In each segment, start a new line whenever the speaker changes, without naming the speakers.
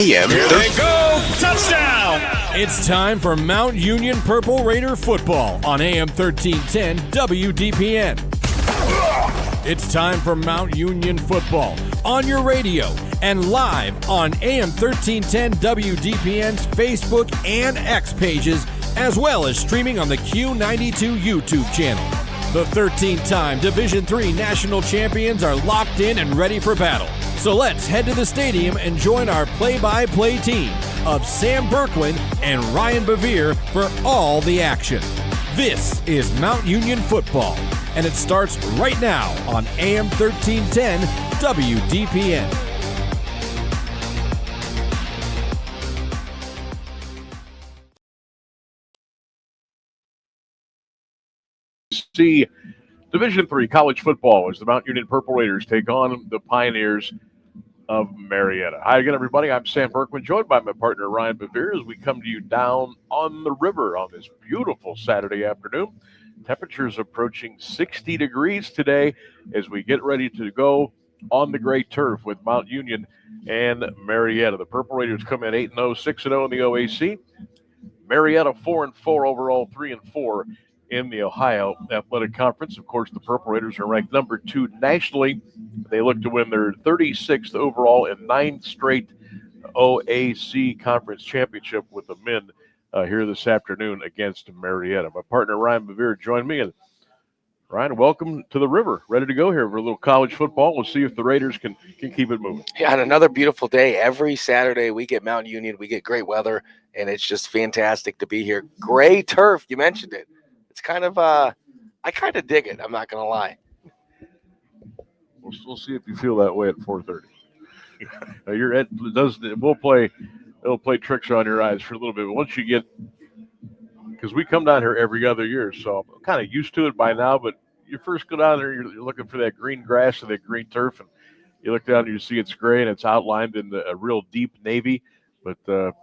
Here they go.
Touchdown! It's time for Mount Union Purple Raider football on AM 1310 WDPN. It's time for Mount Union football on your radio and live on AM 1310 WDPN's Facebook and X pages, as well as streaming on the Q92 YouTube channel. The 13-time Division III national champions are locked in and ready for battle. So let's head to the stadium and join our play-by-play team of Sam Berkwin and Ryan Bevere for all the action. This is Mount Union football, and it starts right now on AM 1310 WDPN.
See Division III college football as the Mount Union Purple Raiders take on the Pioneers of Marietta. Hi again, everybody. I'm Sam Berkman, joined by my partner Ryan Bevere as we come to you down on the river on this beautiful Saturday afternoon. Temperatures approaching 60 degrees today as we get ready to go on the gray turf with Mount Union and Marietta. The Purple Raiders come in 8-0, 6-0 in the OAC. Marietta 4-4 overall, 3-4 in the Ohio Athletic Conference. Of course, the Purple Raiders are ranked number 2 nationally. They look to win their 36th overall and 9th straight OAC Conference championship with the men here this afternoon against Marietta. My partner Ryan Bevere joined me. And Ryan, welcome to the river. Ready to go here for a little college football. We'll see if the Raiders can keep it moving.
Yeah, and another beautiful day. Every Saturday we get Mount Union. We get great weather, and it's just fantastic to be here. Gray turf, you mentioned it. It's kind of, I kind of dig it. I'm not going to lie.
We'll see if you feel that way at 4:30. It'll play tricks on your eyes for a little bit. But once you get, because we come down here every other year, so I'm kind of used to it by now. But you first go down there, you're looking for that green grass and that green turf, and you look down and you see it's gray and it's outlined in a real deep navy. But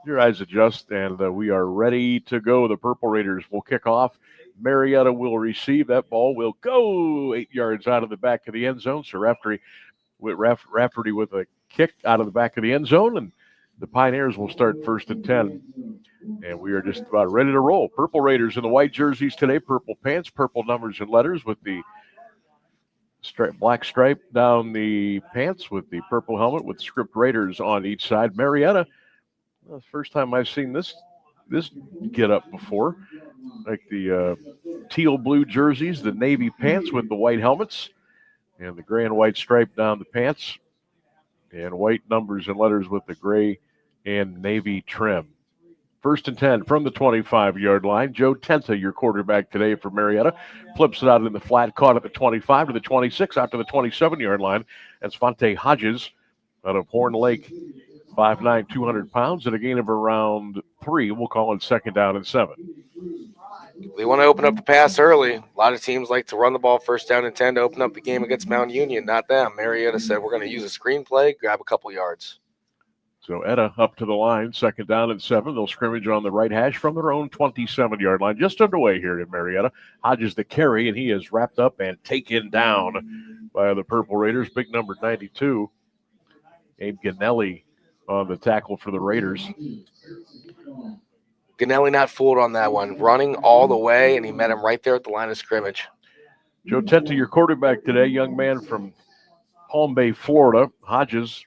your eyes adjust, and we are ready to go. The Purple Raiders will kick off. Marietta will receive. That ball will go 8 yards out of the back of the end zone. So Rafferty with a kick out of the back of the end zone, and the Pioneers will start 1st and 10. And we are just about ready to roll. Purple Raiders in the white jerseys today, purple pants, purple numbers and letters with the black stripe down the pants with the purple helmet with script Raiders on each side. Marietta, well, the first time I've seen this get up before. Like the teal blue jerseys, the navy pants with the white helmets, and the gray and white stripe down the pants, and white numbers and letters with the gray and navy trim. 1st and 10 from the 25-yard line. Joe Tenta, your quarterback today for Marietta, flips it out in the flat, caught at the 25 to the 26, out to the 27-yard line. That's Fonte Hodges out of Horn Lake, 5'9", 200 pounds, and a gain of around 3. We'll call it 2nd down and 7.
We want to open up the pass early. A lot of teams like to run the ball 1st down and 10 to open up the game against Mount Union. Not them. Marietta said we're going to use a screenplay, grab a couple yards.
So Etta up to the line, 2nd down and 7. They'll scrimmage on the right hash from their own 27-yard line. Just underway here in Marietta. Hodges the carry, and he is wrapped up and taken down by the Purple Raiders. Big number 92, Abe Ganelli on the tackle for the Raiders.
Ganelli not fooled on that one. Running all the way, and he met him right there at the line of scrimmage.
Joe Tenta, your quarterback today, young man from Palm Bay, Florida. Hodges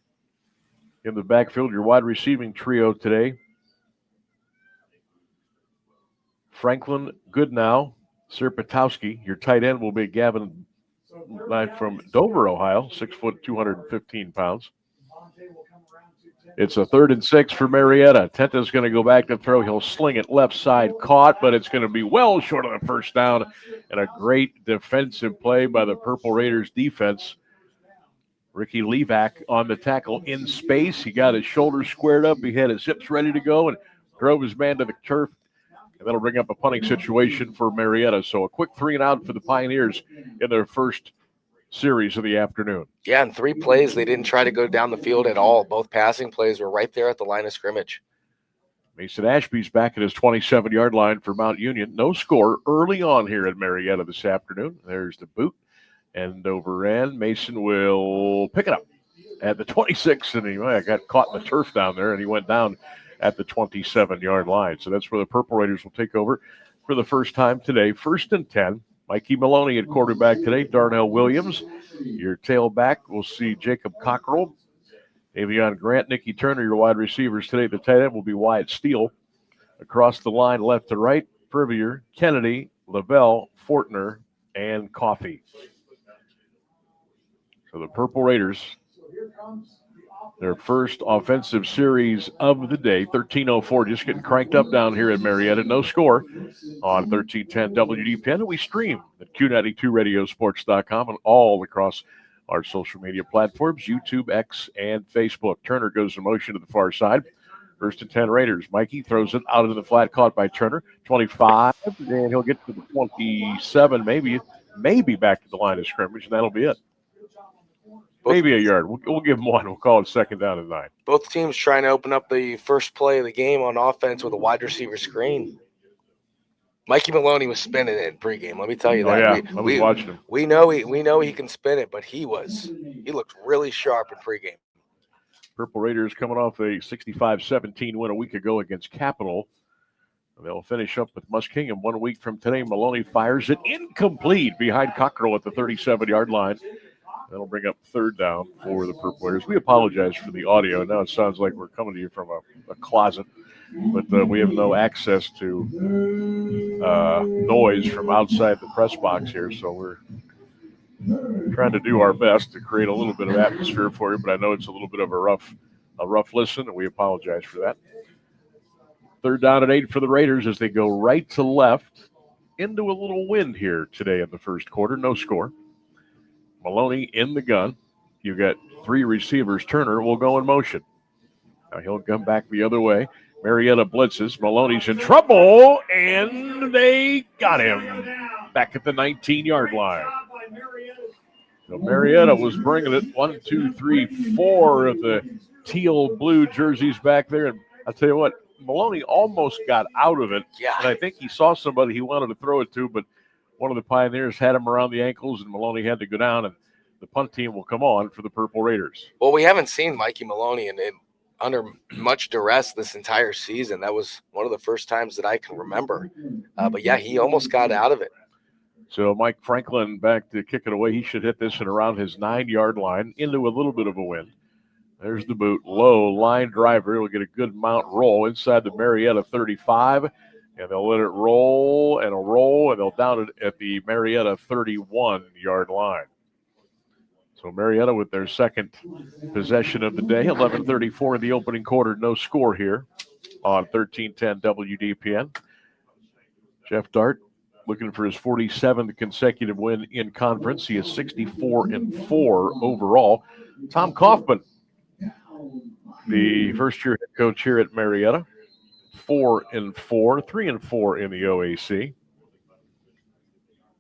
in the backfield, your wide receiving trio today. Franklin Goodnow, Serpatowski. Your tight end will be Gavin Knight from Dover, Ohio, 6 foot, 215 pounds. It's a 3rd and 6 for Marietta. Tenta's going to go back to throw. He'll sling it left side, caught, but it's going to be well short of the 1st down. And a great defensive play by the Purple Raiders defense. Ricky Levac on the tackle in space. He got his shoulders squared up. He had his hips ready to go and drove his man to the turf. And that'll bring up a punting situation for Marietta. So a quick 3 and out for the Pioneers in their first series of the afternoon.
Yeah, in 3 plays, they didn't try to go down the field at all. Both passing plays were right there at the line of scrimmage.
Mason Ashby's back at his 27-yard line for Mount Union. No score early on here at Marietta this afternoon. There's the boot. End over end. Mason will pick it up. at the 26, and he got caught in the turf down there, and he went down at the 27-yard line. So that's where the Purple Raiders will take over for the first time today. 1st and 10. Mikey Maloney at quarterback today. Darnell Williams, your tailback. We'll see Jacob Cockrell, Avion Grant, Nicky Turner, your wide receivers today. The tight end will be Wyatt Steele. Across the line, left to right, Privier, Kennedy, Lavelle, Fortner, and Coffey. So the Purple Raiders, their first offensive series of the day, 13:04, just getting cranked up down here at Marietta. No score on 1310 WDPN. And we stream at Q92radiosports.com and all across our social media platforms, YouTube, X, and Facebook. Turner goes in motion to the far side. 1st and 10 Raiders. Mikey throws it out into the flat, caught by Turner. 25, and he'll get to the 27, maybe back to the line of scrimmage, and that'll be it. Maybe a yard. We'll give him one. We'll call it 2nd down and 9.
Both teams trying to open up the first play of the game on offense with a wide receiver screen. Mikey Maloney was spinning it in pregame. Let me tell you that.
Yeah, I was watching him.
We know he can spin it, but he looked really sharp in pregame.
Purple Raiders coming off a 65-17 win a week ago against Capital. They'll finish up with Muskingum 1 week from today. Maloney fires it incomplete behind Cockrell at the 37-yard line. That'll bring up 3rd down for the Purple Raiders. We apologize for the audio. Now it sounds like we're coming to you from a closet, but we have no access to noise from outside the press box here, so we're trying to do our best to create a little bit of atmosphere for you, but I know it's a little bit of a rough listen, and we apologize for that. 3rd down and 8 for the Raiders as they go right to left into a little wind here today in the first quarter. No score. Maloney in the gun. You've got 3 receivers. Turner will go in motion. Now he'll come back the other way. Marietta blitzes. Maloney's in trouble, and they got him back at the 19-yard line. So Marietta was bringing it 1, 2, 3, 4 of the teal blue jerseys back there. And I'll tell you what, Maloney almost got out of it.
Yeah.
And I think he saw somebody he wanted to throw it to, but one of the Pioneers had him around the ankles, and Maloney had to go down, and the punt team will come on for the Purple Raiders.
Well, we haven't seen Mikey Maloney under much duress this entire season. That was one of the first times that I can remember. But, yeah, he almost got out of it.
So Mike Franklin back to kick it away. He should hit this at around his 9-yard line into a little bit of a wind. There's the boot. Low line driver. He'll get a good mount roll inside the Marietta 35, and they'll let it roll, and they'll down it at the Marietta 31-yard line. So Marietta with their second possession of the day. 11:34 in the opening quarter. No score here on 1310 WDPN. Jeff Dart looking for his 47th consecutive win in conference. He is 64-4 overall. Tom Kaufman, the first-year head coach here at Marietta, 4-4, 3-4 in the OAC.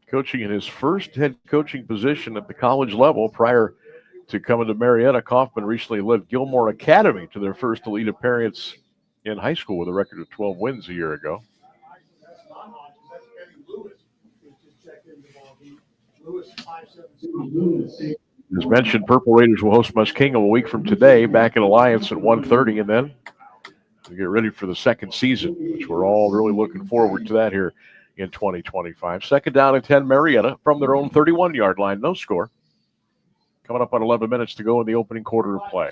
Coaching in his first head coaching position at the college level prior to coming to Marietta. Kaufman recently led Gilmore Academy to their first elite appearance in high school with a record of 12 wins a year ago. As mentioned, Purple Raiders will host Muskingum a week from today, back in Alliance at 1:30, and then we get ready for the second season, which we're all really looking forward to that here in 2025. 2nd down and 10, Marietta from their own 31-yard line. No score. Coming up on 11 minutes to go in the opening quarter of play.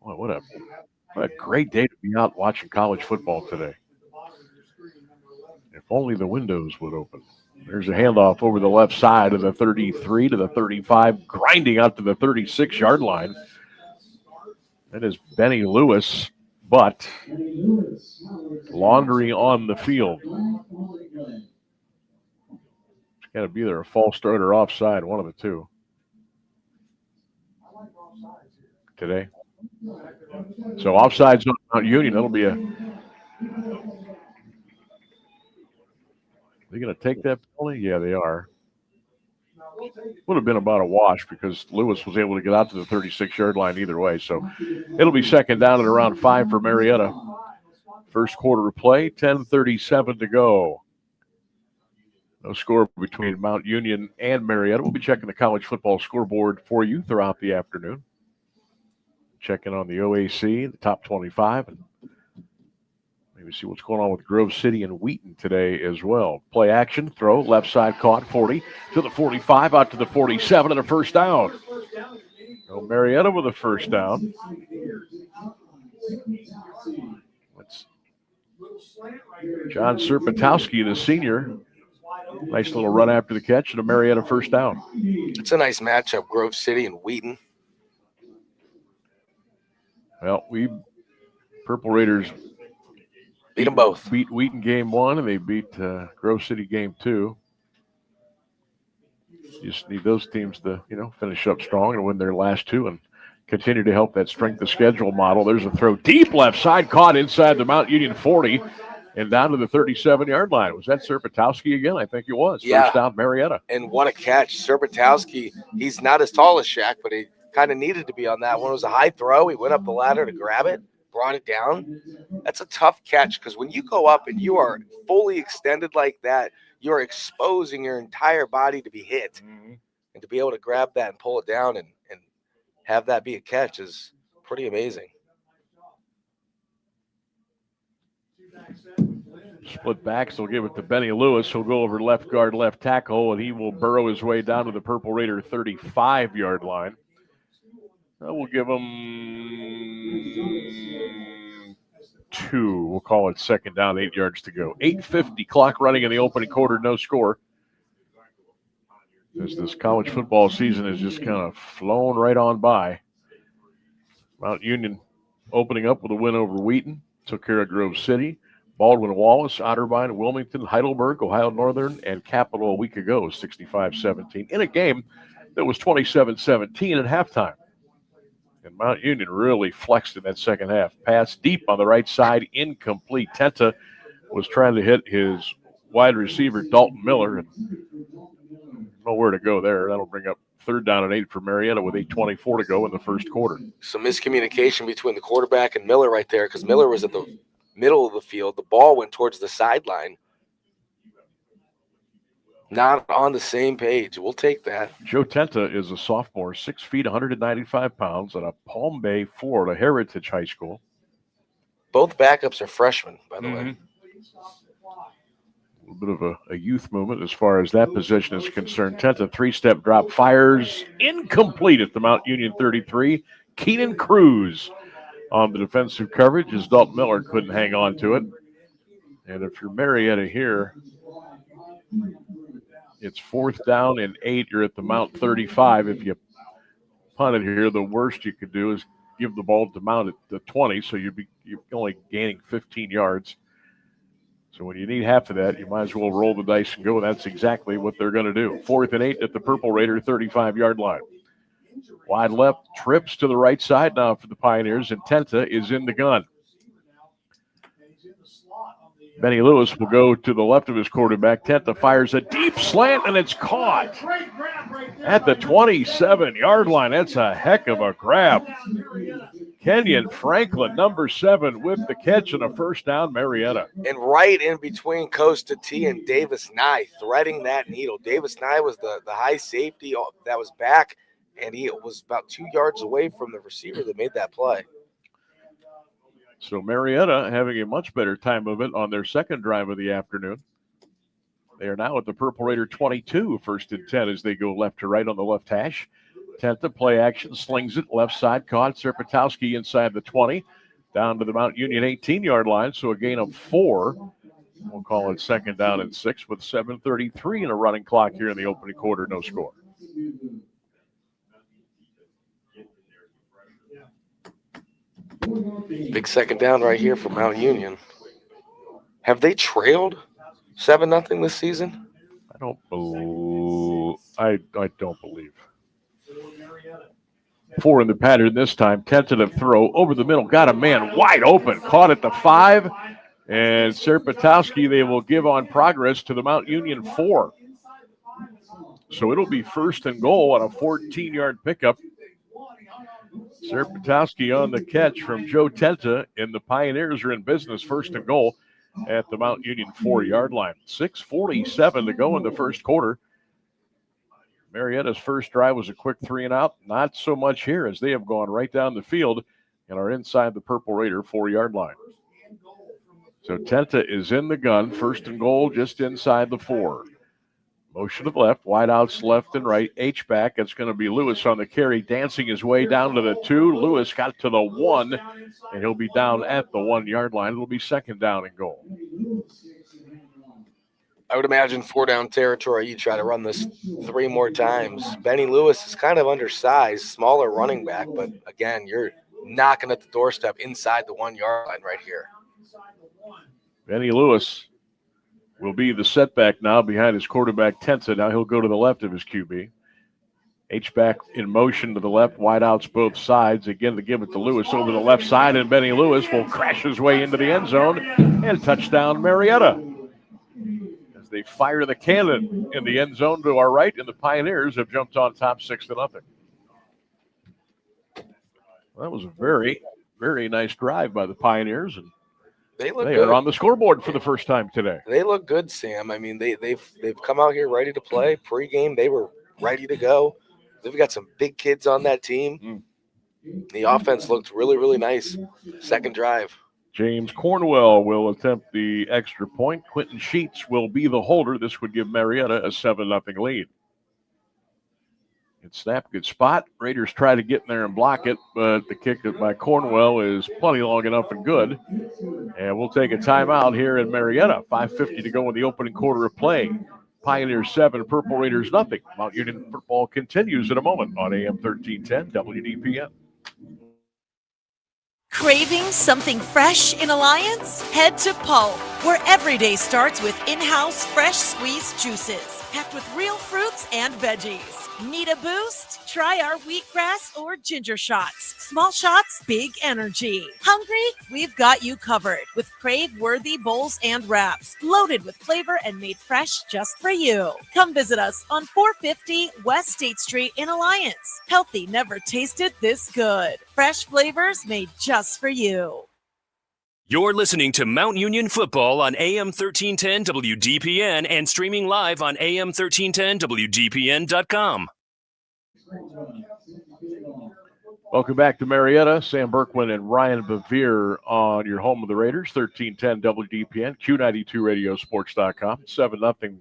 Boy, what a great day to be out watching college football today. If only the windows would open. There's a handoff over the left side of the 33 to the 35, grinding out to the 36-yard line. That is Benny Lewis, but laundry on the field. It's got to be either a false start or offside, one of the two. Today. So offsides on Mount Union. That'll be They're going to take that penalty? Yeah, they are. Would have been about a wash because Lewis was able to get out to the 36-yard line either way. So it'll be 2nd down and around 5 for Marietta. First quarter of play, 10:37 to go. No score between Mount Union and Marietta. We'll be checking the college football scoreboard for you throughout the afternoon. Checking on the OAC, the top 25, and maybe see what's going on with Grove City and Wheaton today as well. Play action, throw, left side caught, 40 to the 45, out to the 47, and a first down. So Marietta with a first down. That's John Serpatowski, the senior. Nice little run after the catch, and a Marietta first down.
It's a nice matchup, Grove City and Wheaton.
Well, Purple Raiders
beat them both.
Beat Wheaton game 1, and they beat Grove City game 2. You just need those teams to, finish up strong and win their last 2 and continue to help that strength of schedule model. There's a throw deep left side, caught inside the Mount Union 40 and down to the 37-yard line. Was that Serpatowski again? I think it was.
Yeah.
First down, Marietta.
And what a catch. Serpatowski, he's not as tall as Shaq, but he kind of needed to be on that one. It was a high throw. He went up the ladder to grab it, brought it down. That's a tough catch because when you go up and you are fully extended like that, you're exposing your entire body to be hit. Mm-hmm. And to be able to grab that and pull it down and have that be a catch is pretty amazing.
Split backs, they'll give it to Benny Lewis. He'll go over left guard, left tackle, and he will burrow his way down to the Purple Raider 35-yard line. We'll give him 2. We'll call it second down, 8 yards to go. 8:50 clock running in the opening quarter, no score. As this college football season has just kind of flown right on by. Mount Union opening up with a win over Wheaton. Took care of Grove City, Baldwin Wallace, Otterbein, Wilmington, Heidelberg, Ohio Northern, and Capital a week ago, 65-17, in a game that was 27-17 at halftime. And Mount Union really flexed in that second half. Pass deep on the right side, incomplete. Tenta was trying to hit his wide receiver, Dalton Miller, and nowhere to go there. That'll bring up third down and 8 for Marietta with 8:24 to go in the first quarter.
Some miscommunication between the quarterback and Miller right there because Miller was at the middle of the field. The ball went towards the sideline. Not on the same page. We'll take that.
Joe Tenta is a sophomore, 6 feet, 195 pounds, at a Palm Bay, Florida Heritage High School.
Both backups are freshmen, by the way.
A little bit of a youth movement as far as that position is concerned. Tenta, 3-step drop, fires incomplete at the Mount Union 33. Keenan Cruz on the defensive coverage as Dalton Miller couldn't hang on to it. And if you're Marietta here, it's 4th down and 8. You're at the Mount 35. If you punt it here, the worst you could do is give the ball to Mount at the 20, so you're only gaining 15 yards. So when you need half of that, you might as well roll the dice and go, and that's exactly what they're going to do. 4th and 8 at the Purple Raider 35-yard line. Wide left, trips to the right side now for the Pioneers, and Tenta is in the gun. Benny Lewis will go to the left of his quarterback. Tenta fires a deep slant, and it's caught at the 27-yard line. That's a heck of a grab. Kenyon Franklin, number 7, with the catch and a first down, Marietta.
And right in between Costa T and Davis Nye, threading that needle. Davis Nye was the high safety that was back, and he was about 2 yards away from the receiver that made that play.
So Marietta having a much better time of it on their second drive of the afternoon. They are now at the Purple Raider 22, 1st and 10 as they go left to right on the left hash. Tenta play action, slings it, left side caught. Serpatowski inside the 20, down to the Mount Union 18-yard line, so a gain of 4. We'll call it second down and 6 with 7:33 in a running clock here in the opening quarter, no score.
Big second down right here for Mount Union. Have they trailed 7-0 this season?
I don't believe. 4 in the pattern this time. Tentative throw over the middle. Got a man wide open. Caught at the 5. And Serpatowski, they will give on progress to the Mount Union 4. So it'll be 1st and goal on a 14-yard pickup. Serpatowski on the catch from Joe Tenta, and the Pioneers are in business, 1st and goal at the Mount Union 4-yard line. 6:47 to go in the first quarter. Marietta's first drive was a quick 3-and-out. Not so much here as they have gone right down the field and are inside the Purple Raider 4-yard line. So Tenta is in the gun, first and goal just inside the 4. Motion to the left, wide outs left and right. H-back, it's going to be Lewis on the carry, dancing his way down to the 2. Lewis got to the 1, and he'll be down at the 1-yard line. It'll be second down and goal.
I would imagine 4-down territory, you try to run this 3 more times. Benny Lewis is kind of undersized, smaller running back, but again, you're knocking at the doorstep inside the 1-yard line right here.
Benny Lewis will be the setback now behind his quarterback, Tenta. Now he'll go to the left of his QB. H-back in motion to the left, wide outs both sides. Again, to give it to Lewis over the left side, and Benny Lewis will crash his way into the end zone, and touchdown Marietta. As they fire the cannon in the end zone to our right, and the Pioneers have jumped on top 6-0. That was a very, very nice drive by the Pioneers, and
they
are on the scoreboard for the first time today.
They look good, Sam. I mean, they've come out here ready to play. Pre-game, they were ready to go. They've got some big kids on that team. The offense looked really, really nice. Second drive.
James Cornwell will attempt the extra point. Quentin Sheets will be the holder. This would give Marietta a 7-0 lead. Good snap, good spot. Raiders try to get in there and block it, but the kick by Cornwell is plenty long enough and good. And we'll take a timeout here in Marietta. 5:50 to go in the opening quarter of play. Pioneers 7, Purple Raiders nothing. Mount Union football continues in a moment on AM 1310 WDPN.
Craving something fresh in Alliance? Head to Pulp, where every day starts with in-house fresh squeezed juices, packed with real fruits and veggies. Need a boost? Try our wheatgrass or ginger shots. Small shots, big energy. Hungry? We've got you covered with crave-worthy bowls and wraps, loaded with flavor and made fresh just for you. Come visit us on 450 West State Street in Alliance. Healthy never tasted this good. Fresh flavors made just for you.
You're listening to Mount Union Football on AM 1310 WDPN and streaming live on AM 1310WDPN.com.
Welcome back to Marietta. Sam Berkwin and Ryan Bevere on your home of the Raiders, 1310 WDPN, Q92radiosports.com. 7-0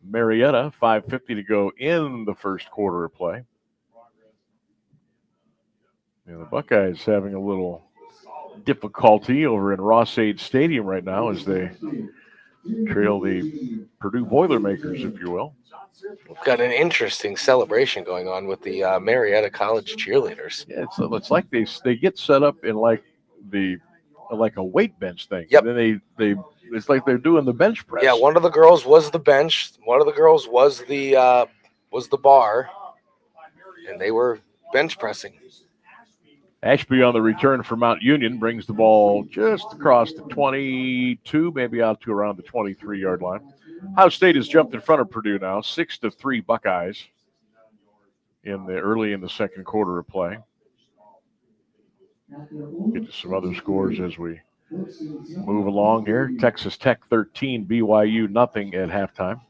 Marietta, 5:50 to go in the first quarter of play. And the Buckeyes having a little difficulty over in Ross-Ade Stadium right now as they trail the Purdue Boilermakers, if you will.
We've got an interesting celebration going on with the Marietta College cheerleaders.
Yeah, it's like they get set up in like a weight bench thing.
Yep.
And then they it's like they're doing the bench press.
Yeah, one of the girls was the bench. One of the girls was the bar, and they were bench pressing.
Ashby on the return for Mount Union brings the ball just across the 22, maybe out to around the 23-yard line. Ohio State has jumped in front of Purdue now, 6-3 Buckeyes early in the second quarter of play. Get to some other scores as we move along here. Texas Tech 13, BYU nothing at halftime.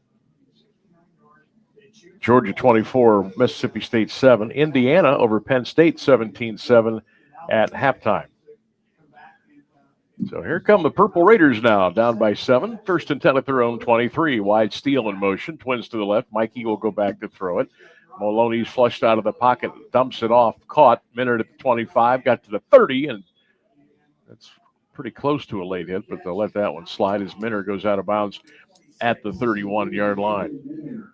Georgia 24, Mississippi State 7. Indiana over Penn State 17-7 at halftime. So here come the Purple Raiders now, down by 7. First and 10 at their own 23. Wide steal in motion. Twins to the left. Mikey will go back to throw it. Maloney's flushed out of the pocket, dumps it off, caught. Minard at the 25, got to the 30, and that's pretty close to a late hit, but they'll let that one slide as Minard goes out of bounds at the 31-yard line.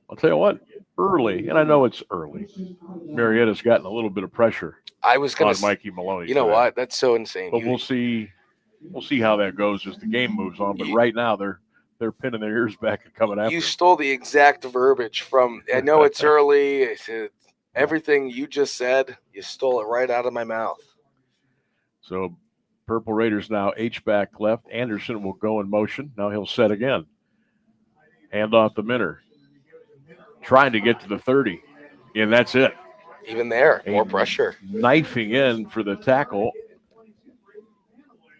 I'll tell you what, early, and I know it's early, Marietta's gotten a little bit of pressure on Mikey Maloney.
You know today. What? That's so insane.
But we'll see how that goes as the game moves on. But right now, they're pinning their ears back and coming after.
You stole the exact verbiage from. I know it's early. Everything you just said, you stole it right out of my mouth.
So, Purple Raiders now H-back left. Anderson will go in motion. Now he'll set again. Hand off to Minard. Trying to get to the 30, and that's it.
Even there, more pressure.
Knifing in for the tackle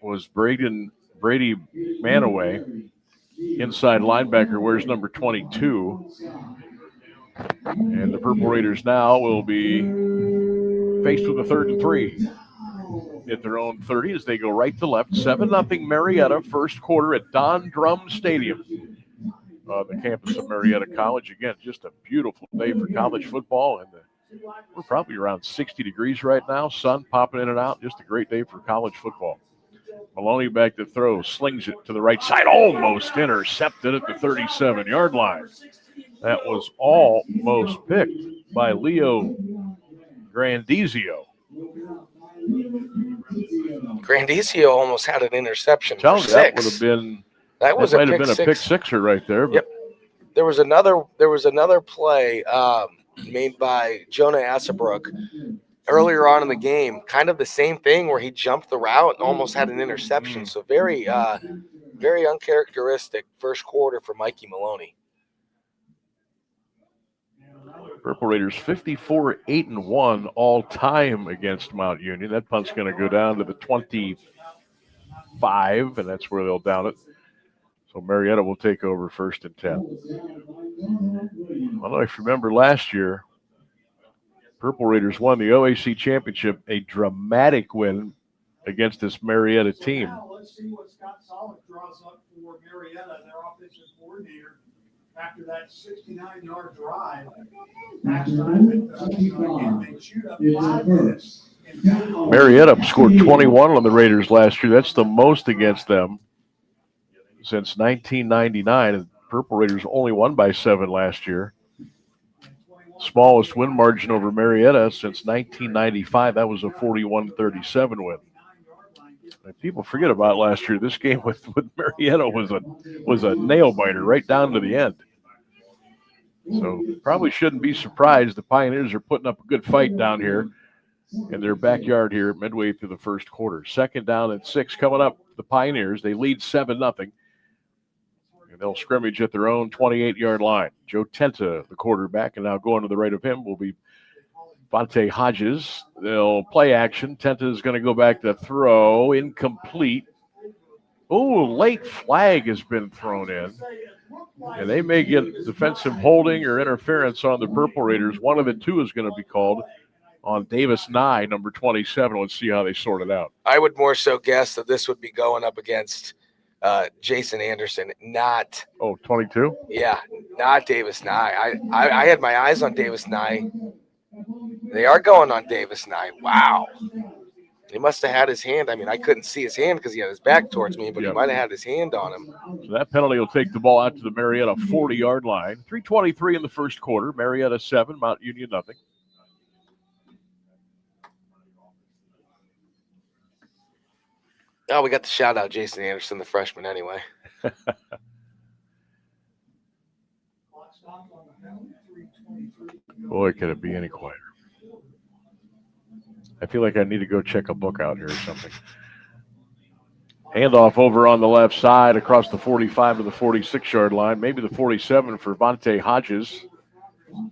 was Brady Manaway. Inside linebacker wears number 22. And the Purple Raiders now will be faced with a 3rd and 3 at their own 30 as they go right to left. 7-0 Marietta, first quarter at Don Drum Stadium, the campus of Marietta College. Again, just a beautiful day for college football. And we're probably around 60 degrees right now. Sun popping in and out. Just a great day for college football. Maloney back to throw, slings it to the right side, almost intercepted at the 37-yard line. That was almost picked by Leo Grandizio.
Grandizio almost had an interception for 6.
That would have been. That might have been a pick sixer right there. But.
Yep. There was another play made by Jonah Assabrook earlier on in the game, kind of the same thing where he jumped the route and almost had an interception. So very uncharacteristic first quarter for Mikey Maloney.
Purple Raiders 54-8-1 all time against Mount Union. That punt's going to go down to the 25, and that's where they'll down it. So Marietta will take over 1st and 10. Well, if you remember last year, Purple Raiders won the OAC championship, a dramatic win against this Marietta team.
Let's see what Scott Solid draws up for Marietta, their offensive coordinator, after that 69-yard drive. Next time, they chewed up 5 minutes.
Marietta scored 21 on the Raiders last year. That's the most against them since 1999. And Purple Raiders only won by 7 last year. Smallest win margin over Marietta since 1995. That was a 41-37 win. And people forget about last year. This game with Marietta was a nail biter right down to the end. So probably shouldn't be surprised. The Pioneers are putting up a good fight down here in their backyard here midway through the first quarter. 2nd down and 6 coming up. The Pioneers, they lead 7-0. And they'll scrimmage at their own 28-yard line. Joe Tenta, the quarterback, and now going to the right of him will be Vontae Hodges. They'll play action. Tenta is going to go back to throw. Incomplete. Oh, late flag has been thrown in. And they may get defensive holding or interference on the Purple Raiders. One of the two is going to be called on Davis Nye, number 27. Let's see how they sort it out.
I would more so guess that this would be going up against Jason Anderson, not
22?
Yeah, not Davis Nye. I had my eyes on Davis Nye. They are going on Davis Nye. Wow. He must have had his hand. I mean, I couldn't see his hand because he had his back towards me, but he might have had his hand on him.
So that penalty will take the ball out to the Marietta 40-yard line. 3:23 in the first quarter. Marietta 7, Mount Union nothing.
Oh, we got to shout out Jason Anderson, the freshman, anyway.
Boy, could it be any quieter. I feel like I need to go check a book out here or something. Handoff over on the left side across the 45 to the 46-yard line, maybe the 47 for Vontae Hodges.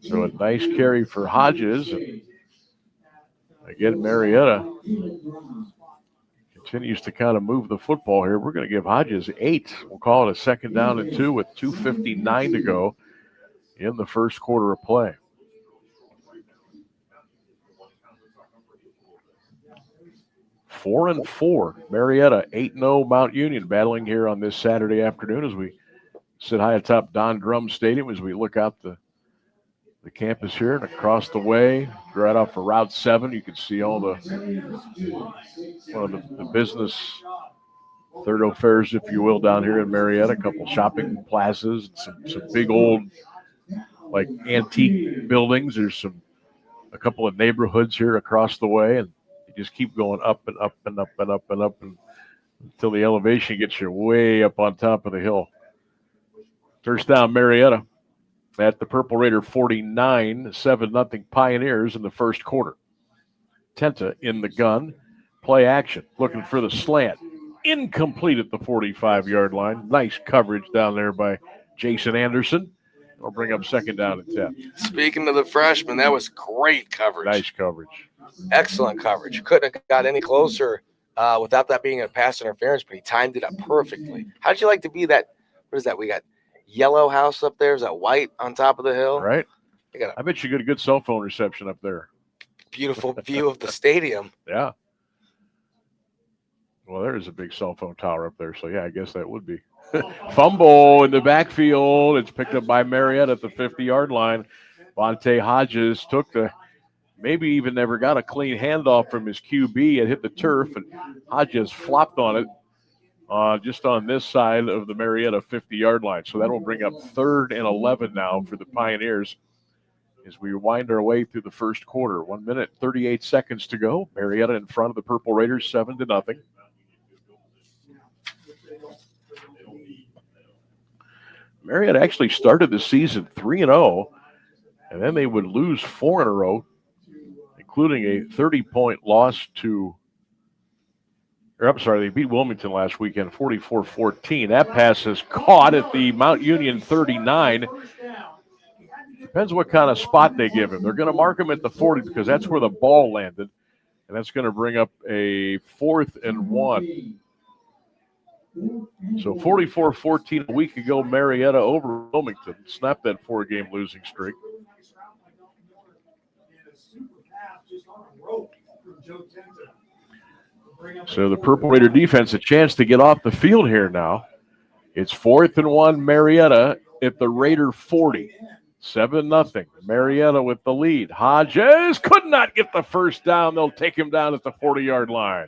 So a nice carry for Hodges. And again, Marietta continues to kind of move the football here. We're going to give Hodges 8. We'll call it a 2nd down and 2 with 2:59 to go in the first quarter of play. Four and 4, Marietta 8-0 Mount Union battling here on this Saturday afternoon as we sit high atop Don Drum Stadium as we look out the campus here and across the way, right off of Route 7. You can see all the business thoroughfares, if you will, down here in Marietta. A couple shopping plazas, some big old like antique buildings. There's a couple of neighborhoods here across the way, and you just keep going up and up and up and up and up until the elevation gets you way up on top of the hill. First down, Marietta at the Purple Raider 49, 7-0 Pioneers in the first quarter. Tenta in the gun, play action, looking for the slant. Incomplete at the 45-yard line. Nice coverage down there by Jason Anderson. I'll bring up 2nd down and 10.
Speaking of the freshman, that was great coverage.
Nice coverage.
Excellent coverage. Couldn't have got any closer without that being a pass interference, but he timed it up perfectly. How'd you like to be that? What is that? We got yellow house up there. Is that white on top of the hill?
Right.
got
I bet you get a good cell phone reception up there.
Beautiful view of the stadium.
Yeah. Well, there is a big cell phone tower up there, so yeah, I guess that would be. Fumble in the backfield. It's picked up by Marietta at the 50-yard line. Vontae Hodges took maybe even never got a clean handoff from his QB and hit the turf, and Hodges flopped on it just on this side of the Marietta 50-yard line. So that will bring up 3rd and 11 now for the Pioneers as we wind our way through the first quarter. 1 minute, 38 seconds to go. Marietta in front of the Purple Raiders, 7-0. Marietta actually started the season 3-0, and then they would lose 4 in a row, including a 30-point loss they beat Wilmington last weekend, 44-14. That pass is caught at the Mount Union 39. Depends what kind of spot they give him. They're going to mark him at the 40 because that's where the ball landed, and that's going to bring up a 4th and 1. So 44-14 a week ago, Marietta over Wilmington snapped that 4-game losing streak. So the Purple Raider defense a chance to get off the field here now. It's 4th and 1, Marietta at the Raider 40. 7-0. Marietta with the lead. Hodges could not get the first down. They'll take him down at the 40-yard line.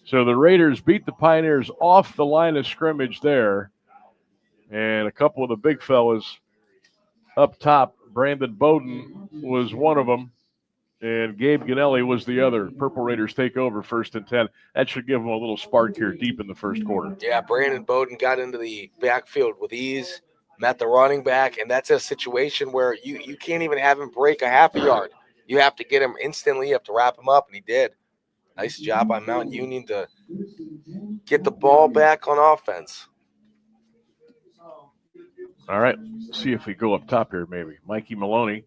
So the Raiders beat the Pioneers off the line of scrimmage there. And a couple of the big fellas up top, Brandon Bowden was one of them, and Gabe Ganelli was the other. Purple Raiders take over 1st and 10. That should give them a little spark here deep in the first quarter.
Yeah, Brandon Bowden got into the backfield with ease, met the running back, and that's a situation where you can't even have him break a half a yard. You have to get him instantly. You have to wrap him up, and he did. Nice job by Mount Union to get the ball back on offense.
All right, see if we go up top here maybe. Mikey Maloney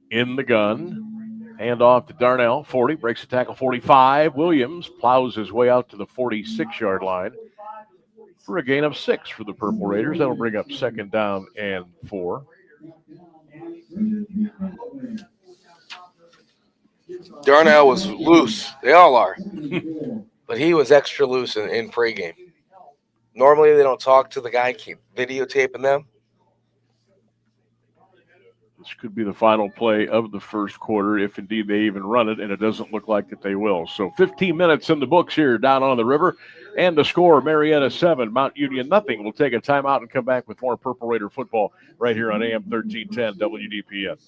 in the gun. Hand off to Darnell, 40, breaks the tackle, 45. Williams plows his way out to the 46-yard line for a gain of 6 for the Purple Raiders. That'll bring up 2nd down and 4.
Darnell was loose. They all are. But he was extra loose in pregame. Normally they don't talk to the guy videotaping them.
This could be the final play of the first quarter, if indeed they even run it, and it doesn't look like that they will. So 15 minutes in the books here down on the river, and the score, Marietta 7, Mount Union nothing. We'll take a timeout and come back with more Purple Raider football right here on AM 1310 WDPN.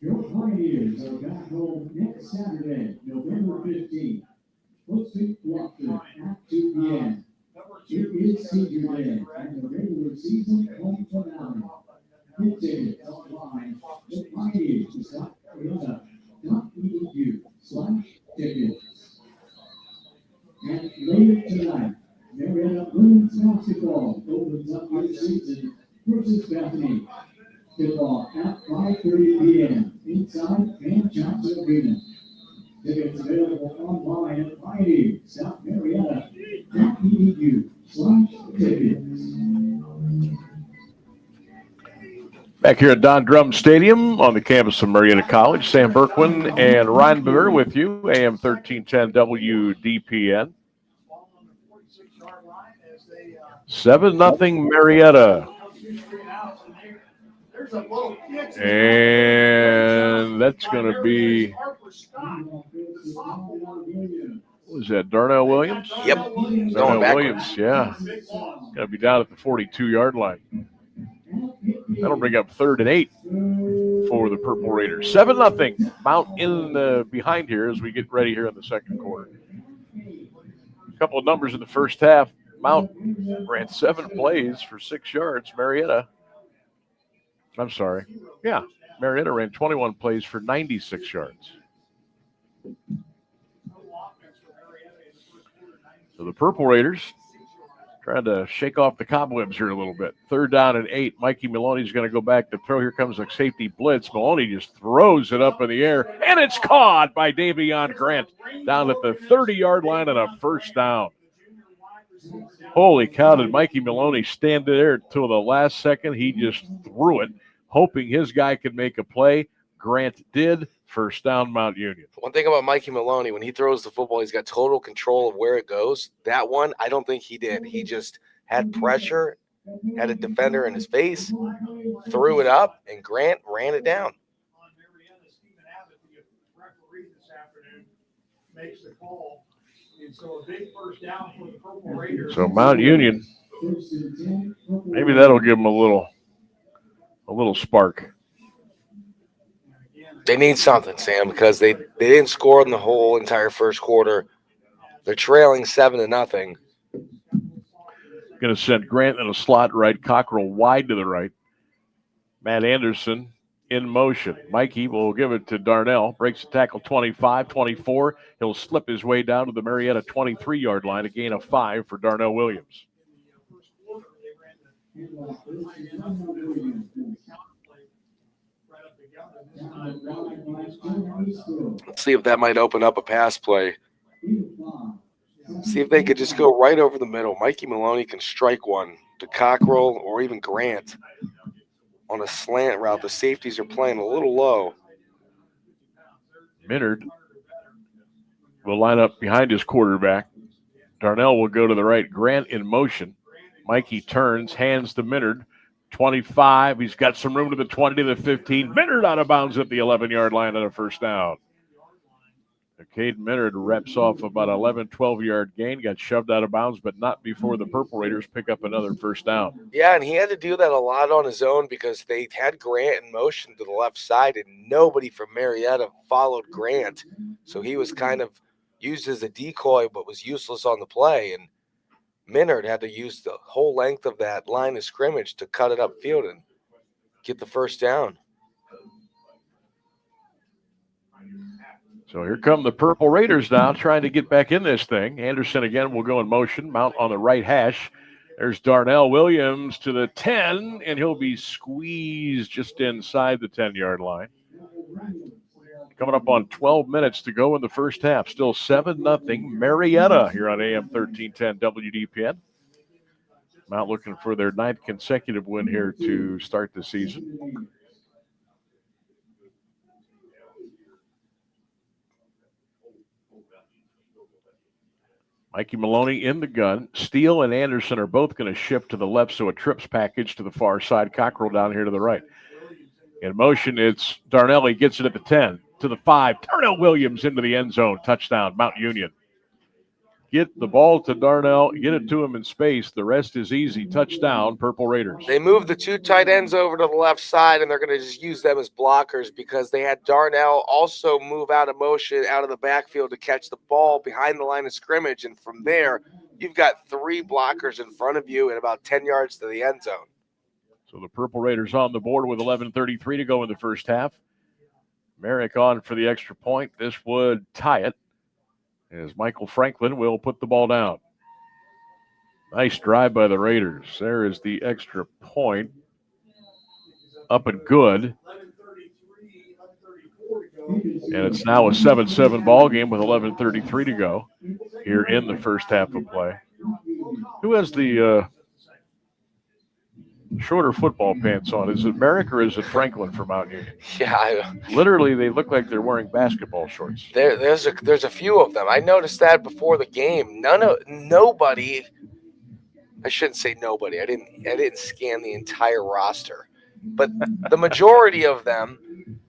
Your Pioneers are back home next Saturday, November 15th. Hosting Blockford at 2 p.m. It is Senior Day and the regular season home finale. Get tickets online at pioneers.marietta.edu/tickets. And later tonight, Marietta women's basketball opens up their season versus Bethany. Tip-off at 5:30 p.m. inside Van Johnson Arena. Tickets available online at pioneers.marietta.edu/tickets.
Back here at Don Drum Stadium on the campus of Marietta College, Sam Berkwin and Ryan Bever with you, AM 1310 WDPN. 7-0 Marietta. And that's going to be, what was that, Darnell Williams?
Yep.
Darnell Williams, yeah. Got to be down at the 42-yard line. That'll bring up 3rd and 8 for the Purple Raiders. 7-0. Mount in behind here as we get ready here in the second quarter. A couple of numbers in the first half. Mount ran 7 plays for 6 yards. Marietta ran 21 plays for 96 yards. So the Purple Raiders trying to shake off the cobwebs here a little bit. 3rd down and 8. Mikey Maloney's going to go back to throw. Here comes a safety blitz. Maloney just throws it up in the air, and it's caught by Davion Grant down at the 30-yard line on a 1st down. Holy cow, did Mikey Maloney stand there until the last second? He just threw it, hoping his guy could make a play. Grant did. 1st down, Mount Union.
One thing about Mikey Maloney, when he throws the football, he's got total control of where it goes. That one, I don't think he did. He just had pressure, had a defender in his face, threw it up, and Grant ran it down.
So Mount Union, maybe that'll give them a little spark.
They need something, Sam, because they didn't score in the whole entire first quarter. They're trailing 7-0.
Going to send Grant in a slot right, Cockrell wide to the right. Matt Anderson in motion. Mikey will give it to Darnell. Breaks the tackle 25, 24. He'll slip his way down to the Marietta 23-yard line. A gain of 5 for Darnell Williams.
Let's see if that might open up a pass play. See if they could just go right over the middle. Mikey Maloney can strike one to Cockrell or even Grant on a slant route. The safeties are playing a little low.
Minard will line up behind his quarterback. Darnell will go to the right. Grant in motion. Mikey turns, hands to Minard. 25. He's got some room to the 20 to the 15. Minard out of bounds at the 11-yard line on a 1st down. Cade Minard reps off about 11, 12-yard gain. Got shoved out of bounds, but not before the Purple Raiders pick up another 1st down.
Yeah, and he had to do that a lot on his own because they had Grant in motion to the left side, and nobody from Marietta followed Grant. So he was kind of used as a decoy, but was useless on the play. And Minard had to use the whole length of that line of scrimmage to cut it upfield and get the 1st down.
So here come the Purple Raiders now trying to get back in this thing. Anderson again will go in motion. Mount on the right hash. There's Darnell Williams to the 10, and he'll be squeezed just inside the 10-yard line. Coming up on 12 minutes to go in the first half. Still 7-0 Marietta here on AM 1310 WDPN. Mount looking for their 9th consecutive win here to start the season. Mikey Maloney in the gun. Steele and Anderson are both going to shift to the left, so a trips package to the far side. Cockrell down here to the right. In motion, it's Darnell. He gets it at the 10, to the 5. Darnell Williams into the end zone. Touchdown, Mount Union. Get the ball to Darnell. Get it to him in space. The rest is easy. Touchdown, Purple Raiders.
They moved the 2 tight ends over to the left side, and they're going to just use them as blockers because they had Darnell also move out of motion out of the backfield to catch the ball behind the line of scrimmage. And from there, you've got 3 blockers in front of you and about 10 yards to the end zone.
So the Purple Raiders on the board with 11:33 to go in the first half. Merrick on for the extra point. This would tie it, as Michael Franklin will put the ball down. Nice drive by the Raiders. There is the extra point. Up and good. And it's now a 7-7 ball game with 11:33 to go here in the first half of play. Who has the shorter football pants on? Is it Merrick or is it Franklin from Mount Union?
Yeah,
Literally, they look like they're wearing basketball shorts.
there's a few of them. I noticed that before the game. Nobody. I shouldn't say nobody. I didn't scan the entire roster, but the majority of them,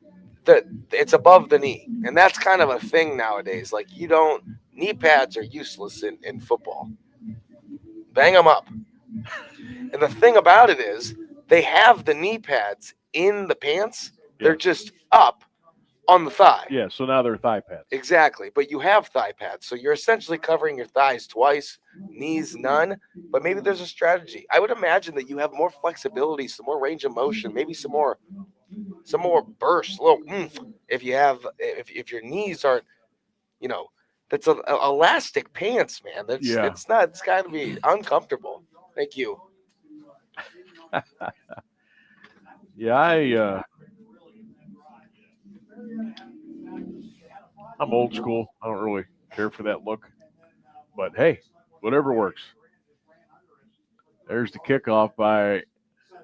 it's above the knee, and that's kind of a thing nowadays. Like knee pads are useless in football. Bang them up. And the thing about it is they have the knee pads in the pants. They're just up on the thigh.
Yeah, so now they're thigh pads.
Exactly. But you have thigh pads. So you're essentially covering your thighs twice, knees none. But maybe there's a strategy. I would imagine that you have more flexibility, some more range of motion, maybe some more burst, a little oomph. If your knees aren't, that's a elastic pants, man. It's not. It's got to be uncomfortable. Thank you.
Yeah, I'm old school. I don't really care for that look. But hey, whatever works. There's the kickoff by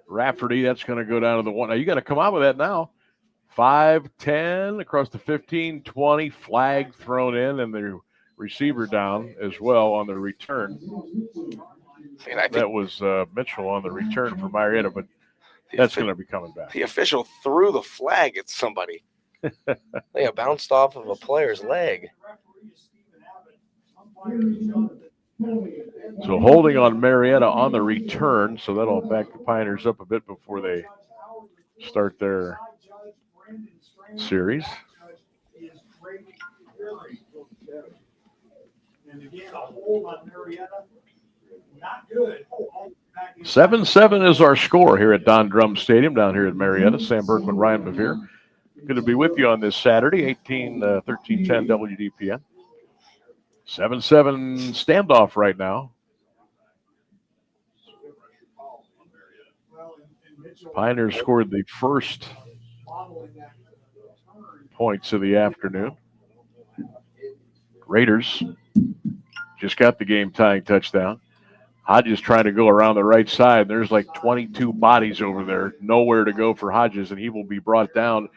Rafferty. That's going to go down to the one. Now you got to come out with that now. 5-10 across the 15-20. Flag thrown in, and the receiver down as well on the return. That was Mitchell on the return for Marietta, but that's going to be coming back.
The official threw the flag at somebody. They bounced off of a player's leg.
So holding on Marietta on the return, so that'll back the Pioneers up a bit before they start their series. 7-7 is our score here at Don Drum Stadium down here at Marietta. Sam Berkman, Ryan Bevere. Good to be with you on this Saturday, 13-10 WDPN. 7-7 standoff right now. Pioneers scored the first points of the afternoon. Raiders just got the game-tying touchdown. Hodges trying to go around the right side. There's like 22 bodies over there. Nowhere to go for Hodges, and he will be brought down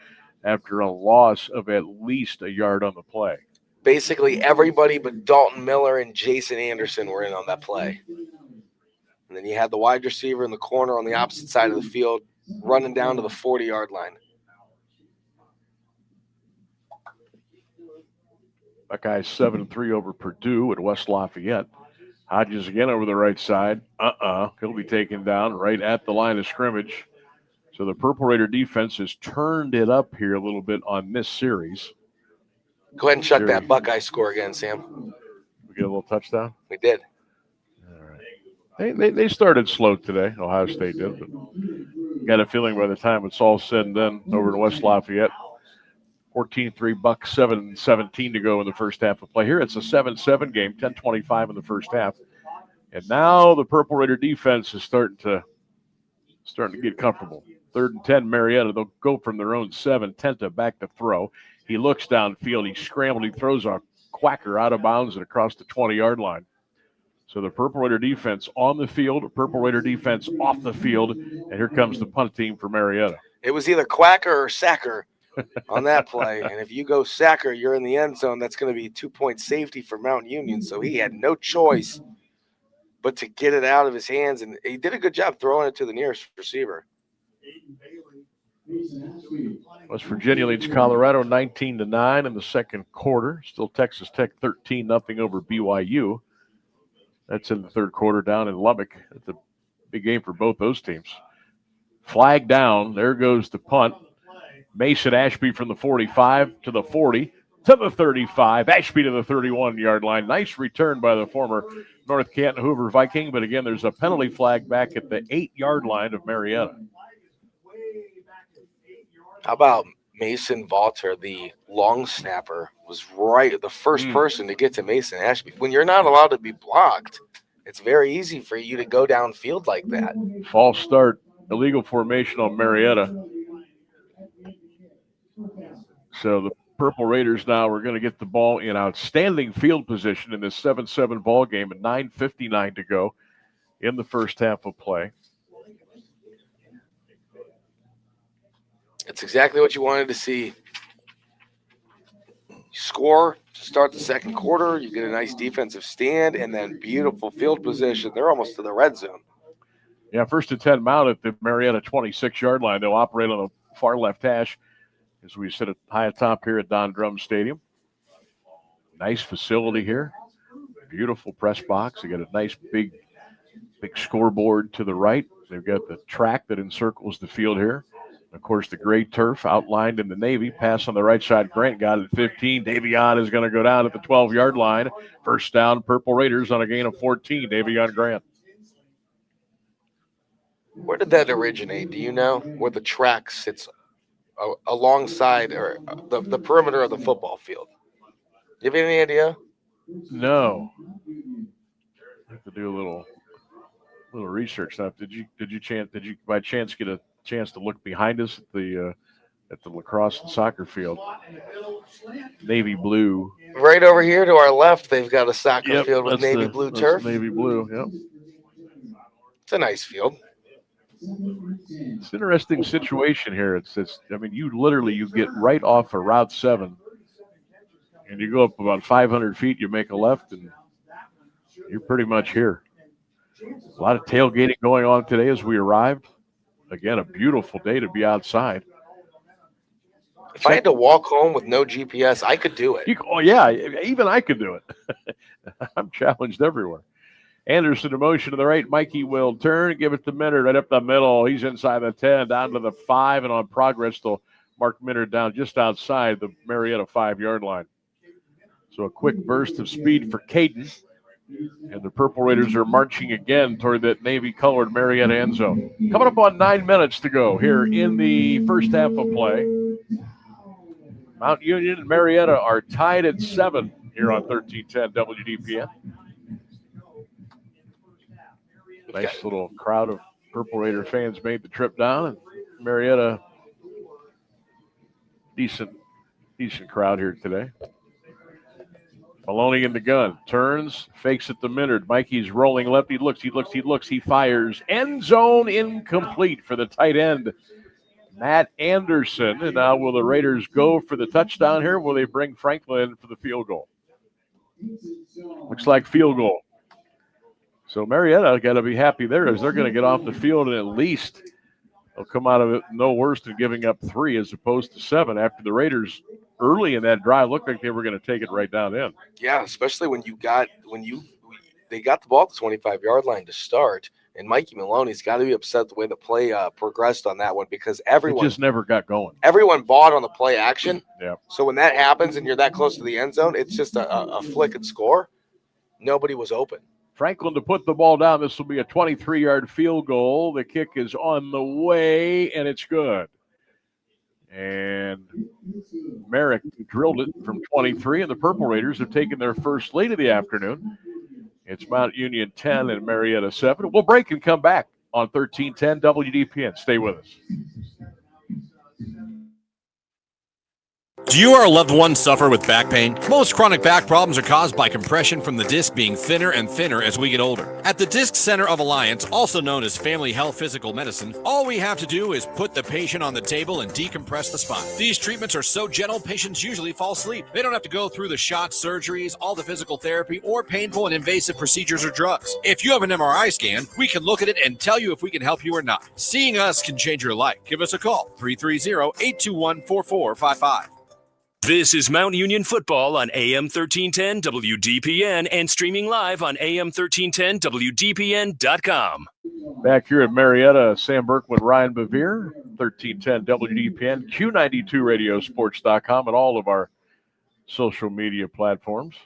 after a loss of at least a yard on the play.
Basically, everybody but Dalton Miller and Jason Anderson were in on that play. And then you had the wide receiver in the corner on the opposite side of the field running down to the 40-yard line.
Buckeyes 7-3 over Purdue at West Lafayette. Hodges again over the right side. He'll be taken down right at the line of scrimmage. So the Purple Raider defense has turned it up here a little bit on this series.
Go ahead and shut that Buckeye score again, Sam.
We get a little touchdown?
We did.
All right. They started slow today. Ohio State did. But got a feeling by the time it's all said and done over in West Lafayette, 14-3 Bucks, 7-17 to go in the first half of play. Here it's a 7-7 game, 10-25 in the first half. And now the Purple Raider defense is starting to get comfortable. 3rd and 10, Marietta. They'll go from their own 7. Tenta back to throw. He looks downfield. He scrambled. He throws a quacker out of bounds and across the 20-yard line. So the Purple Raider defense on the field, Purple Raider defense off the field, and here comes the punt team for Marietta.
It was either quacker or sacker on that play. And if you go sacker, you're in the end zone. That's going to be 2-point safety for Mount Union. So he had no choice but to get it out of his hands. And he did a good job throwing it to the nearest receiver.
West Virginia leads Colorado 19-9 in the second quarter. Still Texas Tech 13-0 over BYU. That's in the third quarter down in Lubbock. It's a big game for both those teams. Flag down. There goes the punt. Mason Ashby from the 45 to the 40 to the 35. Ashby to the 31-yard line. Nice return by the former North Canton Hoover Viking. But again, there's a penalty flag back at the 8-yard line of Marietta.
How about Mason Valter, the long snapper, was right the first person to get to Mason Ashby. When you're not allowed to be blocked, it's very easy for you to go downfield like that.
False start, illegal formation on Marietta. So the Purple Raiders now are going to get the ball in outstanding field position in this 7-7 ball game at 9:59 to go in the first half of play.
It's exactly what you wanted to see. You score to start the second quarter. You get a nice defensive stand and then beautiful field position. They're almost to the red zone.
Yeah, 1st and 10 Mount at the Marietta 26-yard line. They'll operate on the far left hash as we sit high atop here at Don Drum Stadium. Nice facility here. Beautiful press box. They got a nice big scoreboard to the right. They've got the track that encircles the field here. Of course, the gray turf outlined in the navy. Pass on the right side. Grant got it at 15. Davion is going to go down at the 12-yard line. First down, Purple Raiders on a gain of 14. Davion Grant.
Where did that originate? Do you know? Where the track sits alongside or the perimeter of the football field? Do you have any idea?
No. I have to do a little research stuff. Did you by chance get a chance to look behind us at the lacrosse and soccer field? Navy blue.
Right over here to our left, they've got a soccer
Yep,
field with navy blue turf.
Navy blue, yep.
It's a nice field.
It's an interesting situation here. It's I mean, you get right off of Route 7, and you go up about 500 feet, you make a left, and you're pretty much here. A lot of tailgating going on today as we arrived. Again, a beautiful day to be outside.
If I had to walk home with no GPS, I could do it.
Yeah, even I could do it. I'm challenged everywhere. Anderson in motion to the right. Mikey will turn, give it to Minard right up the middle. He's inside the 10, down to the 5, and on progress to Mark Minard down just outside the Marietta 5-yard line. So a quick burst of speed for Caden. And the Purple Raiders are marching again toward that navy-colored Marietta end zone. Coming up on 9 minutes to go here in the first half of play. Mount Union and Marietta are tied at 7 here on 1310 WDPN. Nice little crowd of Purple Raider fans made the trip down, and Marietta, decent crowd here today. Maloney in the gun, turns, fakes it to Minard. Mikey's rolling left. He looks. He fires. End zone incomplete for the tight end, Matt Anderson. And now will the Raiders go for the touchdown here? Will they bring Franklin in for the field goal? Looks like field goal. So Marietta got to be happy there as they're going to get off the field and at least they'll come out of it no worse than giving up 3 as opposed to 7 after the Raiders early in that drive looked like they were going to take it right down in.
Yeah, especially when they got the ball at the 25-yard line to start, and Mikey Maloney's got to be upset the way the play progressed on that one because everyone
it just never got going.
Everyone bought on the play action.
Yeah.
So when that happens and you're that close to the end zone, it's just a flick and score. Nobody was open.
Franklin to put the ball down. This will be a 23-yard field goal. The kick is on the way, and it's good. And Merrick drilled it from 23, and the Purple Raiders have taken their first lead of the afternoon. It's Mount Union 10 and Marietta 7. We'll break and come back on 1310 WDPN. Stay with us.
Do you or a loved one suffer with back pain? Most chronic back problems are caused by compression from the disc being thinner and thinner as we get older. At the Disc Center of Alliance, also known as Family Health Physical Medicine, all we have to do is put the patient on the table and decompress the spine. These treatments are so gentle, patients usually fall asleep. They don't have to go through the shots, surgeries, all the physical therapy, or painful and invasive procedures or drugs. If you have an MRI scan, we can look at it and tell you if we can help you or not. Seeing us can change your life. Give us a call, 330-821-4455.
This is Mount Union Football on AM 1310 WDPN and streaming live on AM1310WDPN.com.
Back here at Marietta, Sam Berkman, Ryan Bevere, 1310 WDPN, Q92 Radio Sports.com, and all of our social media platforms.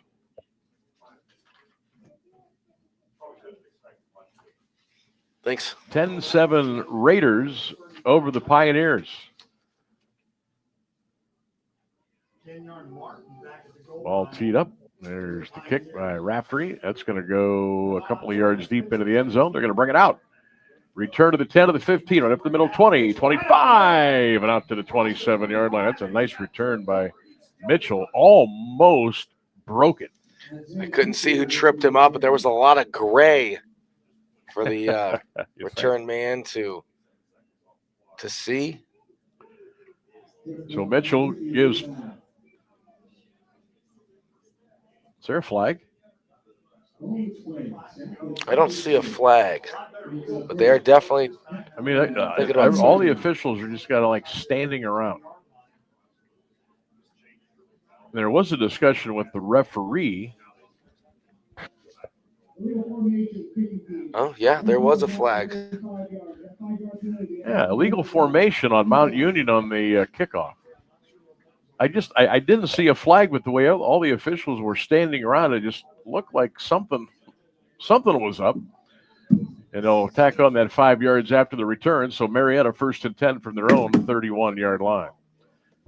Thanks.
10-7 Raiders over the Pioneers. Ball teed up. There's the kick by Raftery. That's going to go a couple of yards deep into the end zone. They're going to bring it out. Return to the 10 to the 15, right up the middle, 20, 25, and out to the 27-yard line. That's a nice return by Mitchell. Almost broke it.
I couldn't see who tripped him up, but there was a lot of gray for the return man to see.
So Mitchell gives. Is there a flag?
I don't see a flag, but they are definitely.
I mean, all the officials are just kind of like standing around. There was a discussion with the referee.
Oh, yeah, there was a flag.
Yeah, illegal formation on Mount Union on the kickoff. I didn't see a flag, but the way all the officials were standing around, it just looked like something was up. And they'll tack on that 5 yards after the return. So Marietta 1st and 10 from their own 31-yard line.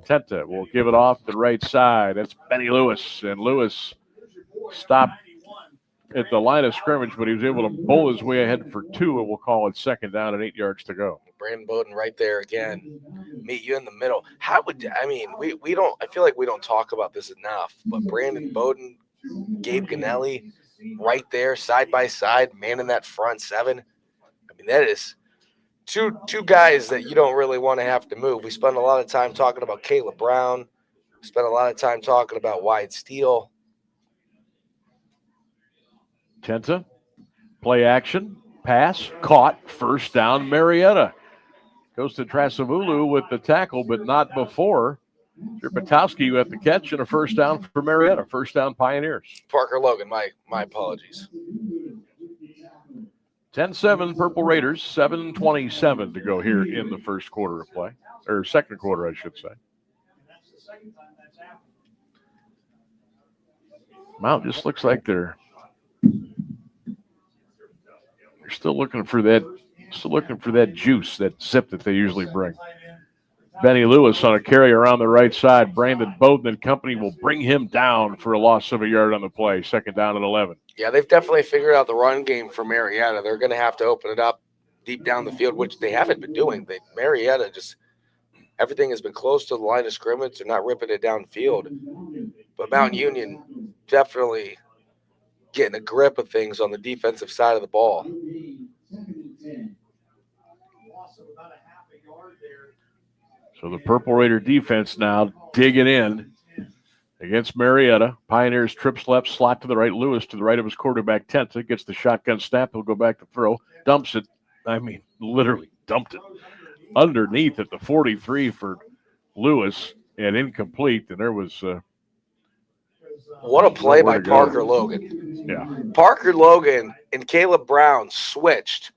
Tenta will give it off the right side. That's Benny Lewis. And Lewis stopped at the line of scrimmage, but he was able to bowl his way ahead for 2, and we'll call it 2nd down and 8 yards to go.
Brandon Bowden right there again. Meet you in the middle. We don't, I feel like we don't talk about this enough, but Brandon Bowden, Gabe Ganelli, right there, side by side, man in that front 7. I mean, that is two guys that you don't really want to have to move. We spend a lot of time talking about Caleb Brown. We spent a lot of time talking about Wyatt Steele.
Tenta, play action, pass, caught, 1st down, Marietta. Goes to Trasavulu with the tackle, but not before. Sherpatowski with the catch and a 1st down for Marietta. 1st down Pioneers.
Parker Logan, my apologies.
10-7 Purple Raiders, 7:27 to go here in the first quarter of play. Or second quarter, I should say. Mount just looks like they're still looking for that juice, that zip that they usually bring. Benny Lewis on a carry around the right side. Brandon Bowden and company will bring him down for a loss of a yard on the play. 2nd down and 11.
Yeah, they've definitely figured out the run game for Marietta. They're going to have to open it up deep down the field, which they haven't been doing. Marietta just everything has been close to the line of scrimmage. They're not ripping it downfield. But Mount Union definitely getting a grip of things on the defensive side of the ball.
So the Purple Raider defense now digging in against Marietta. Pioneers trips left, slot to the right. Lewis to the right of his quarterback. Tenta gets the shotgun snap. He'll go back to throw. Dumps it. I mean, literally dumped it underneath at the 43 for Lewis and incomplete. And there was
what a play by Parker Logan.
Yeah.
Parker Logan and Caleb Brown switched.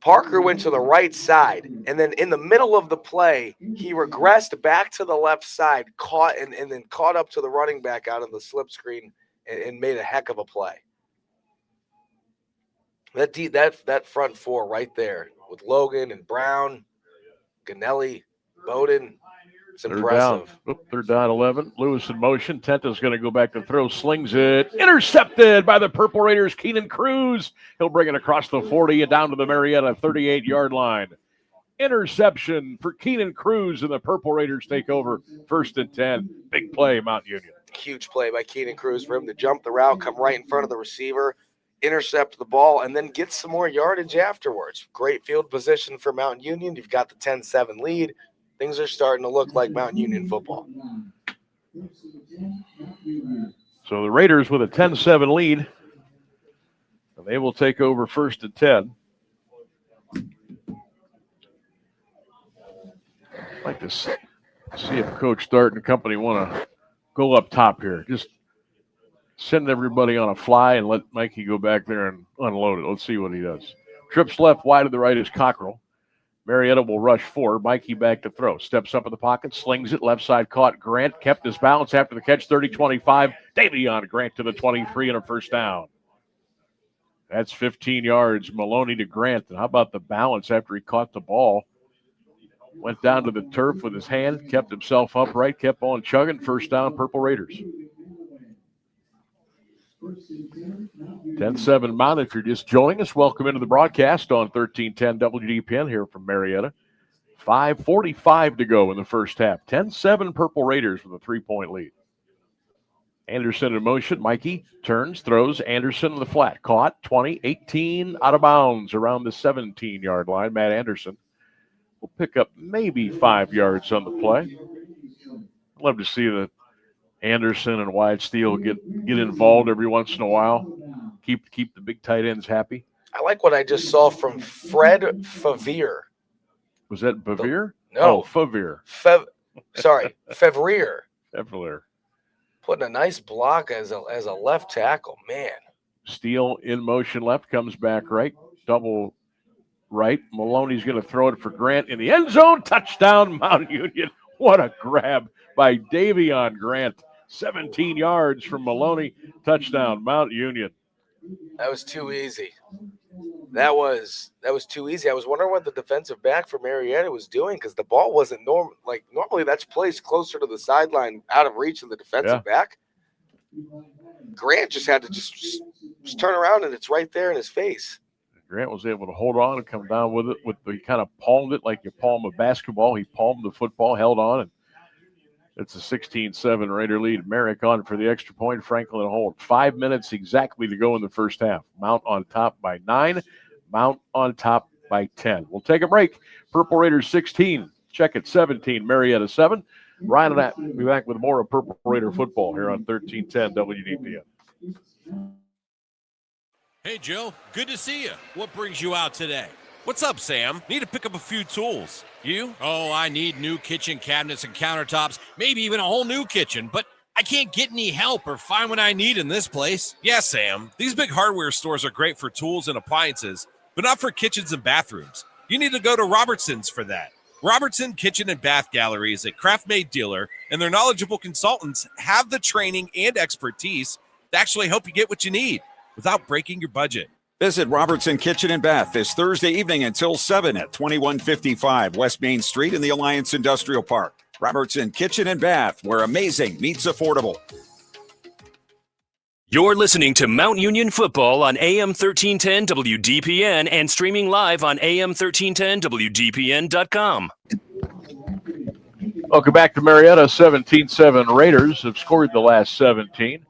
Parker went to the right side, and then in the middle of the play, he regressed back to the left side, caught and then caught up to the running back out of the slip screen and made a heck of a play. That front 4 right there with Logan and Brown, Ganelli, Bowden, it's impressive.
3rd down, 11. Lewis in motion. Tenta's going to go back to throw. Slings it. Intercepted by the Purple Raiders. Keenan Cruz. He'll bring it across the 40 and down to the Marietta 38-yard line. Interception for Keenan Cruz, and the Purple Raiders take over 1st and 10. Big play, Mount Union.
Huge play by Keenan Cruz for him to jump the route, come right in front of the receiver, intercept the ball, and then get some more yardage afterwards. Great field position for Mount Union. You've got the 10-7 lead. Things are starting to look like Mount Union football.
So the Raiders with a 10-7 lead. And they will take over 1st and 10. I'd like to see if Coach Dart and company want to go up top here. Just send everybody on a fly and let Mikey go back there and unload it. Let's see what he does. Trips left, wide to the right is Cockrell. Marietta will rush 4. Mikey back to throw. Steps up in the pocket, slings it. Left side caught. Grant kept his balance after the catch. 30-25. Davion Grant to the 23 and a 1st down. That's 15 yards. Maloney to Grant. And how about the balance after he caught the ball? Went down to the turf with his hand, kept himself upright, kept on chugging. 1st down, Purple Raiders. 10-7 Mount. If you're just joining us, welcome into the broadcast on 1310 WDPN here from Marietta. 5:45 to go in the first half. 10-7 Purple Raiders with a 3-point lead. Anderson in motion. Mikey turns, throws. Anderson in the flat. Caught. 20, 18, out of bounds around the 17-yard line. Matt Anderson will pick up maybe 5 yards on the play. I'd love to see the Anderson and Wyatt Steele get involved every once in a while. Keep the big tight ends happy.
I like what I just saw from Fred Favre.
Was that Bavir?
No.
Oh, Favre.
Fevrier.
Fevrier.
Putting a nice block as a left tackle. Man.
Steele in motion left, comes back right. Double right. Maloney's going to throw it for Grant in the end zone. Touchdown, Mount Union. What a grab by Davion Grant. 17 yards from Maloney. Touchdown, Mount Union.
That was too easy. That was too easy. I was wondering what the defensive back for Marietta was doing because the ball wasn't normal. Like normally that's placed closer to the sideline, out of reach of the defensive back. Grant just had to just turn around and it's right there in his face.
Grant was able to hold on and come down with it. He kind of palmed it like you palm a basketball. He palmed the football, held on, and it's a 16-7 Raider lead. Merrick on for the extra point. Franklin hold. 5 minutes exactly to go in the first half. Mount on top by 9. Mount on top by 10. We'll take a break. Purple Raiders 16. Check it 17. Marietta 7. Ryan and I will be back with more of Purple Raider football here on 1310 WDPN.
Hey, Joe. Good to see you. What brings you out today?
What's up, Sam? Need to pick up a few tools. You?
Oh, I need new kitchen cabinets and countertops, maybe even a whole new kitchen, but I can't get any help or find what I need in this place.
Yeah, Sam. These big hardware stores are great for tools and appliances, but not for kitchens and bathrooms. You need to go to Robertson's for that. Robertson Kitchen and Bath Gallery is a craft-made dealer, and their knowledgeable consultants have the training and expertise to actually help you get what you need without breaking your budget.
Visit Robertson Kitchen and Bath this Thursday evening until 7 at 2155 West Main Street in the Alliance Industrial Park. Robertson Kitchen and Bath, where amazing meets affordable.
You're listening to Mount Union Football on AM 1310 WDPN and streaming live on AM1310WDPN.com.
Welcome back to Marietta. 17-7 Raiders have scored the last 17.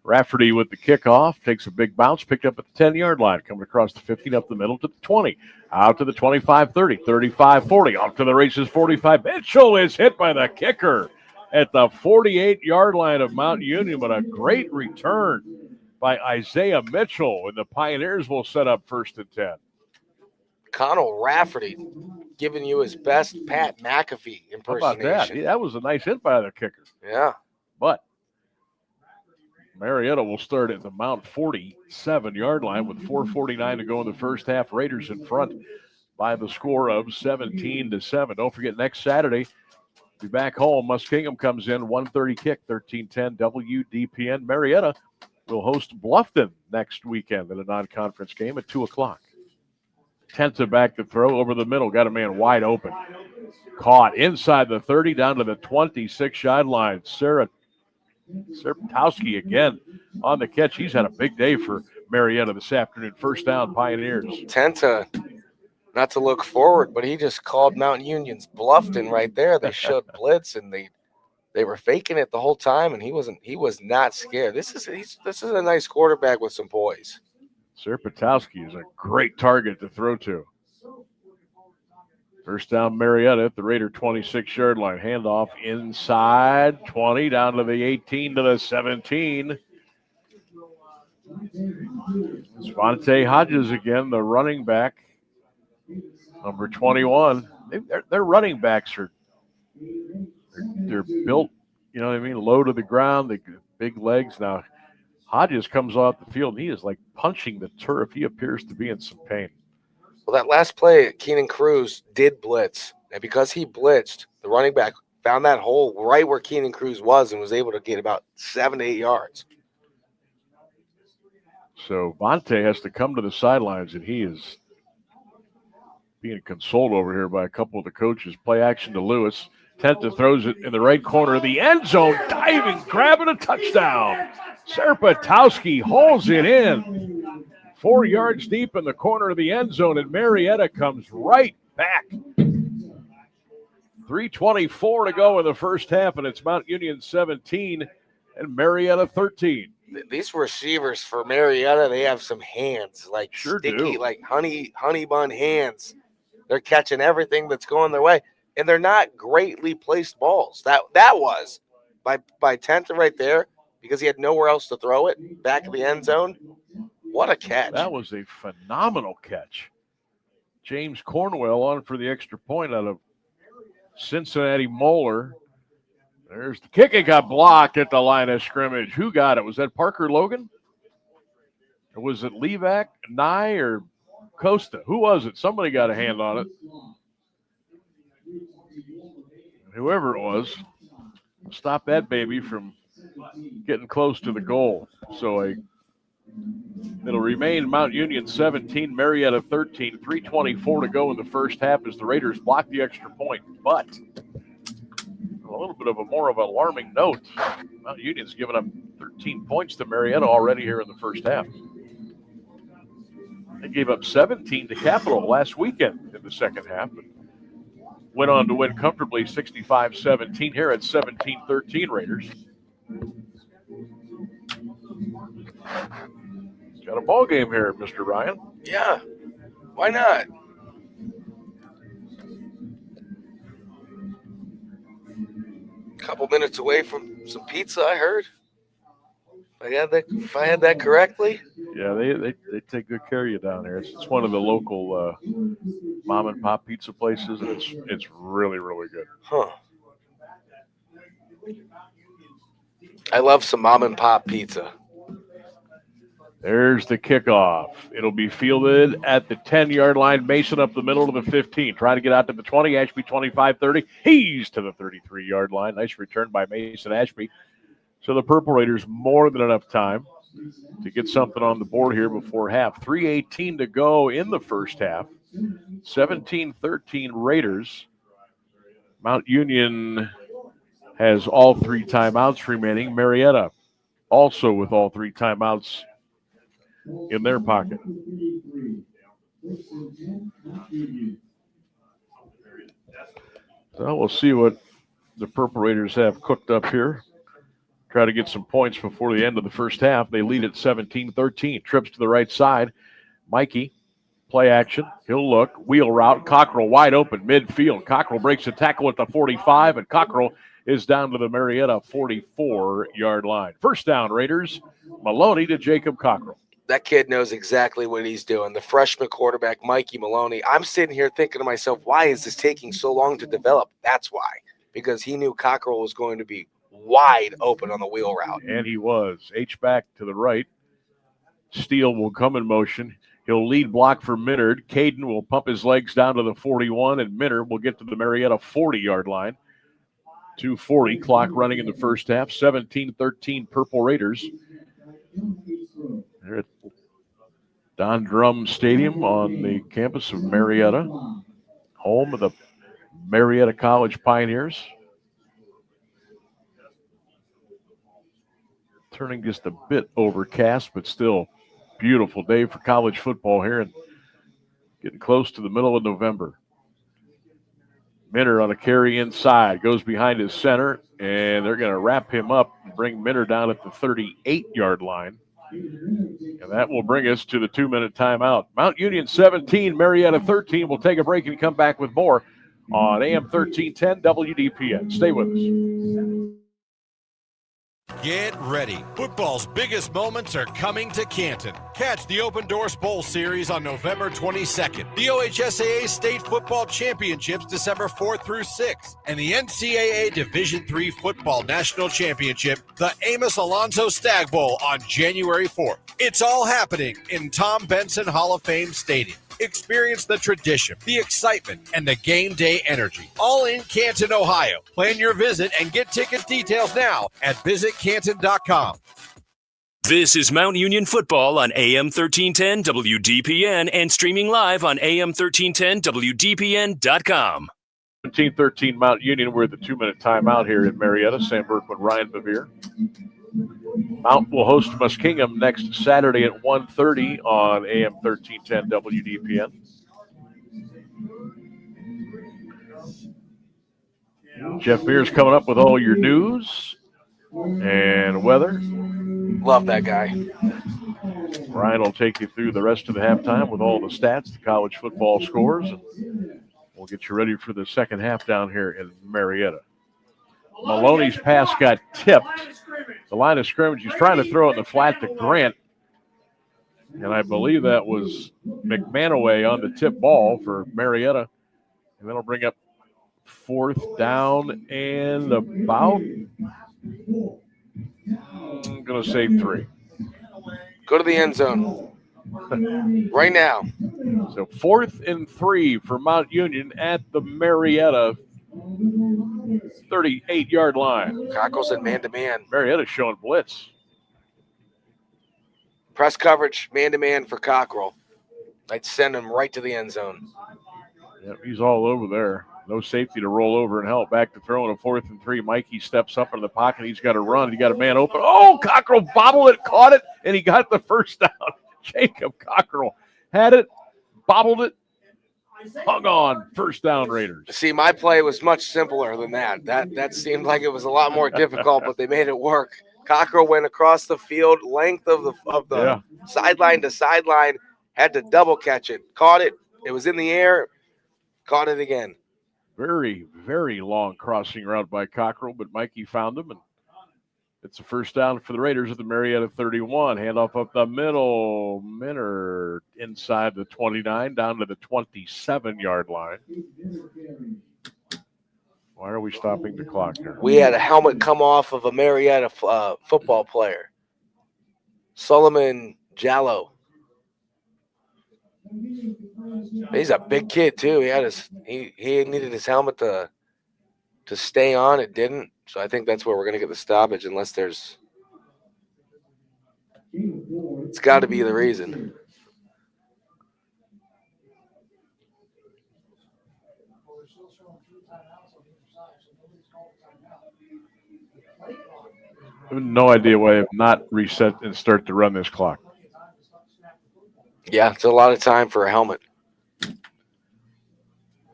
Rafferty with the kickoff, takes a big bounce, picked up at the 10-yard line, coming across the 15, up the middle to the 20, out to the 25-30, 35-40, off to the races 45. Mitchell is hit by the kicker at the 48-yard line of Mount Union, but a great return by Isaiah Mitchell, and the Pioneers will set up 1st and 10.
Connell Rafferty giving you his best Pat McAfee impersonation.
How about that? That was a nice hit by the kicker.
Yeah.
But Marietta will start at the Mount 47-yard line with 4:49 to go in the first half. Raiders in front by the score of 17-7. Don't forget, next Saturday, be back home. Muskingum comes in, 1:30 kick, 1310 WDPN. Marietta will host Bluffton next weekend in a non-conference game at 2 o'clock. Tenta back to throw over the middle. Got a man wide open. Caught inside the 30, down to the 26-yard line. Serpatowski again on the catch. He's had a big day for Marietta this afternoon. First down, Pioneers.
Tenta, not to look forward, but he just called Mount Union's Bluffton right there. They showed blitz, and they were faking it the whole time, and he was not scared. This is a nice quarterback with some poise.
Serpatowski is a great target to throw to. First down, Marietta at the Raider 26-yard line. Handoff inside 20, down to the 18, to the 17. Svante Hodges again, the running back, number 21. Their running backs they're built, you know what I mean, low to the ground, they got big legs. Now, Hodges comes off the field, and he is like punching the turf. He appears to be in some pain.
Well, that last play, Keenan Cruz did blitz. And because he blitzed, the running back found that hole right where Keenan Cruz was and was able to get about 7 to 8 yards.
So Vontae has to come to the sidelines, and he is being consoled over here by a couple of the coaches. Play action to Lewis. Tenta throws it in the right corner of the end zone, diving, grabbing a touchdown. Serpatowski hauls it in. 4 yards deep in the corner of the end zone, and Marietta comes right back. 3:24 to go in the first half, and it's Mount Union 17 and Marietta 13.
These receivers for Marietta, they have some hands, like
Sure
sticky,
do.
like honey bun hands. They're catching everything that's going their way, and they're not greatly placed balls. That was by Tenta right there, because he had nowhere else to throw it, back of the end zone. What a catch.
That was a phenomenal catch. James Cornwell on for the extra point out of Cincinnati Moeller. There's the kick. It got blocked at the line of scrimmage. Who got it? Was that Parker Logan? Or was it Levac, Nye, or Costa. Who was it? Somebody got a hand on it. Whoever it was, stop that baby from getting close to the goal. So it'll remain Mount Union 17, Marietta 13, 3:24 to go in the first half as the Raiders block the extra point. But a little bit of a more of an alarming note. Mount Union's given up 13 points to Marietta already here in the first half. They gave up 17 to Capital last weekend in the second half, but went on to win comfortably 65-17 here at 17-13 Raiders. Got a ball game here, Mr. Ryan.
Yeah, why not? Couple minutes away from some pizza, I heard. If I had that correctly.
Yeah, they take good care of you down there. It's one of the local mom and pop pizza places, and it's really, really good.
Huh. I love some mom and pop pizza.
There's the kickoff. It'll be fielded at the 10-yard line. Mason up the middle to the 15. Trying to get out to the 20. Ashby 25-30. He's to the 33-yard line. Nice return by Mason Ashby. So the Purple Raiders more than enough time to get something on the board here before half. 3:18 to go in the first half. 17-13 Raiders. Mount Union has all three timeouts remaining. Marietta also with all three timeouts in their pocket. So we'll see what the Purple Raiders have cooked up here. Try to get some points before the end of the first half. They lead at 17-13. Trips to the right side. Mikey, play action. He'll look. Wheel route. Cockrell wide open midfield. Cockrell breaks a tackle at the 45, and Cockrell is down to the Marietta 44-yard line. First down, Raiders. Maloney to Jacob Cockrell.
That kid knows exactly what he's doing. The freshman quarterback, Mikey Maloney. I'm sitting here thinking to myself, why is this taking so long to develop? That's why. Because he knew Cockrell was going to be wide open on the wheel route.
And he was. H-back to the right. Steele will come in motion. He'll lead block for Minard. Caden will pump his legs down to the 41, and Minard will get to the Marietta 40-yard line. 2:40 clock running in the first half. 17-13 Purple Raiders. They're at Don Drum Stadium on the campus of Marietta, home of the Marietta College Pioneers. Turning just a bit overcast, but still beautiful day for college football here and getting close to the middle of November. Minard on a carry inside, goes behind his center, and they're going to wrap him up and bring Minard down at the 38-yard line. And that will bring us to the 2-minute timeout. Mount Union 17, Marietta 13. We'll take a break and come back with more on AM 1310 WDPN. Stay with us.
Get ready. Football's biggest moments are coming to Canton. Catch the Open Doors Bowl Series on November 22nd, the OHSAA State Football Championships December 4th through 6th, and the NCAA Division III Football National Championship, the Amos Alonzo Stag Bowl on January 4th. It's all happening in Tom Benson Hall of Fame Stadium. Experience the tradition, the excitement, and the game day energy. All in Canton, Ohio. Plan your visit and get ticket details now at visitcanton.com.
This is Mount Union Football on AM 1310 WDPN and streaming live on AM 1310 WDPN.com.
17-13 Mount Union. We're at the 2-minute timeout here in Marietta. Sam Berkman, Ryan Bevere. Mount will host Muskingum next Saturday at 1:30 on AM 1310 WDPN. Jeff Mears coming up with all your news and weather.
Love that guy.
Ryan will take you through the rest of the halftime with all the stats, the college football scores, and we'll get you ready for the second half down here in Marietta. Maloney's pass got tipped. The line of scrimmage, he's trying to throw it in the flat to Grant. And I believe that was McManaway on the tip ball for Marietta. And that'll bring up fourth down and about, I'm going to say 3.
Go to the end zone right now.
So 4th and 3 for Mount Union at the Marietta 38-yard line.
Cockrell's in man-to-man.
Marietta showing blitz.
Press coverage, man-to-man for Cockrell. I'd send him right to the end zone.
Yep, he's all over there. No safety to roll over and help. Back to throw in a 4th and 3. Mikey steps up in the pocket. He's got to run. He got a man open. Oh, Cockrell bobbled it, caught it, and he got the first down. Jacob Cockrell had it, bobbled it, hung on. First down, Raiders.
See, my play was much simpler than that. That seemed like it was a lot more difficult, but they made it work. Cockrell went across the field, length of the sideline to sideline, had to double catch it, caught it. It was in the air, caught it again.
Very, very long crossing route by Cockrell, but Mikey found him, and it's a first down for the Raiders at the Marietta 31. Handoff up the middle. Minner inside the 29, down to the 27-yard line. Why are we stopping the clock here?
We had a helmet come off of a Marietta football player, Solomon Jallo. He's a big kid too. He needed his helmet to stay on. It didn't. So I think that's where we're going to get the stoppage, unless it's got to be the reason.
I have no idea why they have not reset and start to run this clock.
Yeah, it's a lot of time for a helmet.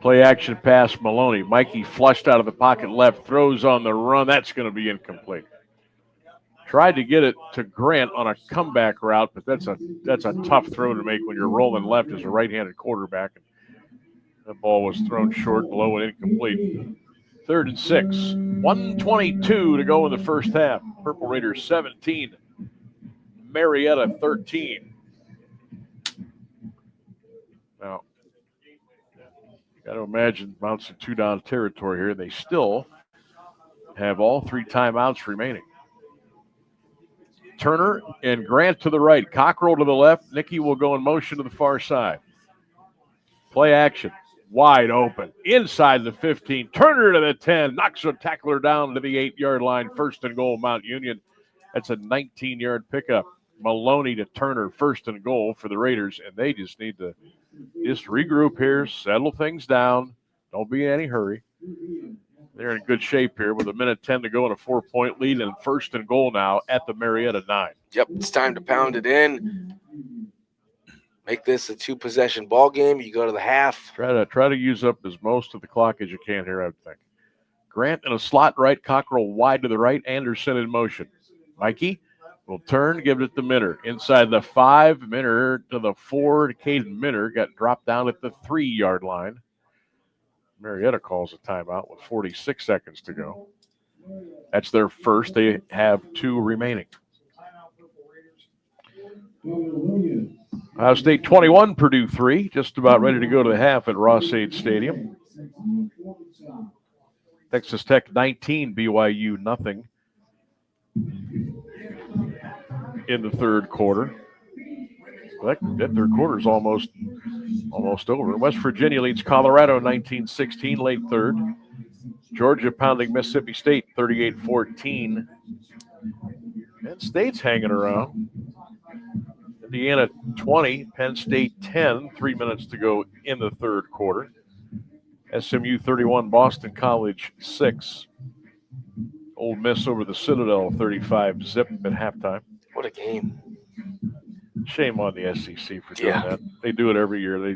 Play action pass, Maloney. Mikey flushed out of the pocket left, throws on the run. That's going to be incomplete. Tried to get it to Grant on a comeback route, but that's a tough throw to make when you're rolling left as a right-handed quarterback. That ball was thrown short, low, and incomplete. 3rd and 6. 1:22 to go in the first half. Purple Raiders 17. Marietta 13. Now, got to imagine bouncing 2-down territory here. They still have all 3 timeouts remaining. Turner and Grant to the right. Cockrell to the left. Nicky will go in motion to the far side. Play action. Wide open. Inside the 15. Turner to the 10. Knocks a tackler down to the 8-yard line. 1st and goal, Mount Union. That's a 19-yard pickup. Maloney to Turner. 1st and goal for the Raiders. And they just need to regroup here. Settle things down. Don't be in any hurry. They're in good shape here with 1:10 to go and a 4-point lead, and 1st and goal now at the Marietta 9.
Yep, it's time to pound it in. Make this a 2-possession ball game. You go to the half.
Try to use up as most of the clock as you can here, I would think. Grant in a slot right, Cockrell wide to the right, Anderson in motion. Mikey will turn, give it to Minner. Inside the 5, Minner to the 4. Caden Minner got dropped down at the 3-yard line. Marietta calls a timeout with 46 seconds to go. That's their first. They have 2 remaining. Ohio State 21, Purdue 3. Just about ready to go to the half at Ross-Ade Stadium. Texas Tech 19, BYU nothing in the 3rd quarter. That 3rd quarter is almost over. West Virginia leads Colorado 19-16, late 3rd. Georgia pounding Mississippi State 38-14. Penn State's hanging around. Indiana 20, Penn State 10, 3 minutes to go in the 3rd quarter. SMU 31, Boston College 6. Ole Miss over the Citadel 35-zip at halftime.
What a game.
Shame on the SEC for doing that. They do it every year.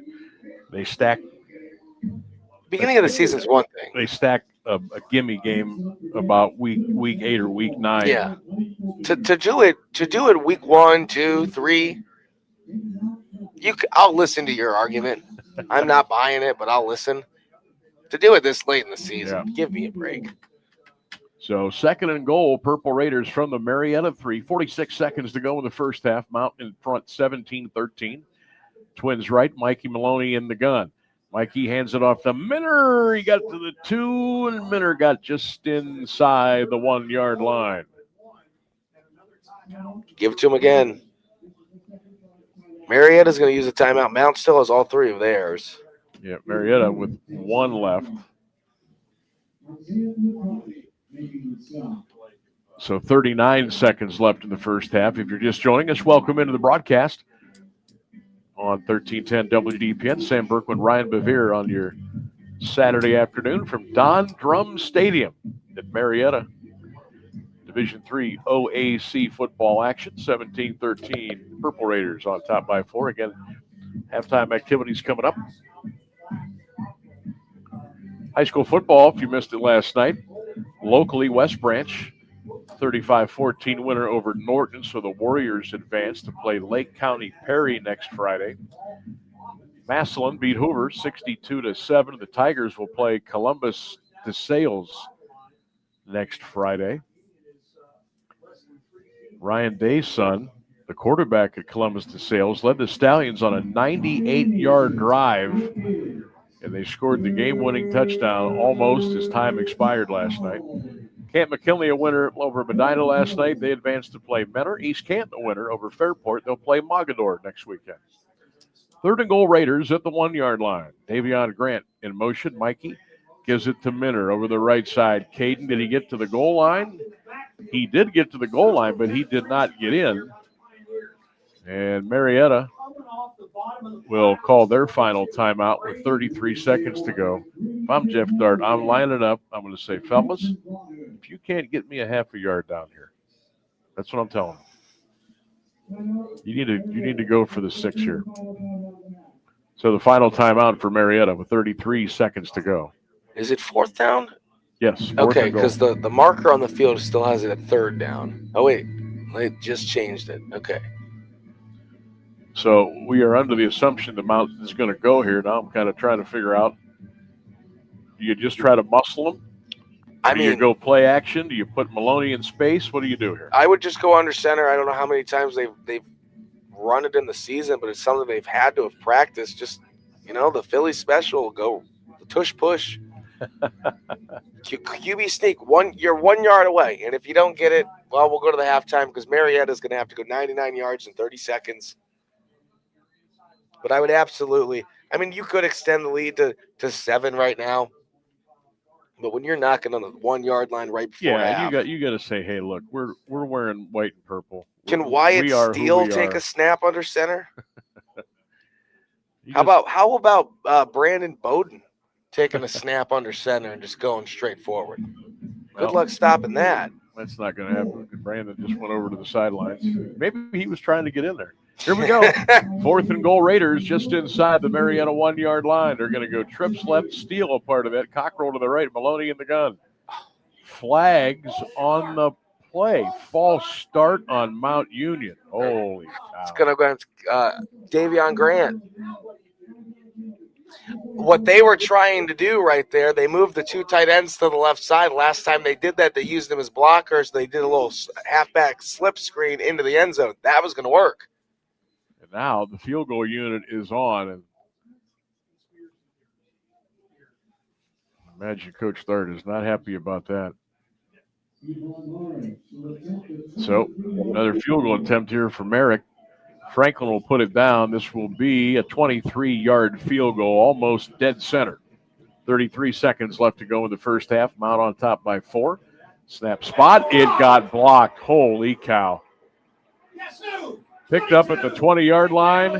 They stack.
Beginning of the season is one thing.
They stack a gimme game about week 8 or week 9.
Yeah. To do it week 1, 2, 3. I'll listen to your argument. I'm not buying it, but I'll listen. To do it this late in the season, give me a break.
So 2nd and goal, Purple Raiders from the Marietta 3. 46 seconds to go in the first half. Mount in front 17-13. Twins right, Mikey Maloney in the gun. Mikey hands it off to Minner. He got to the 2, and Minner got just inside the 1-yard line.
Give it to him again. Marietta's going to use a timeout. Mount still has all three of theirs.
Yeah, Marietta with one left. So 39 seconds left in the first half. If you're just joining us, welcome into the broadcast on 1310 WDPN. Sam Berkman, Ryan Bevere on your Saturday afternoon from Don Drum Stadium at Marietta. Division III OAC football action, 17-13 Purple Raiders on top by 4. Again, halftime activities coming up. High school football, if you missed it last night, locally West Branch, 35-14 winner over Norton, so the Warriors advance to play Lake County Perry next Friday. Massillon beat Hoover 62-7. The Tigers will play Columbus DeSales next Friday. Ryan Day's son, the quarterback at Columbus DeSales, led the Stallions on a 98-yard drive, and they scored the game-winning touchdown almost as time expired last night. Camp McKinley a winner over Medina last night. They advanced to play Mentor. East Canton a winner over Fairport. They'll play Mogador next weekend. 3rd and goal Raiders at the 1-yard line. Davion Grant in motion. Mikey gives it to Minner over the right side. Caden, did he get to the goal line? He did get to the goal line, but he did not get in. And Marietta will call their final timeout with 33 seconds to go. If I'm Jeff Dart, I'm lining up. I'm going to say, fellas, if you can't get me a half a yard down here, that's what I'm telling them. You need to go for the 6 here. So the final timeout for Marietta with 33 seconds to go.
Is it 4th down?
Yes.
Okay, because the marker on the field still has it at 3rd down. Oh, wait. They just changed it. Okay.
So we are under the assumption the Mountain is going to go here. Now I'm kind of trying to figure out, do you just try to muscle them? Do you go play action? Do you put Maloney in space? What do you do here?
I would just go under center. I don't know how many times they've run it in the season, but it's something they've had to have practiced. Just, the Philly special will go the tush push. QB sneak, you're 1 yard away. And if you don't get it, well, we'll go to the halftime because Marietta's going to have to go 99 yards in 30 seconds. But I would absolutely, you could extend the lead to 7 right now. But when you're knocking on the 1 yard line right before half,
you got to say, hey, look, we're wearing white and purple.
Can Wyatt Steele take a snap under center? How about Brandon Bowden taking a snap under center and just going straight forward? Good luck stopping that.
That's not going to happen. Brandon just went over to the sidelines. Maybe he was trying to get in there. Here we go. 4th and goal Raiders just inside the Marietta 1 yard line. They're going to go trips left, Steele a part of it. Cockrell to the right, Maloney in the gun. Flags on the play. False start on Mount Union. Holy cow.
It's going to go Davion Grant. What they were trying to do right there, they moved the 2 tight ends to the left side. Last time they did that, they used them as blockers. They did a little halfback slip screen into the end zone. That was going to work.
And now the field goal unit is on. And imagine Coach Third is not happy about that. So another field goal attempt here for Merrick. Franklin will put it down. This will be a 23-yard field goal, almost dead center. 33 seconds left to go in the first half. Mount on top by 4. Snap spot. It got blocked. Holy cow. Picked up at the 20-yard line.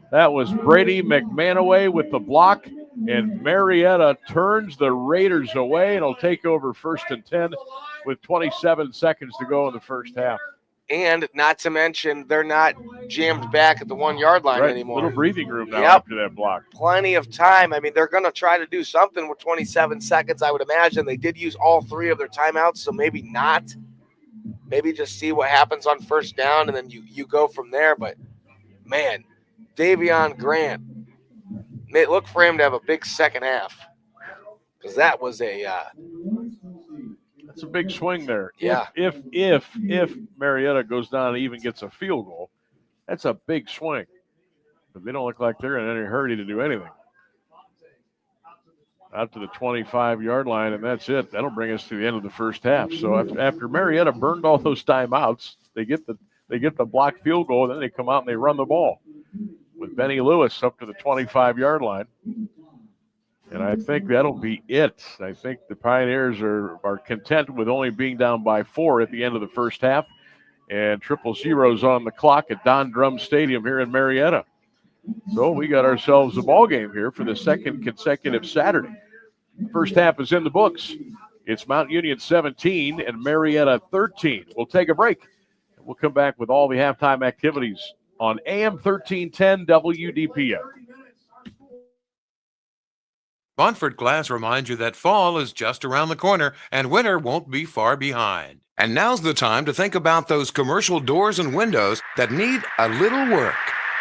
That was Brady McManaway with the block. And Marietta turns the Raiders away. It'll take over 1st and 10 with 27 seconds to go in the first half.
And not to mention, they're not jammed back at the 1 yard line anymore.
Little breathing room now after that block.
Plenty of time. They're going to try to do something with 27 seconds, I would imagine. They did use all 3 of their timeouts, so maybe not. Maybe just see what happens on 1st down, and then you go from there. But, man, Davion Grant, look for him to have a big second half because that was
that's a big swing there.
Yeah.
If Marietta goes down and even gets a field goal, that's a big swing. But they don't look like they're in any hurry to do anything. Out to the 25-yard line, and that's it. That'll bring us to the end of the first half. So after Marietta burned all those timeouts, they get the blocked field goal, and then they come out and they run the ball. Benny Lewis up to the 25-yard line. And I think that'll be it. I think the Pioneers are content with only being down by 4 at the end of the first half. And 0-0's on the clock at Don Drum Stadium here in Marietta. So we got ourselves a ball game here for the second consecutive Saturday. First half is in the books. It's Mount Union 17 and Marietta 13. We'll take a break. We'll come back with all the halftime activities on AM 1310 WDPN.
Montfort Glass reminds you that fall is just around the corner and winter won't be far behind. And now's the time to think about those commercial doors and windows that need a little work.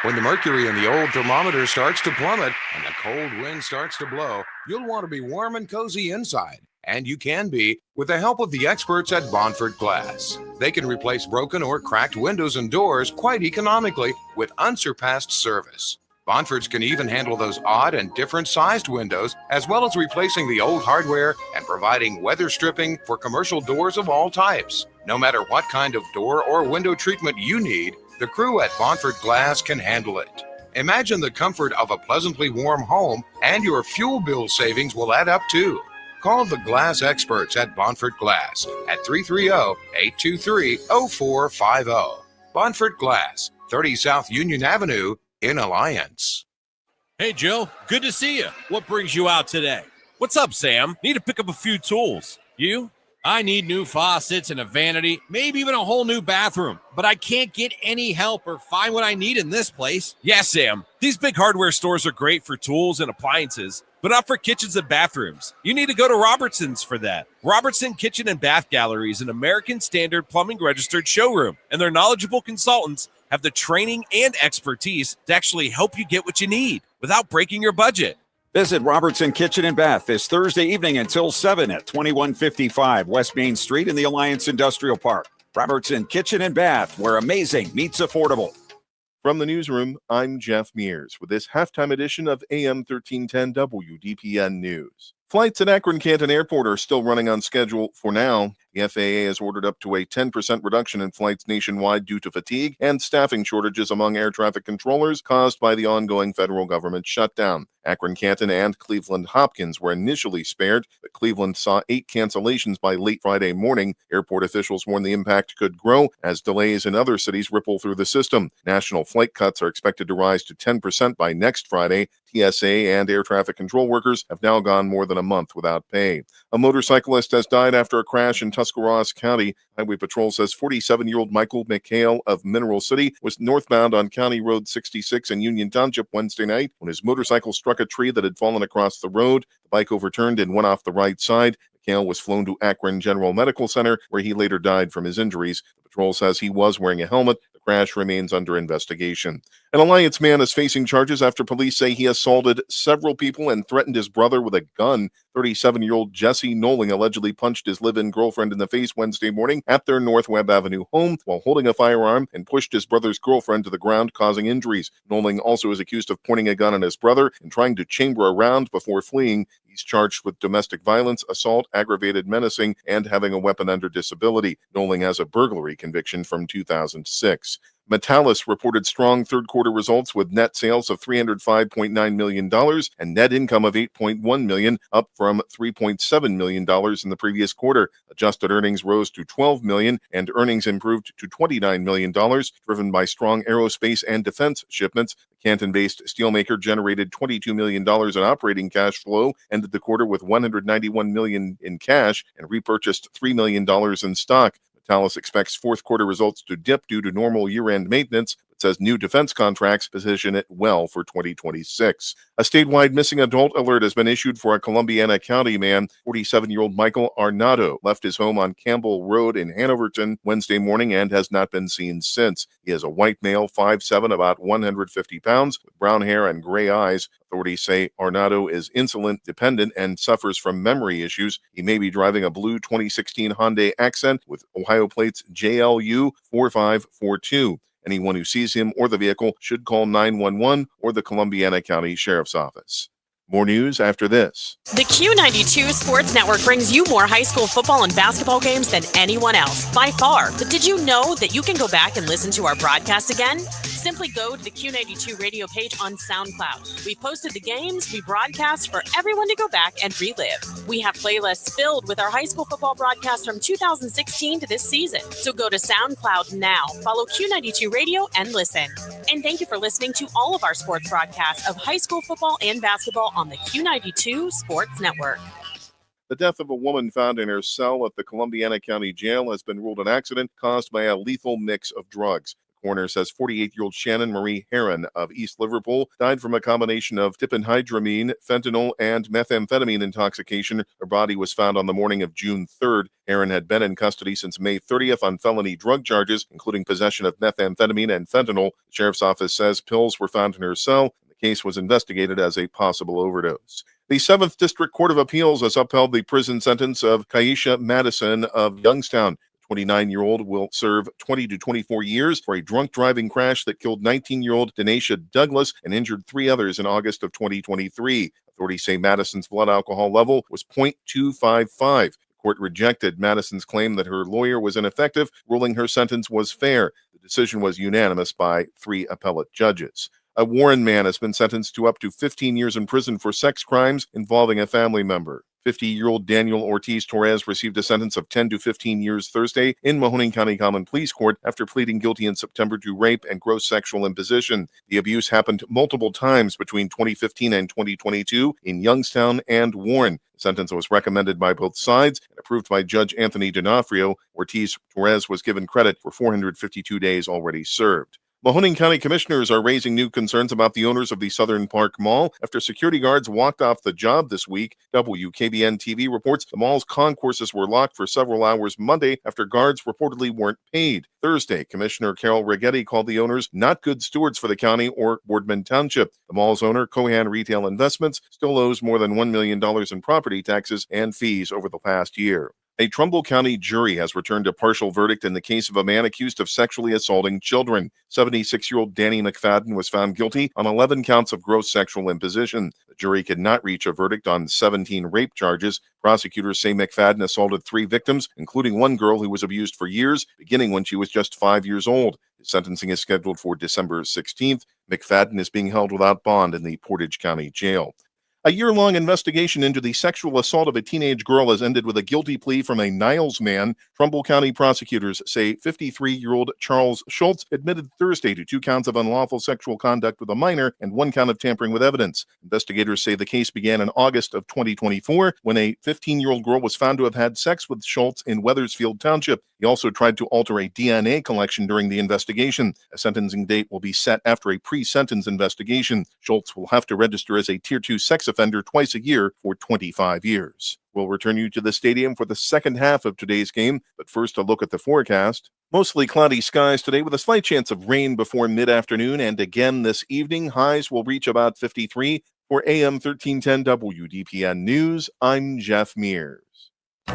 When the mercury in the old thermometer starts to plummet and the cold wind starts to blow, you'll want to be warm and cozy inside. And you can be with the help of the experts at Montfort Glass. They can replace broken or cracked windows and doors quite economically with unsurpassed service. Montfort's can even handle those odd and different sized windows, as well as replacing the old hardware and providing weather stripping for commercial doors of all types. No matter what kind of door or window treatment you need, the crew at Montfort Glass can handle it. Imagine the comfort of a pleasantly warm home, and your fuel bill savings will add up too. Call the glass experts at Montfort Glass at 330-823-0450. Montfort Glass, 30 South Union Avenue in Alliance.
Hey, Joe. Good to see you. What brings you out today? What's up, Sam? Need to pick up a few tools. You? I need new faucets and a vanity, maybe even a whole new bathroom, but I can't get any help or find what I need in this place. Yeah, Sam. These big hardware stores are great for tools and appliances, but not for kitchens and bathrooms. You need to go to Robertson's for that. Robertson Kitchen and Bath Gallery is an American Standard Plumbing Registered showroom, and their knowledgeable consultants have the training and expertise to actually help you get what you need without breaking your budget.
Visit Robertson Kitchen and Bath this Thursday evening until 7 at 2155 West Main Street in the Alliance Industrial Park. Robertson Kitchen and Bath, where amazing meets affordable.
From the newsroom, I'm Jeff Mears with this halftime edition of AM 1310 WDPN News. Flights at Akron-Canton Airport are still running on schedule for now. The FAA has ordered up to a 10% reduction in flights nationwide due to fatigue and staffing shortages among air traffic controllers caused by the ongoing federal government shutdown. Akron-Canton and Cleveland-Hopkins were initially spared, but Cleveland saw 8 cancellations by late Friday morning. Airport officials warn the impact could grow as delays in other cities ripple through the system. National flight cuts are expected to rise to 10% by next Friday. TSA and air traffic control workers have now gone more than a month without pay. A motorcyclist has died after a crash in Tuscarawas County. Highway Patrol says 47-year-old Michael McHale of Mineral City was northbound on County Road 66 in Union Township Wednesday night when his motorcycle struck a tree that had fallen across the road. The bike overturned and went off the right side. McHale was flown to Akron General Medical Center, where he later died from his injuries. The patrol says he was wearing a helmet. The crash remains under investigation. An Alliance man is facing charges after police say he assaulted several people and threatened his brother with a gun. 37-year-old Jesse Knowling allegedly punched his live-in girlfriend in the face Wednesday morning at their North Webb Avenue home while holding a firearm and pushed his brother's girlfriend to the ground, causing injuries. Knowling also is accused of pointing a gun at his brother and trying to chamber a round before fleeing. He's charged with domestic violence, assault, aggravated menacing, and having a weapon under disability. Knowling has a burglary conviction from 2006. Metallus reported strong third-quarter results with net sales of $305.9 million and net income of $8.1 million, up from $3.7 million in the previous quarter. Adjusted earnings rose to $12 million, and earnings improved to $29 million, driven by strong aerospace and defense shipments. The Canton-based steelmaker generated $22 million in operating cash flow, ended the quarter with $191 million in cash, and repurchased $3 million in stock. Metallus expects fourth quarter results to dip due to normal year-end maintenance, but says new defense contracts position it well for 2026. A statewide missing adult alert has been issued for a Columbiana County man. 47-year-old Michael Arnado left his home on Campbell Road in Hanoverton Wednesday morning and has not been seen since. He is a white male, 5'7", about 150 pounds, with brown hair and gray eyes. Authorities say Arnado is insulin dependent and suffers from memory issues. He may be driving a blue 2016 Hyundai Accent with Ohio plates JLU 4542. Anyone who sees him or the vehicle should call 911 or the Columbiana County Sheriff's Office. More news after this.
The Q92 Sports Network brings you more high school football and basketball games than anyone else, by far. But did you know that you can go back and listen to our broadcast again? Simply go to the Q92 radio page on SoundCloud. We posted the games we broadcast for everyone to go back and relive. We have playlists filled with our high school football broadcasts from 2016 to this season. So go to SoundCloud now, follow Q92 Radio, and listen. And thank you for listening to all of our sports broadcasts of high school football and basketball on the Q92 Sports Network.
The death of a woman found in her cell at the Columbiana County Jail has been ruled an accident caused by a lethal mix of drugs. The coroner says 48-year-old Shannon Marie Heron of East Liverpool died from a combination of diphenhydramine, fentanyl, and methamphetamine intoxication. Her body was found on the morning of June 3rd. Heron had been in custody since May 30th on felony drug charges, including possession of methamphetamine and fentanyl. The sheriff's office says pills were found in her cell. The case was investigated as a possible overdose. The 7th District Court of Appeals has upheld the prison sentence of Kaisha Madison of Youngstown. The 29-year-old will serve 20 to 24 years for a drunk driving crash that killed 19-year-old Denacia Douglas and injured 3 others in August of 2023. Authorities say Madison's blood alcohol level was 0.255. The court rejected Madison's claim that her lawyer was ineffective, ruling her sentence was fair. The decision was unanimous by 3 appellate judges. A Warren man has been sentenced to up to 15 years in prison for sex crimes involving a family member. 50-year-old Daniel Ortiz Torres received a sentence of 10 to 15 years Thursday in Mahoning County Common Pleas Court after pleading guilty in September to rape and gross sexual imposition. The abuse happened multiple times between 2015 and 2022 in Youngstown and Warren. The sentence was recommended by both sides and approved by Judge Anthony D'Onofrio. Ortiz Torres was given credit for 452 days already served. Mahoning County commissioners are raising new concerns about the owners of the Southern Park Mall after security guards walked off the job this week. WKBN TV reports the mall's concourses were locked for several hours Monday after guards reportedly weren't paid. Thursday, Commissioner Carol Rigetti called the owners not good stewards for the county or Boardman Township. The mall's owner, Cohan Retail Investments, still owes more than $1 million in property taxes and fees over the past year. A Trumbull County jury has returned a partial verdict in the case of a man accused of sexually assaulting children. 76-year-old Danny McFadden was found guilty on 11 counts of gross sexual imposition. The jury could not reach a verdict on 17 rape charges. Prosecutors say McFadden assaulted 3 victims, including one girl who was abused for years, beginning when she was just 5 years old. His sentencing is scheduled for December 16th. McFadden is being held without bond in the Portage County Jail. A year-long investigation into the sexual assault of a teenage girl has ended with a guilty plea from a Niles man. Trumbull County prosecutors say 53-year-old Charles Schultz admitted Thursday to 2 counts of unlawful sexual conduct with a minor and 1 count of tampering with evidence. Investigators say the case began in August of 2024 when a 15-year-old girl was found to have had sex with Schultz in Weathersfield Township. He also tried to alter a DNA collection during the investigation. A sentencing date will be set after a pre-sentence investigation. Schultz will have to register as a Tier 2 sex offender twice a year for 25 years. We'll return you to the stadium for the second half of today's game, but first a look at the forecast. Mostly cloudy skies today with a slight chance of rain before mid-afternoon and again this evening. Highs will reach about 53. For AM 1310 WDPN News, I'm Jeff Mears.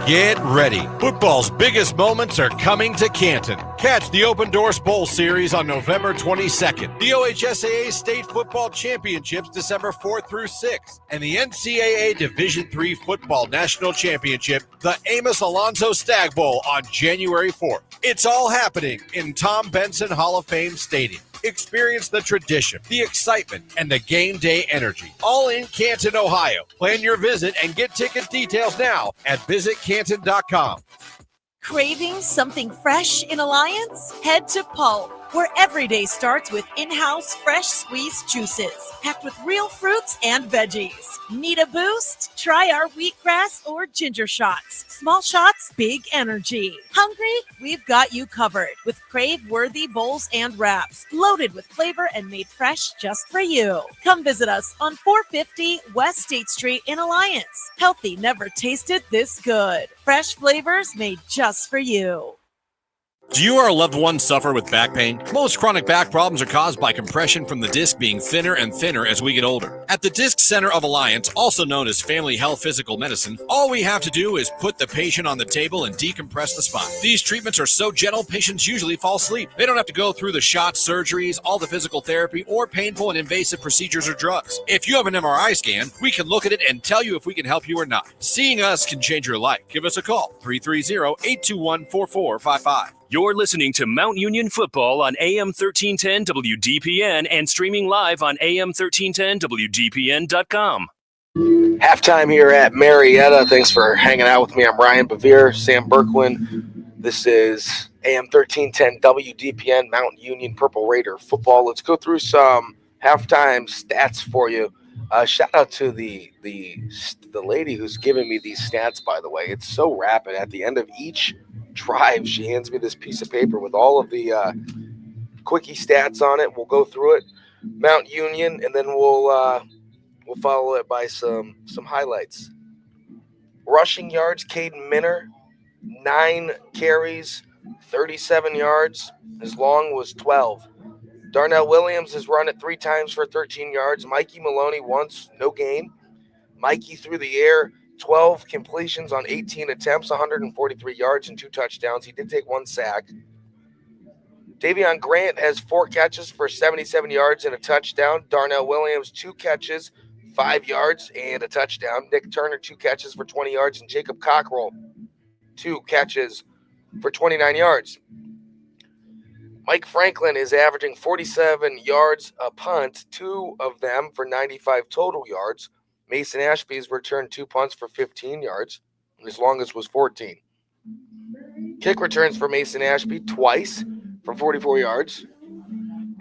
Get ready. Football's biggest moments are coming to Canton. Catch the Open Doors Bowl Series on November 22nd, the OHSAA State Football Championships December 4th through 6th, and the NCAA Division III Football National Championship, the Amos Alonzo Stag Bowl, on January 4th. It's all happening in Tom Benson Hall of Fame Stadium. Experience the tradition, the excitement, and the game day energy. All in Canton, Ohio. Plan your visit and get ticket details now at visitcanton.com.
Craving something fresh in Alliance? Head to Pulp, where every day starts with in-house fresh squeezed juices, packed with real fruits and veggies. Need a boost? Try our wheatgrass or ginger shots. Small shots, big energy. Hungry? We've got you covered with crave-worthy bowls and wraps, loaded with flavor and made fresh just for you. Come visit us on 450 West State Street in Alliance. Healthy never tasted this good. Fresh flavors made just for you.
Do you or a loved one suffer with back pain? Most chronic back problems are caused by compression from the disc being thinner and thinner as we get older. At the Disc Center of Alliance, also known as Family Health Physical Medicine, all we have to do is put the patient on the table and decompress the spine. These treatments are so gentle, patients usually fall asleep. They don't have to go through the shots, surgeries, all the physical therapy, or painful and invasive procedures or drugs. If you have an MRI scan, we can look at it and tell you if we can help you or not. Seeing us can change your life. Give us a call, 330-821-4455.
You're listening to Mount Union Football on AM 1310 WDPN and streaming live on AM 1310 WDPN.com.
Halftime here at Marietta. Thanks for hanging out with me. I'm Ryan Bevere, Sam Berkwin. This is AM 1310 WDPN Mount Union Purple Raider football. Let's go through some halftime stats for you. Shout out to the lady who's giving me these stats, by the way. It's so rapid. At the end of each drive, she hands me this piece of paper with all of the quickie stats on it. We'll go through it, Mount Union, and then we'll follow it by some highlights. Rushing yards, Caden Minner, 9 carries, 37 yards. His long was 12. Darnell Williams has run it 3 times for 13 yards. Mikey Maloney once, no gain. Mikey through the air, 12 completions on 18 attempts, 143 yards and 2 touchdowns. He did take 1 sack. Davion Grant has 4 catches for 77 yards and a touchdown. Darnell Williams, 2 catches, 5 yards and a touchdown. Nick Turner, 2 catches for 20 yards. And Jacob Cockrell, 2 catches for 29 yards. Mike Franklin is averaging 47 yards a punt, 2 of them for 95 total yards. Mason Ashby's returned 2 punts for 15 yards. His longest was 14. Kick returns for Mason Ashby twice for 44 yards.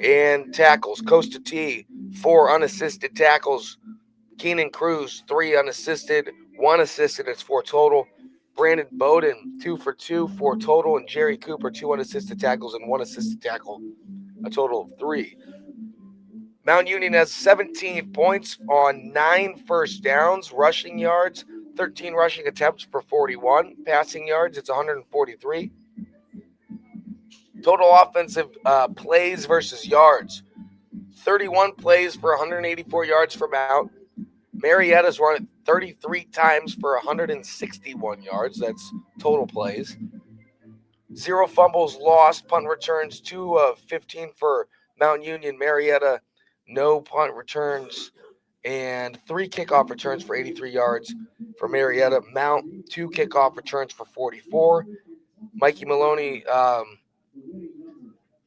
And tackles, Costa T, 4 unassisted tackles. Keenan Cruz, 3 unassisted, 1 assisted. It's 4 total. Brandon Bowden, 2 for 2, 4 total. And Jerry Cooper, 2 unassisted tackles and 1 assisted tackle, a total of 3. Mount Union has 17 points on 9 first downs. Rushing yards, 13 rushing attempts for 41. Passing yards, it's 143. Total offensive plays versus yards, 31 plays for 184 yards for Mount. Marietta's run it 33 times for 161 yards. That's total plays. 0 fumbles lost. Punt returns, 2 of 15 for Mount Union. Marietta, no punt returns. And 3 kickoff returns for 83 yards for Marietta. Mount, 2 kickoff returns for 44. Mikey Maloney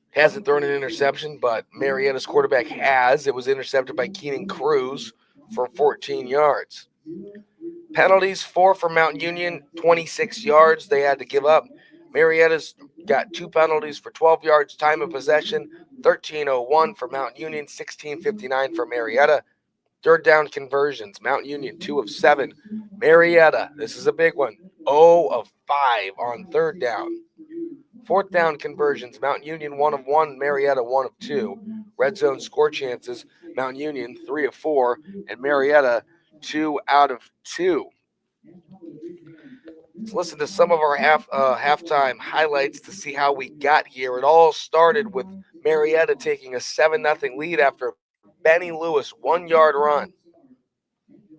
hasn't thrown an interception, but Marietta's quarterback has. It was intercepted by Keenan Cruz for 14 yards. Penalties, 4 for Mount Union, 26 yards they had to give up. Marietta's got 2 penalties for 12 yards. Time of possession, 13:01 for Mount Union, 16:59 for Marietta. Third down conversions, Mount Union 2 of 7. Marietta, this is a big one, 0 of 5 on third down. Fourth down conversions, Mount Union 1 of 1, Marietta 1 of 2. Red zone score chances, Mount Union 3 of 4, and Marietta 2 out of 2. Let's listen to some of our halftime highlights to see how we got here. It all started with Marietta taking a 7-0 lead after Benny Lewis 1-yard run.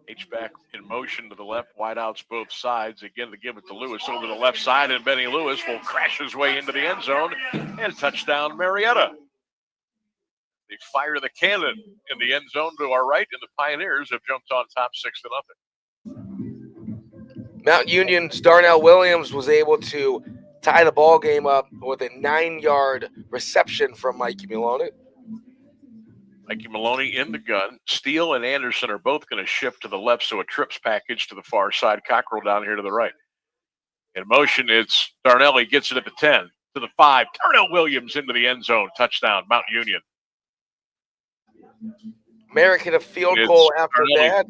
H-back in motion to the left, wide outs both sides. Again, to give it to Lewis over the left side, and Benny Lewis will crash his way into the end zone, and touchdown Marietta. They fire the cannon in the end zone to our right, and the Pioneers have jumped on top 6-0.
Mount Union's Darnell Williams was able to tie the ball game up with a 9-yard reception from Mikey Maloney.
Mikey Maloney in the gun. Steele and Anderson are both going to shift to the left, so a trips package to the far side. Cockrell down here to the right. In motion, it's Darnell. He gets it at the 10, to the 5. Darnell Williams into the end zone. Touchdown, Mount Union.
Merrick hit a field goal after that.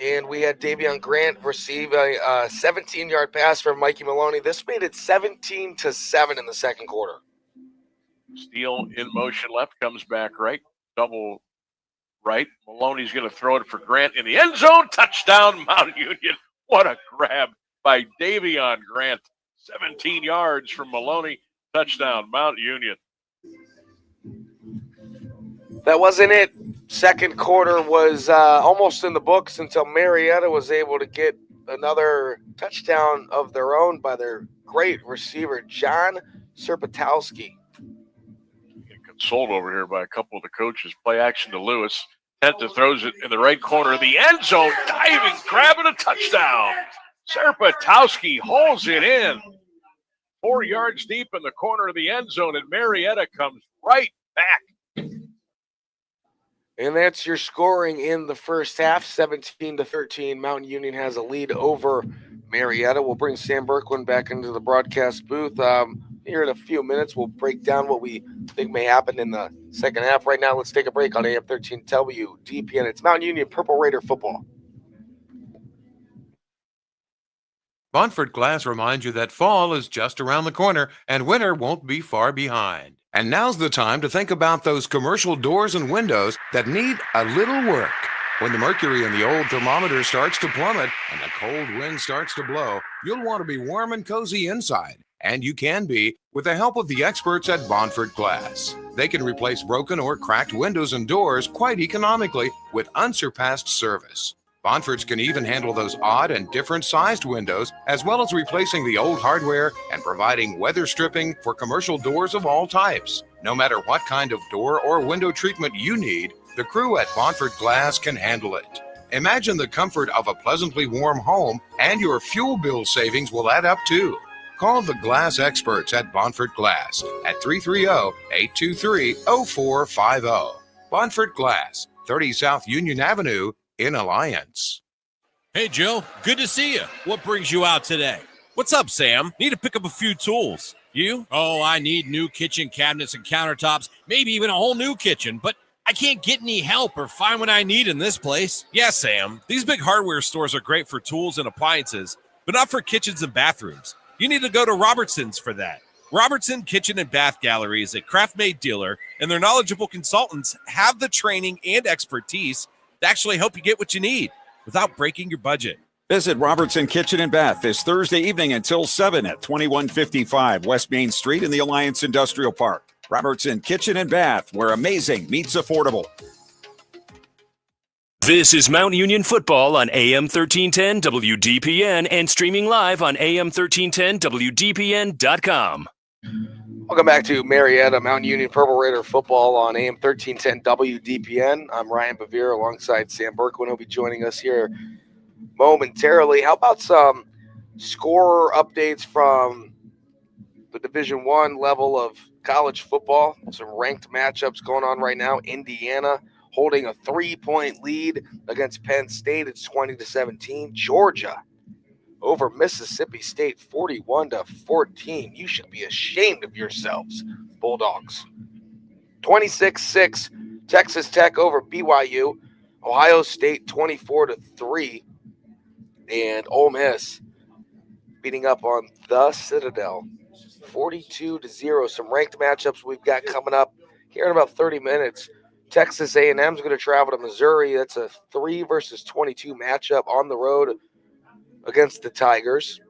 And we had Davion Grant receive a 17-yard pass from Mikey Maloney. This made it 17-7 in the second quarter.
Steele in motion left, comes back right, double right. Maloney's going to throw it for Grant in the end zone. Touchdown, Mount Union. What a grab by Davion Grant. 17 yards from Maloney. Touchdown, Mount Union.
That wasn't it. Second quarter was almost in the books until Marietta was able to get another touchdown of their own by their great receiver, John Serpatowski.
Consoled over here by a couple of the coaches. Play action to Lewis. Tenta throws it in the right corner of the end zone. Diving, grabbing a touchdown. Serpatowski holds it in. 4 yards deep in the corner of the end zone, and Marietta comes right back.
And that's your scoring in the first half, 17-13. Mountain Union has a lead over Marietta. We'll bring Sam Berkwin back into the broadcast booth. Here in a few minutes, we'll break down what we think may happen in the second half. Right now, let's take a break on AM 13 WDPN. It's Mountain Union Purple Raider football.
Montfort Glass reminds you that fall is just around the corner and winter won't be far behind. And now's the time to think about those commercial doors and windows that need a little work. When the mercury in the old thermometer starts to plummet and the cold wind starts to blow, you'll want to be warm and cozy inside. And you can be with the help of the experts at Montfort Glass. They can replace broken or cracked windows and doors quite economically with unsurpassed service. Montfort's can even handle those odd and different sized windows, as well as replacing the old hardware and providing weather stripping for commercial doors of all types. No matter what kind of door or window treatment you need, the crew at Montfort Glass can handle it. Imagine the comfort of a pleasantly warm home, and your fuel bill savings will add up too. Call the glass experts at Montfort Glass at 330-823-0450. Montfort Glass, 30 South Union Avenue, in Alliance.
Hey, Joe. Good to see you. What brings you out today?
What's up, Sam? Need to pick up a few tools. You?
Oh, I need new kitchen cabinets and countertops, maybe even a whole new kitchen, but I can't get any help or find what I need in this place.
Yeah, Sam. These big hardware stores are great for tools and appliances, but not for kitchens and bathrooms. You need to go to Robertson's for that. Robertson Kitchen and Bath Gallery is a craft-made dealer, and their knowledgeable consultants have the training and expertise to actually help you get what you need without breaking your budget.
Visit Robertson Kitchen and Bath this Thursday evening until 7 at 2155 West Main Street in the Alliance Industrial Park. Robertson Kitchen and Bath, where amazing meets affordable.
This is Mount Union Football on AM 1310 WDPN and streaming live on AM1310WDPN.com.
Welcome back to Marietta Mountain Union Purple Raider football on AM 1310 WDPN. I'm Ryan Bevere alongside Sam Berkwin. He'll be joining us here momentarily. How about some score updates from the Division I level of college football? Some ranked matchups going on right now. Indiana holding a 3-point lead against Penn State. It's 20-17. Georgia over Mississippi State, 41-14. You should be ashamed of yourselves, Bulldogs. 26-6, Texas Tech over BYU. Ohio State, 24-3. And Ole Miss beating up on the Citadel, 42-0. Some ranked matchups we've got coming up here in about 30 minutes. Texas A&M is going to travel to Missouri. That's a 3 versus 22 matchup on the road against the Tigers.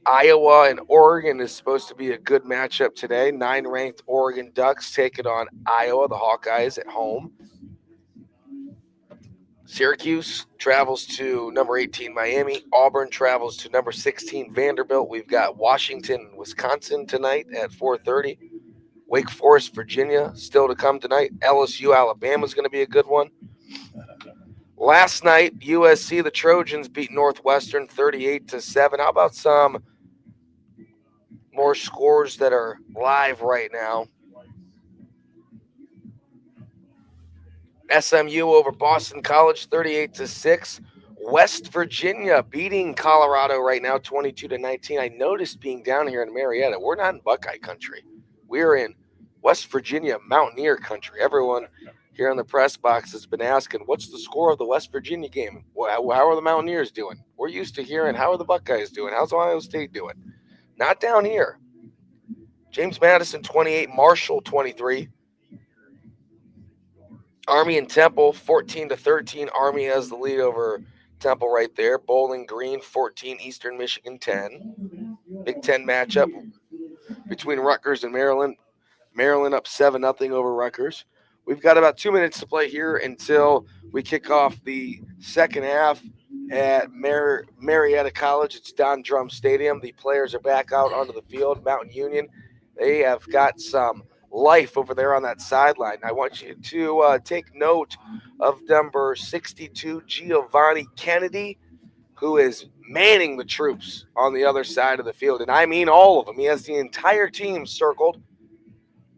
Iowa and Oregon is supposed to be a good matchup today. 9-ranked Oregon Ducks take it on Iowa, the Hawkeyes at home. Syracuse travels to number 18 Miami. Auburn travels to number 16 Vanderbilt. We've got Washington, Wisconsin tonight at 4:30. Wake Forest, Virginia still to come tonight. LSU, Alabama is going to be a good one. Last night, USC, the Trojans beat Northwestern 38-7. How about some more scores that are live right now? SMU over Boston College 38-6. West Virginia beating Colorado right now 22-19. I noticed being down here in Marietta, we're not in Buckeye country. We're in West Virginia Mountaineer country. Everyone here in the press box has been asking, what's the score of the West Virginia game? How are the Mountaineers doing? We're used to hearing, how are the Buckeyes doing? How's Ohio State doing? Not down here. James Madison 28, Marshall 23. Army and Temple 14-13. Army has the lead over Temple right there. Bowling Green 14, Eastern Michigan 10. Big Ten matchup between Rutgers and Maryland. Maryland up 7-0 over Rutgers. We've got about 2 minutes to play here until we kick off the second half at Marietta College. It's Don Drum Stadium. The players are back out onto the field. Mountain Union, they have got some life over there on that sideline. I want you to take note of number 62, Giovanni Kennedy. who is manning the troops on the other side of the field. And I mean all of them. He has the entire team circled,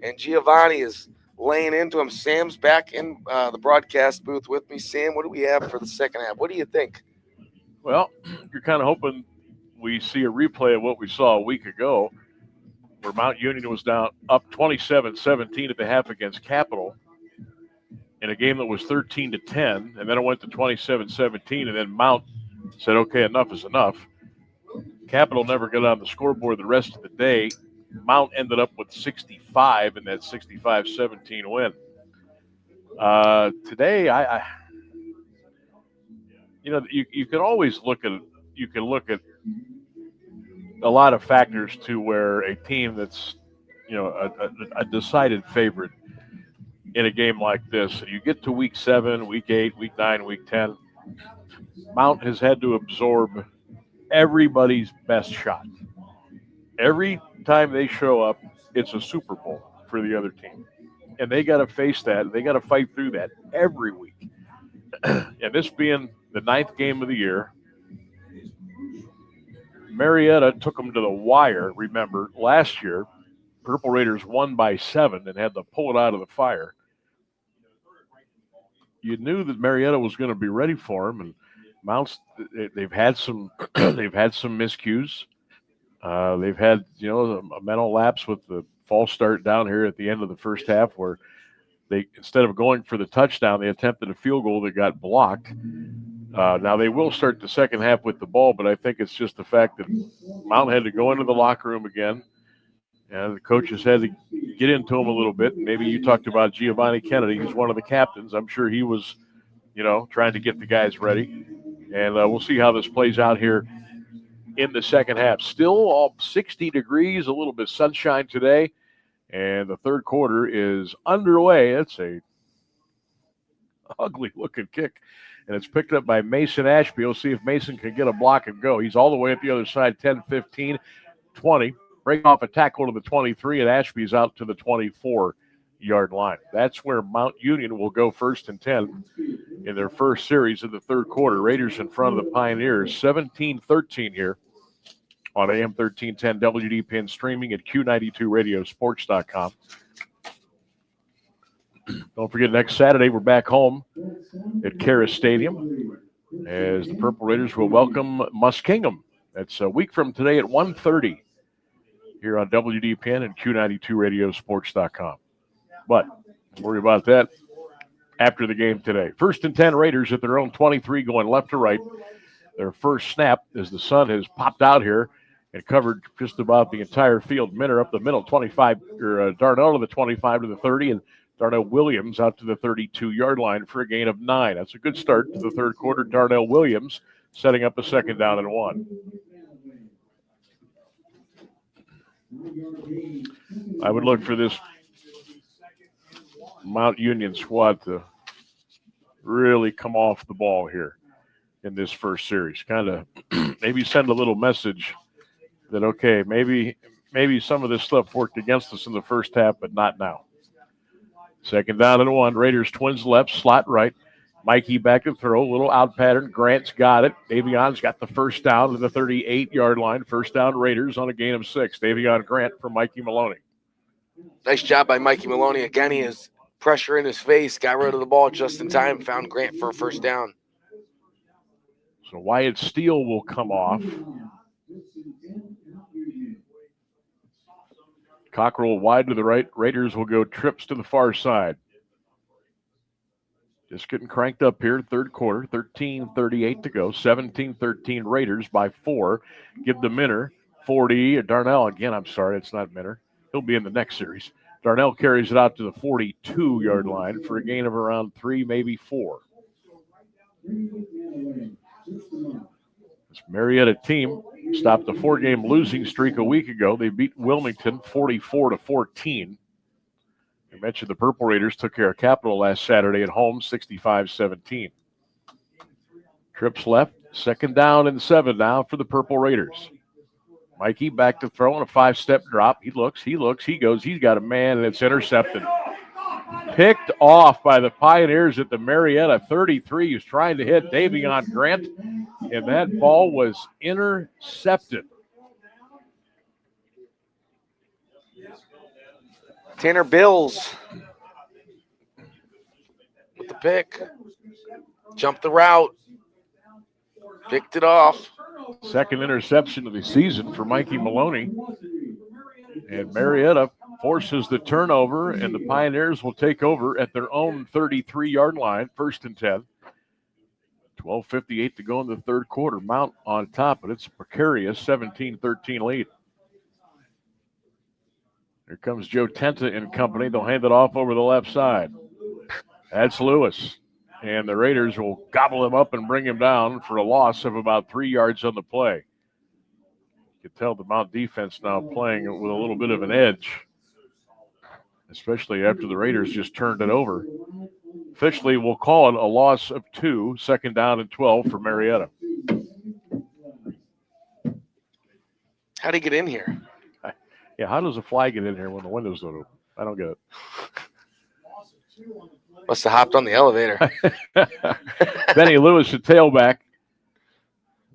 and Giovanni is laying into him. Sam's back in the broadcast booth with me. Sam, what do we have for the second half? What do you think?
Well, you're kind of hoping we see a replay of what we saw a week ago, where Mount Union was down up 27-17 at the half against Capital in a game that was 13-10, and then it went to 27-17, and then Mount said, okay, enough is enough. Capital never got on the scoreboard the rest of the day. Mount ended up with 65 in that 65-17 win. Today, I you can always look at a lot of factors to where a team that's a decided favorite in a game like this. You get to week 7, week 8, week 9, week 10. Mount has had to absorb everybody's best shot. Every time they show up, it's a Super Bowl for the other team. And they got to face that. They got to fight through that every week. And this being the 9th game of the year, Marietta took them to the wire. Remember, last year, Purple Raiders won by 7 and had to pull it out of the fire. You knew that Marietta was going to be ready for them, and Mounts. They've had some miscues. They've had a mental lapse with the false start down here at the end of the first half, where they, instead of going for the touchdown, they attempted a field goal that got blocked. Now they will start the second half with the ball, but I think it's just the fact that Mount had to go into the locker room again, and the coaches had to get into him a little bit. Maybe you talked about Giovanni Kennedy. He's one of the captains. I'm sure he was, trying to get the guys ready. And we'll see how this plays out here in the second half. Still all 60 degrees, a little bit of sunshine today, and the third quarter is underway. It's a ugly-looking kick, and it's picked up by Mason Ashby. We'll see if Mason can get a block and go. He's all the way at the other side, 10, 15, 20. Break off a tackle to the 23, and Ashby's out to the 24-yard line. That's where Mount Union will go 1st and 10 in their first series of the third quarter. Raiders in front of the Pioneers, 17-13 here on AM 1310 WDPN, streaming at Q92radiosports.com. Don't forget, next Saturday we're back home at Karis Stadium as the Purple Raiders will welcome Muskingum. That's a week from today at 1:30 here on WDPN and Q92radiosports.com. But don't worry about that after the game today. 1st and 10 Raiders at their own 23, going left to right. Their first snap as the sun has popped out here and covered just about the entire field. Minner up the middle, 25, or Darnell to the 25 to the 30, and Darnell Williams out to the 32-yard line for a gain of 9. That's a good start to the third quarter. Darnell Williams setting up a 2nd down and 1. I would look for this Mount Union squad to really come off the ball here in this first series. Kind of maybe send a little message that, okay, maybe some of this stuff worked against us in the first half, but not now. 2nd down and 1. Raiders twins left, slot right. Mikey back to throw, a little out pattern. Grant's got it. Davion's got the first down to the 38-yard line. First down Raiders on a gain of 6. Davion Grant for Mikey Maloney.
Nice job by Mikey Maloney. Again, he has pressure in his face, got rid of the ball just in time, found Grant for a first down.
So Wyatt Steele will come off. Cockrell wide to the right. Raiders will go trips to the far side. Just getting cranked up here, third quarter, 13:38 to go, 17-13 Raiders by 4. Give to Minner, 40, Darnell again, I'm sorry, it's not Minner. He'll be in the next series. Darnell carries it out to the 42-yard line for a gain of around 3, maybe 4. This Marietta team stopped a 4-game losing streak a week ago. They beat Wilmington 44-14. I mentioned the Purple Raiders took care of Capital last Saturday at home, 65-17. Trips left, 2nd down and 7 now for the Purple Raiders. Mikey back to throw on a 5-step drop. He looks, he goes, he's got a man, and it's intercepted. Picked off by the Pioneers at the Marietta 33. He was trying to hit Davion Grant, and that ball was intercepted.
Tanner Bills with the pick. Jumped the route. Picked it off.
Second interception of the season for Mikey Maloney. And Marietta forces the turnover, and the Pioneers will take over at their own 33-yard line, 1st and 10. 12:58 to go in the third quarter. Mount on top, but it's a precarious 17-13 lead. Here comes Joe Tenta and company. They'll hand it off over the left side. That's Lewis. And the Raiders will gobble him up and bring him down for a loss of about 3 yards on the play. You can tell the Mount defense now playing with a little bit of an edge, especially after the Raiders just turned it over. Officially, we'll call it a loss of 2, 2nd down and 12 for Marietta.
How'd he get in here?
Yeah, how does a fly get in here when the windows don't open? I don't get it.
Must have hopped on the elevator.
Benny Lewis, the tailback.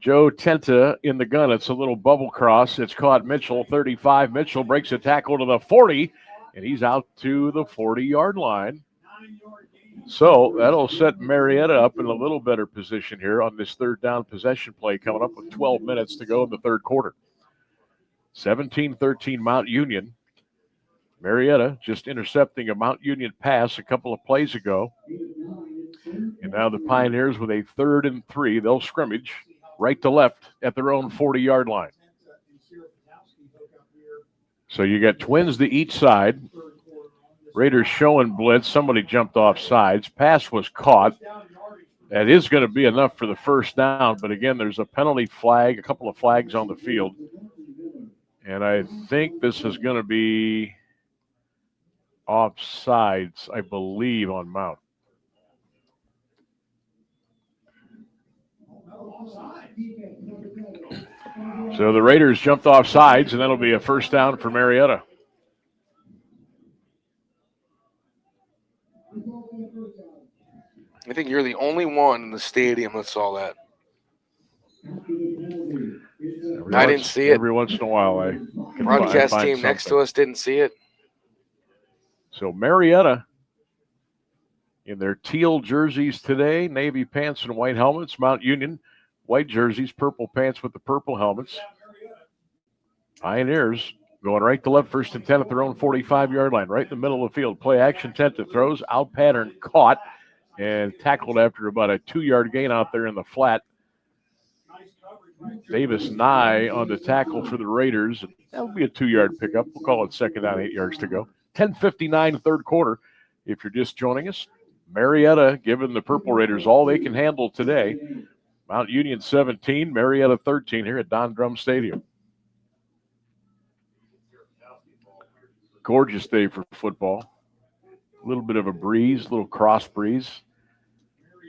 Joe Tenta in the gun. It's a little bubble cross. It's caught Mitchell, 35. Mitchell breaks a tackle to the 40, and he's out to the 40-yard line. So that'll set Marietta up in a little better position here on this third down possession play coming up with 12 minutes to go in the third quarter. 17-13 Mount Union. Marietta just intercepting a Mount Union pass a couple of plays ago. And now the Pioneers with a 3rd and 3. They'll scrimmage right to left at their own 40-yard line. So you got twins to each side. Raiders showing blitz. Somebody jumped off sides. Pass was caught. That is going to be enough for the first down. But again, there's a penalty flag, a couple of flags on the field. And I think this is going to be offsides, I believe, on Mount. So the Raiders jumped off sides, and that'll be a first down for Marietta.
I think you're the only one in the stadium that saw that. I didn't see it.
Every once in a while, I
broadcast
find
team
something.
next to us didn't see it.
So Marietta in their teal jerseys today, navy pants and white helmets. Mount Union, white jerseys, purple pants with the purple helmets. Pioneers going right to left, 1st and 10 at their own 45-yard line, right in the middle of the field. Play action, Tenta throws, out pattern, caught, and tackled after about a 2-yard gain out there in the flat. Davis Nye on the tackle for the Raiders. That'll be a 2-yard pickup. We'll call it 2nd down, 8 yards to go. 10:59 third quarter. If you're just joining us, Marietta giving the Purple Raiders all they can handle today. Mount Union 17, Marietta 13 here at Don Drum Stadium. Gorgeous day for football. A little bit of a breeze, a little cross breeze.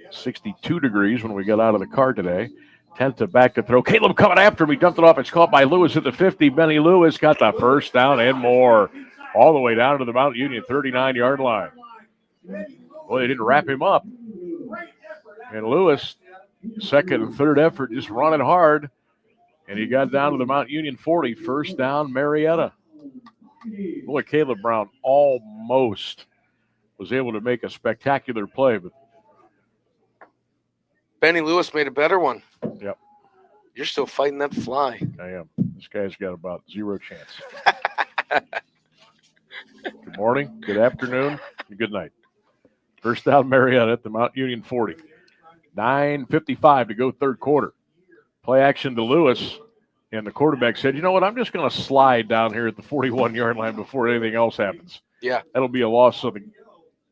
62 degrees when we got out of the car today. Tenta back to throw. Caleb coming after him. He dumped it off. It's caught by Lewis at the 50. Benny Lewis got the first down and more. All the way down to the Mount Union 39-yard line. Boy, they didn't wrap him up. And Lewis, second and third effort, just running hard. And he got down to the Mount Union 40. First down, Marietta. Boy, Caleb Brown almost was able to make a spectacular play. But
Benny Lewis made a better one.
Yep.
You're still fighting that fly.
I am. This guy's got about 0 chance. Good morning, good afternoon, and good night. First down, Marietta at the Mount Union 40. 9:55 to go third quarter. Play action to Lewis, and the quarterback said, you know what, I'm just going to slide down here at the 41-yard line before anything else happens.
Yeah.
That'll be a loss of the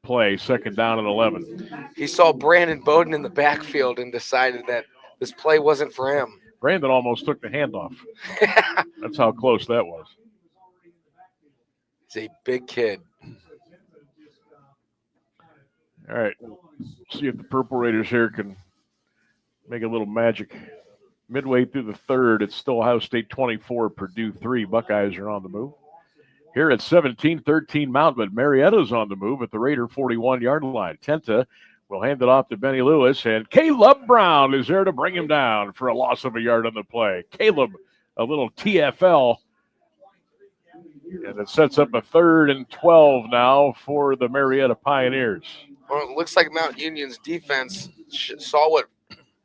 play, 2nd down and 11.
He saw Brandon Bowden in the backfield and decided that this play wasn't for him.
Brandon almost took the handoff. That's how close that was.
He's a big kid.
All right. See if the Purple Raiders here can make a little magic. Midway through the third, it's still Ohio State 24, Purdue 3. Buckeyes are on the move. here at 17-13 Mount, but Marietta's on the move at the Raider 41-yard line. Tenta will hand it off to Benny Lewis, and Caleb Brown is there to bring him down for a loss of a yard on the play. Caleb, a little TFL, and it sets up a 3rd and 12 now for the Marietta Pioneers.
Well, it looks like Mount Union's defense saw what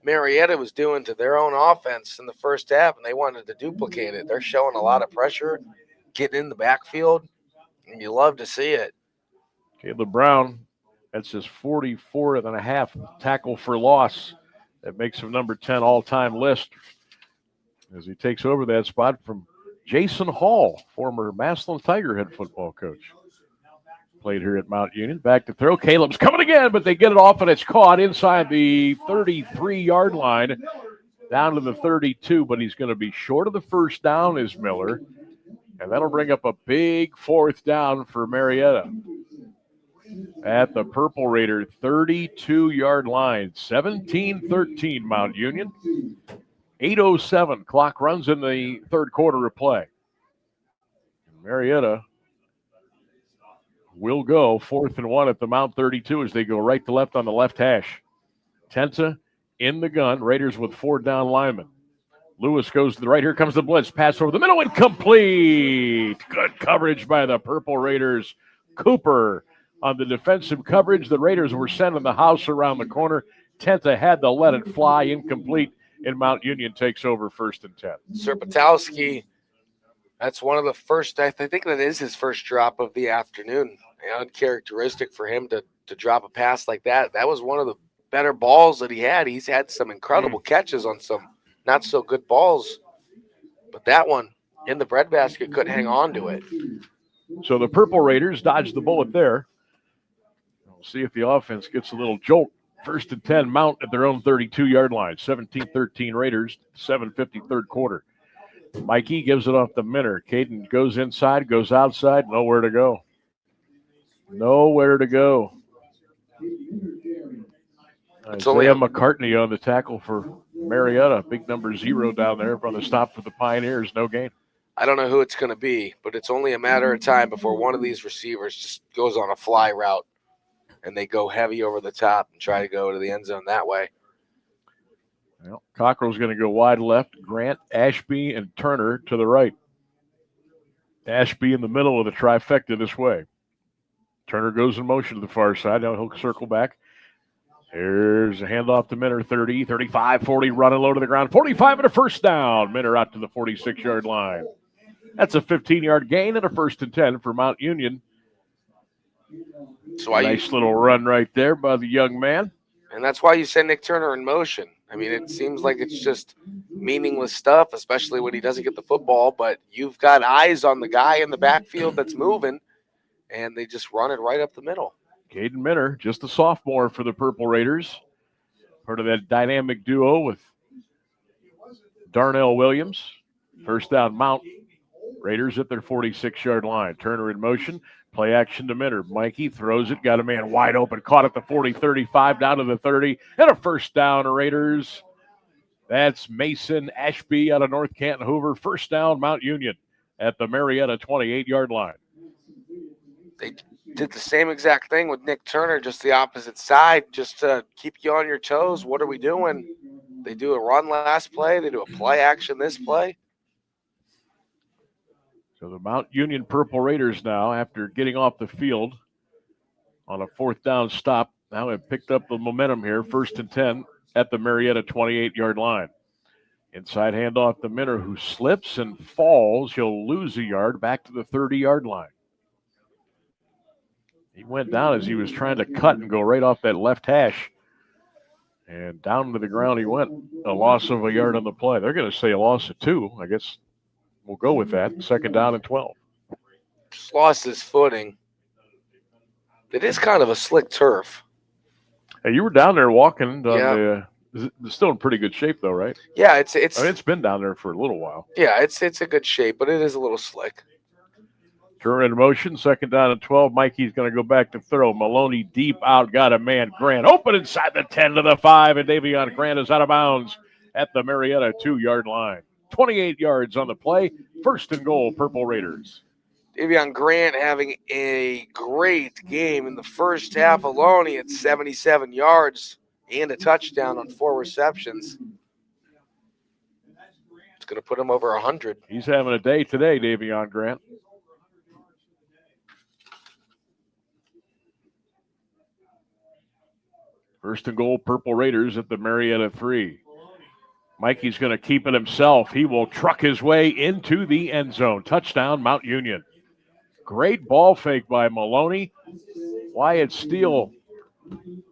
Marietta was doing to their own offense in the first half, and they wanted to duplicate it. They're showing a lot of pressure, getting in the backfield, and you love to see it.
Caleb Brown, that's his 44.5 tackle for loss. That makes him number 10 all-time list as he takes over that spot from Jason Hall, former Massillon Tiger head football coach. Played here at Mount Union. Back to throw. Caleb's coming again, but they get it off, and it's caught inside the 33-yard line down to the 32, but he's going to be short of the first down is Miller, and that'll bring up a big 4th down for Marietta. At the Purple Raider 32-yard line, 17-13 Mount Union. 8:07 clock runs in the 3rd quarter of play. Marietta will go 4th and 1 at the Mount 32 as they go right to left on the left hash. Tenta in the gun. Raiders with 4 down linemen. Lewis goes to the right. Here comes the blitz. Pass over the middle. Incomplete. Good coverage by the Purple Raiders. Cooper on the defensive coverage. The Raiders were sending the house around the corner. Tenta had to let it fly. Incomplete. And Mount Union takes over 1st and 10.
Serpatowski, that's one of the first, I think that is his first drop of the afternoon. Uncharacteristic for him to drop a pass like that. That was one of the better balls that he had. He's had some incredible catches on some not so good balls, but that one in the breadbasket couldn't hang on to it.
So the Purple Raiders dodged the bullet there. We'll see if the offense gets a little jolt. 1st and 10 Mount at their own 32-yard line. 17-13 Raiders, 7:50 3rd quarter. Mikey gives it off to Minner. Caden goes inside, goes outside, nowhere to go. Nowhere to go. Isaiah McCartney on the tackle for Marietta. Big number 0 down there on the stop for the Pioneers. No gain.
I don't know who it's going to be, but it's only a matter of time before one of these receivers just goes on a fly route and they go heavy over the top and try to go to the end zone that way.
Well, Cockrell's going to go wide left. Grant, Ashby, and Turner to the right. Ashby in the middle of the trifecta this way. Turner goes in motion to the far side. Now he'll circle back. Here's a handoff to Minner, 30, 35, 40, running low to the ground. 45 and a 1st down. Minner out to the 46-yard line. That's a 15-yard gain and a 1st and 10 for Mount Union.
So
nice little run right there by the young man.
And that's why you send Nick Turner in motion. I mean, it seems like it's just meaningless stuff, especially when he doesn't get the football, but you've got eyes on the guy in the backfield that's moving, and they just run it right up the middle.
Caden Minner, just a sophomore for the Purple Raiders. Part of that dynamic duo with Darnell Williams. 1st down Mount. Raiders at their 46-yard line. Turner in motion. Play action to Minner. Mikey throws it. Got a man wide open. Caught at the 40, 35, down to the 30. And a 1st down, Raiders. That's Mason Ashby out of North Canton Hoover. 1st down, Mount Union at the Marietta 28-yard line.
They did the same exact thing with Nick Turner, just the opposite side, just to keep you on your toes. What are we doing? They do a run last play. They do a play action this play.
So the Mount Union Purple Raiders now, after getting off the field on a 4th down stop, now have picked up the momentum here. 1st and 10 at the Marietta 28-yard line. Inside handoff to Minner, who slips and falls. He'll lose a yard back to the 30-yard line. He went down as he was trying to cut and go right off that left hash. And down to the ground he went. A loss of a yard on the play. They're going to say a loss of 2. I guess we'll go with that. 2nd down and 12.
Just lost his footing. It is kind of a slick turf.
Hey, you were down there walking. It's still in pretty good shape, though, right?
Yeah,
it's been down there for a little while.
Yeah, it's a good shape, but it is a little slick.
Turner in motion, 2nd down and 12. Mikey's going to go back to throw. Maloney deep out, got a man. Grant open inside the 10 to the 5, and Davion Grant is out of bounds at the Marietta 2-yard line. 28 yards on the play. 1st and goal, Purple Raiders.
Davion Grant having a great game in the first half alone. He had 77 yards and a touchdown on 4 receptions. It's going to put him over 100.
He's having a day today, Davion Grant. First and goal, Purple Raiders at the Marietta 3. Mikey's going to keep it himself. He will truck his way into the end zone. Touchdown, Mount Union. Great ball fake by Maloney. Wyatt Steele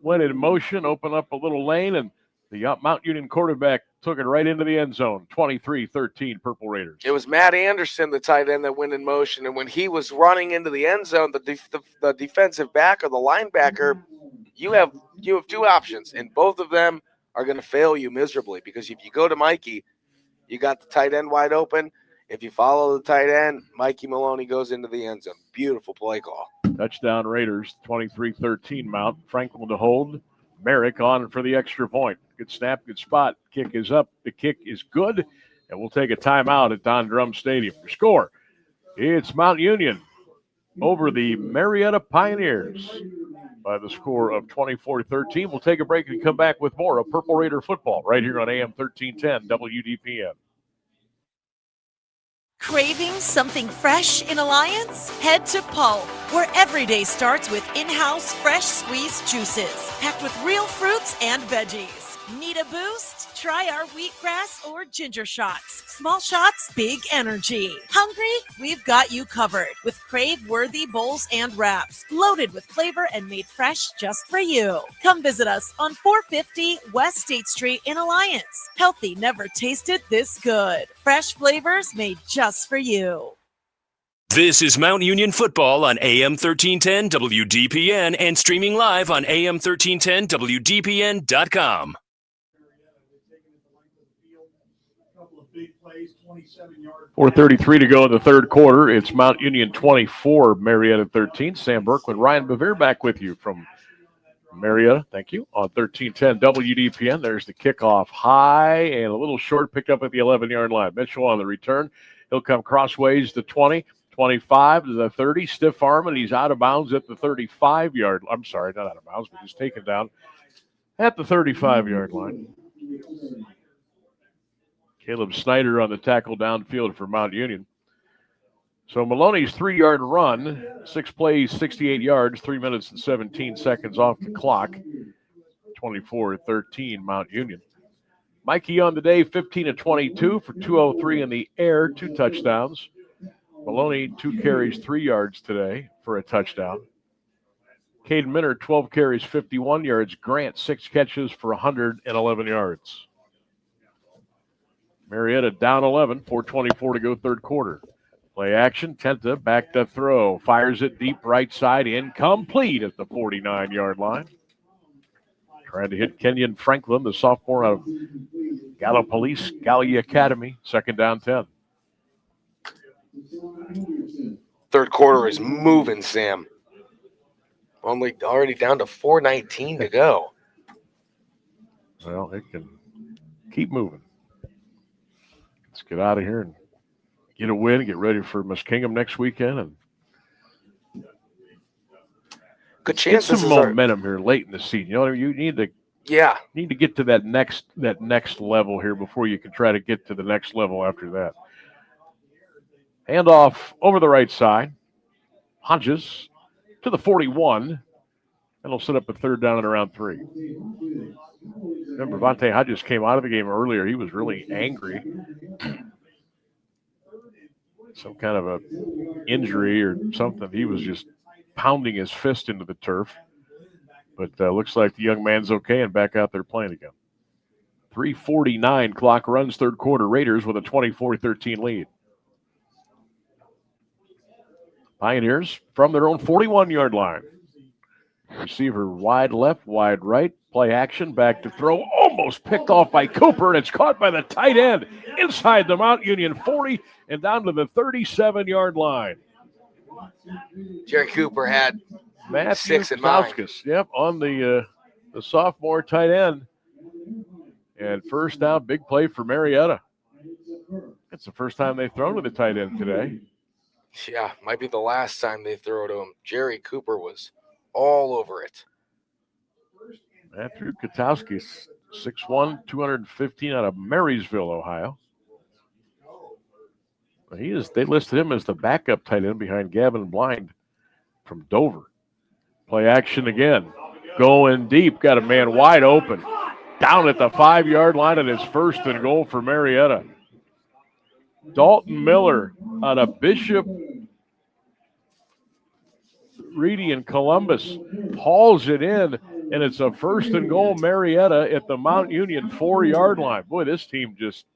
went in motion, opened up a little lane, and the Mount Union quarterback took it right into the end zone. 23-13, Purple Raiders.
It was Matt Anderson, the tight end, that went in motion, and when he was running into the end zone, the defensive back or the linebacker, you have 2 options, and both of them are going to fail you miserably, because if you go to Mikey, you got the tight end wide open. If you follow the tight end, Mikey Maloney goes into the end zone. Beautiful play call.
Touchdown Raiders, 23-13 Mount. Franklin to hold. Merrick on for the extra point. Good snap, good spot. Kick is up. The kick is good. And we'll take a timeout at Don Drum Stadium. Your score, it's Mount Union over the Marietta Pioneers by the score of 24-13. We'll take a break and come back with more of Purple Raider football right here on AM 1310 WDPN.
Craving something fresh in Alliance? Head to Pulp, where every day starts with in-house fresh squeezed juices, packed with real fruits and veggies. Need a boost? Try our wheatgrass or ginger shots. Small shots, big energy. Hungry? We've got you covered with crave-worthy bowls and wraps, loaded with flavor and made fresh just for you. Come visit us on 450 West State Street in Alliance. Healthy never tasted this good. Fresh flavors made just for you.
This is Mount Union football on AM 1310 WDPN and streaming live on AM1310WDPN.com.
4:33 to go in the third quarter. It's Mount Union 24, Marietta 13. Sam Berkman, Ryan Bevere back with you from Marietta. Thank you. On 1310 WDPN. There's the kickoff high and a little short, picked up at the 11-yard line. Mitchell on the return. He'll come crossways to 20, 25 to the 30. Stiff arm, and he's out of bounds at the 35-yard. I'm sorry, not out of bounds, but he's taken down at the 35-yard line. Caleb Snyder on the tackle downfield for Mount Union. So Maloney's 3-yard run, 6 plays, 68 yards, 3 minutes and 17 seconds off the clock. 24-13 Mount Union. Mikey on the day, 15 of 22 for 203 in the air, 2 touchdowns. Maloney, 2 carries, 3 yards today for a touchdown. Caden Minner, 12 carries, 51 yards. Grant, 6 catches for 111 yards. Marietta down 11, 4:24 to go third quarter. Play action, Tenta back to throw. Fires it deep right side, incomplete at the 49-yard line. Trying to hit Kenyon Franklin, the sophomore out of Gallia Academy. Second down 10.
Third quarter is moving, Sam. Already down to 4:19 to go.
Well, it can keep moving. Let's get out of here and get a win, get ready for Muskingum next weekend, and
good chance.
Get some momentum here late in the season. You know, you need to get to that next level here before you can try to get to the next level after that. Handoff over the right side. Hodges to the 41, and he'll set up a third down and around 3. Remember, Vontae Hodges came out of the game earlier. He was really angry. Some kind of a injury or something. He was just pounding his fist into the turf. But looks like the young man's okay and back out there playing again. 3:49 clock runs third quarter. Raiders with a 24-13 lead. Pioneers from their own 41-yard line. Receiver wide left, wide right. Play action, back to throw. Almost picked off by Cooper, and it's caught by the tight end inside the Mount Union 40 and down to the 37-yard line.
Jerry Cooper had
Matthew
6 in mind.
Yep, on the sophomore tight end. And first down, big play for Marietta. It's the first time they've thrown to the tight end today.
Yeah, might be the last time they throw to him. Jerry Cooper was all over it.
Matthew Katowski, 6'1", 215 out of Marysville, Ohio. They listed him as the backup tight end behind Gavin Blind from Dover. Play action again. Going deep. Got a man wide open. Down at the 5-yard line, and it's 1st and goal for Marietta. Dalton Miller out of Bishop Reedy in Columbus hauls it in, and it's a 1st and goal Marietta at the Mount Union 4-yard line. Boy, this team just,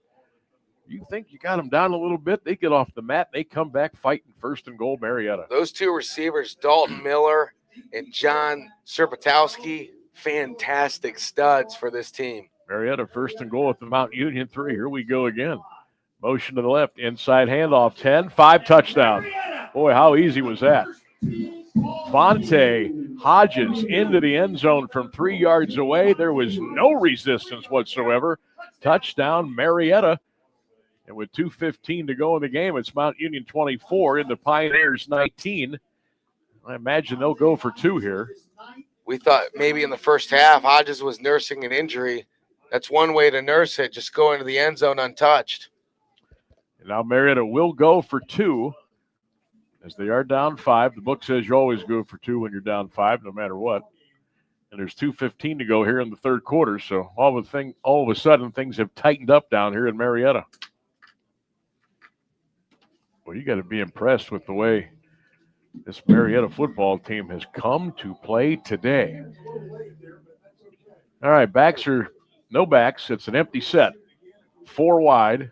you think you got them down a little bit, they get off the mat, they come back fighting 1st and goal Marietta.
Those two receivers, Dalton Miller and John Serpatowski, fantastic studs for this team.
Marietta 1st and goal at the Mount Union 3. Here we go again. Motion to the left, inside handoff, 10, 5 touchdown. Boy, how easy was that? Fonte Hodges into the end zone from 3 yards away. There was no resistance whatsoever. Touchdown, Marietta. And with 2:15 to go in the game, it's Mount Union 24 and the Pioneers 19. I imagine they'll go for 2 here.
We thought maybe in the first half Hodges was nursing an injury. That's one way to nurse it, just go into the end zone untouched.
And now Marietta will go for 2 as they are down 5. The book says you always go for 2 when you're down 5, no matter what. And there's 2:15 to go here in the 3rd quarter, so all of a sudden things have tightened up down here in Marietta. Well, you got to be impressed with the way this Marietta football team has come to play today. All right, no backs. It's an empty set. 4 wide.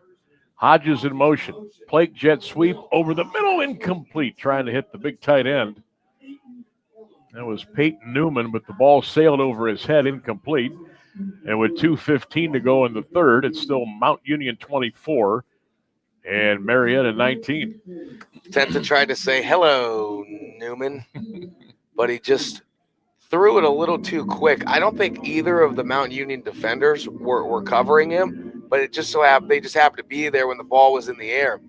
Hodges in motion. Plate jet sweep over the middle, incomplete, trying to hit the big tight end. That was Peyton Newman, but the ball sailed over his head, incomplete. And with 2:15 to go in the 3rd, it's still Mount Union 24 and Marietta 19.
Tenta tried to say, hello, Newman, but he just threw it a little too quick. I don't think either of the Mount Union defenders were covering him, but it just so happened they just happened to be there when the ball was in the air.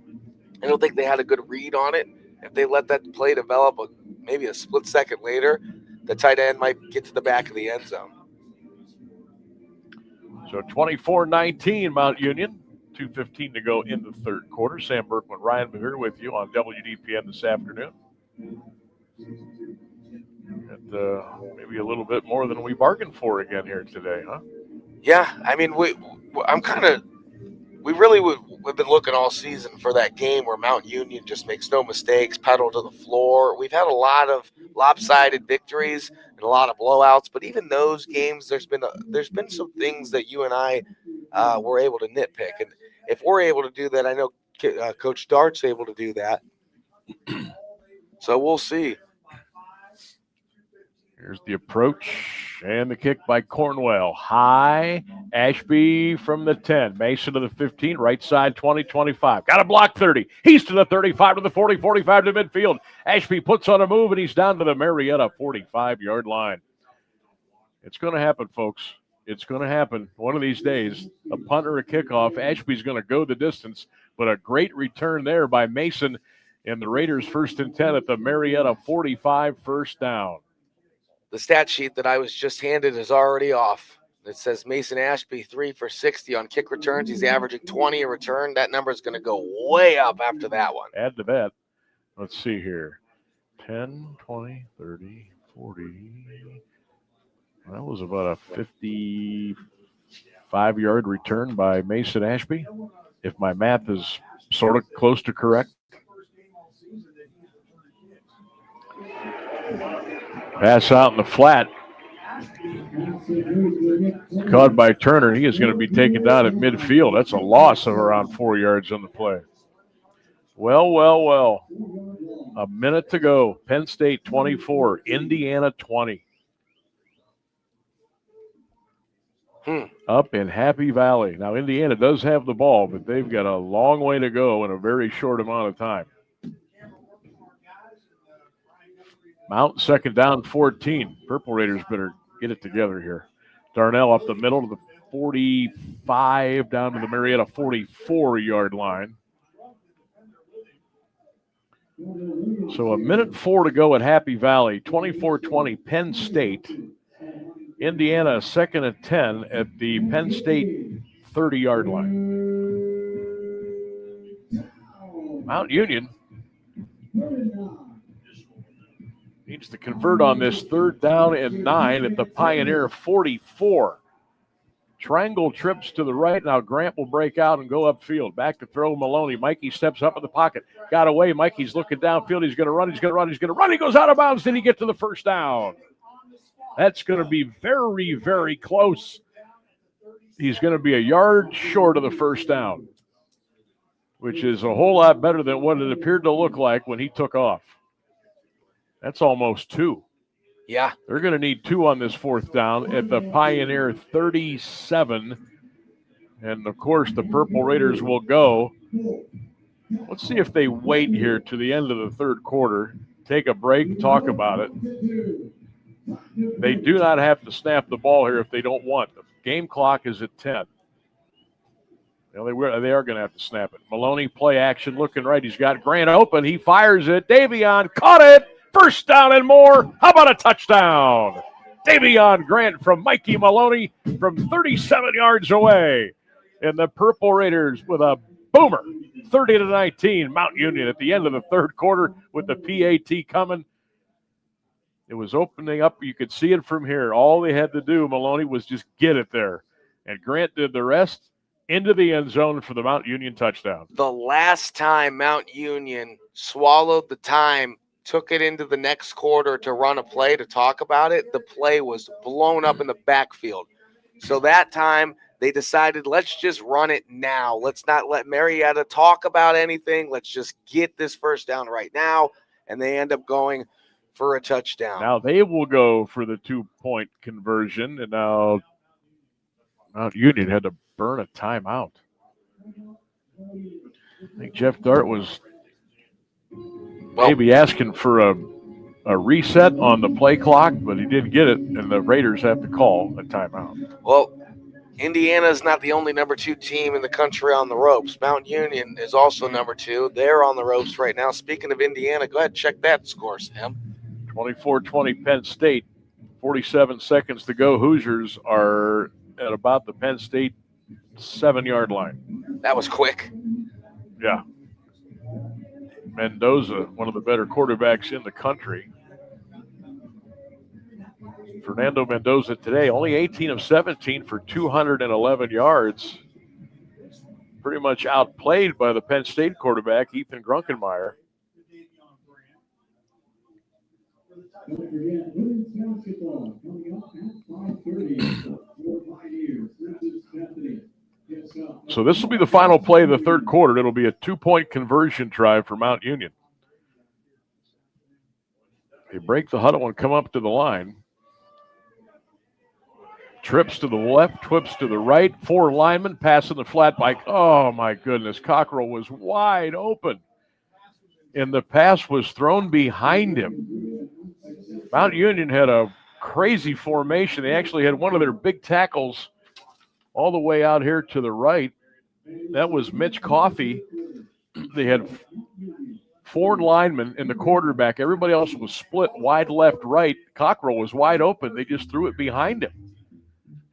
I don't think they had a good read on it. If they let that play develop maybe a split second later, the tight end might get to the back of the end zone.
So 24-19 Mount Union. 2:15 to go in the 3rd quarter. Sam Berkman, Ryan Bevier with you on WDPN this afternoon. And, maybe a little bit more than we bargained for again here today, huh?
Yeah, I mean, we've been looking all season for that game where Mount Union just makes no mistakes, pedal to the floor. We've had a lot of lopsided victories and a lot of blowouts, but even those games, there's been some things that you and I were able to nitpick. And if we're able to do that, I know Coach Dart's able to do that. So we'll see.
Here's the approach and the kick by Cornwell. High. Ashby from the 10. Mason to the 15. Right side 20, 25. Got a block 30. He's to the 35 to the 40, 45 to midfield. Ashby puts on a move and he's down to the Marietta 45-yard line. It's going to happen, folks. It's going to happen one of these days. A punt or a kickoff. Ashby's going to go the distance, but a great return there by Mason. And the Raiders 1st and 10 at the Marietta 45, 1st down.
The stat sheet that I was just handed is already off. It says Mason Ashby 3 for 60 on kick returns. He's averaging 20 a return. That number is going to go way up after that one.
Add to that. Let's see here. 10, 20, 30, 40. That was about a 55-yard return by Mason Ashby, if my math is sort of close to correct. Pass out in the flat. Caught by Turner. He is going to be taken down at midfield. That's a loss of around 4 yards on the play. Well. A minute to go. Penn State 24, Indiana 20. Up in Happy Valley. Now, Indiana does have the ball, but they've got a long way to go in a very short amount of time. Mount 2nd down 14. Purple Raiders better get it together here. Darnell up the middle to the 45, down to the Marietta 44-yard line. So 1:04 to go at Happy Valley. 24-20 Penn State. Indiana 2nd and 10 at the Penn State 30-yard line. Mount Union needs to convert on this 3rd down and 9 at the Pioneer 44. Triangle trips to the right. Now Grant will break out and go upfield. Back to throw Maloney. Mikey steps up in the pocket. Got away. Mikey's looking downfield. He's going to run. He's going to run. He's going to run. He goes out of bounds. Did he get to the first down? That's going to be very, very close. He's going to be a yard short of the first down, which is a whole lot better than what it appeared to look like when he took off. That's almost 2.
Yeah.
They're going to need 2 on this 4th down at the Pioneer 37. And, of course, the Purple Raiders will go. Let's see if they wait here to the end of the 3rd quarter, take a break, talk about it. They do not have to snap the ball here if they don't want. The game clock is at 10. Well, they are going to have to snap it. Maloney, play action, looking right. He's got Grant open. He fires it. Davion caught it. First down and more. How about a touchdown? Davion Grant from Mikey Maloney from 37 yards away. And the Purple Raiders with a boomer. 30-19, Mount Union at the end of the 3rd quarter with the PAT coming. It was opening up. You could see it from here. All they had to do, Maloney, was just get it there. And Grant did the rest into the end zone for the Mount Union touchdown.
The last time Mount Union swallowed the time, took it into the next quarter to run a play to talk about it, the play was blown up in the backfield. So that time they decided, let's just run it now. Let's not let Marietta talk about anything. Let's just get this first down right now. And they end up going for a touchdown.
Now they will go for the 2-point conversion. And now Mount Union had to burn a timeout. I think Jeff Dart was maybe asking for a reset on the play clock, but he didn't get it, and the Raiders have to call a timeout.
Well, Indiana is not the only number 2 team in the country on the ropes. Mount Union is also number 2. They're on the ropes right now. Speaking of Indiana, go ahead and check that score, Sam.
24-20 Penn State, 47 seconds to go. Hoosiers are at about the Penn State 7-yard line.
That was quick.
Yeah. Mendoza, one of the better quarterbacks in the country. Fernando Mendoza today, only 18 of 17 for 211 yards. Pretty much outplayed by the Penn State quarterback, Ethan Grunkenmeyer.
Don't forget, women's basketball coming up at 5:30 for Pioneers versus Bethany.
So this will be the final play of the 3rd quarter. It'll be a 2-point conversion drive for Mount Union. They break the huddle and come up to the line. Trips to the left, twips to the right. 4 linemen passing the flat bike. Oh, my goodness. Cockrell was wide open. And the pass was thrown behind him. Mount Union had a crazy formation. They actually had one of their big tackles all the way out here to the right. That was Mitch Coffey. They had 4 linemen and the quarterback. Everybody else was split wide left, right. Cockrell was wide open. They just threw it behind him.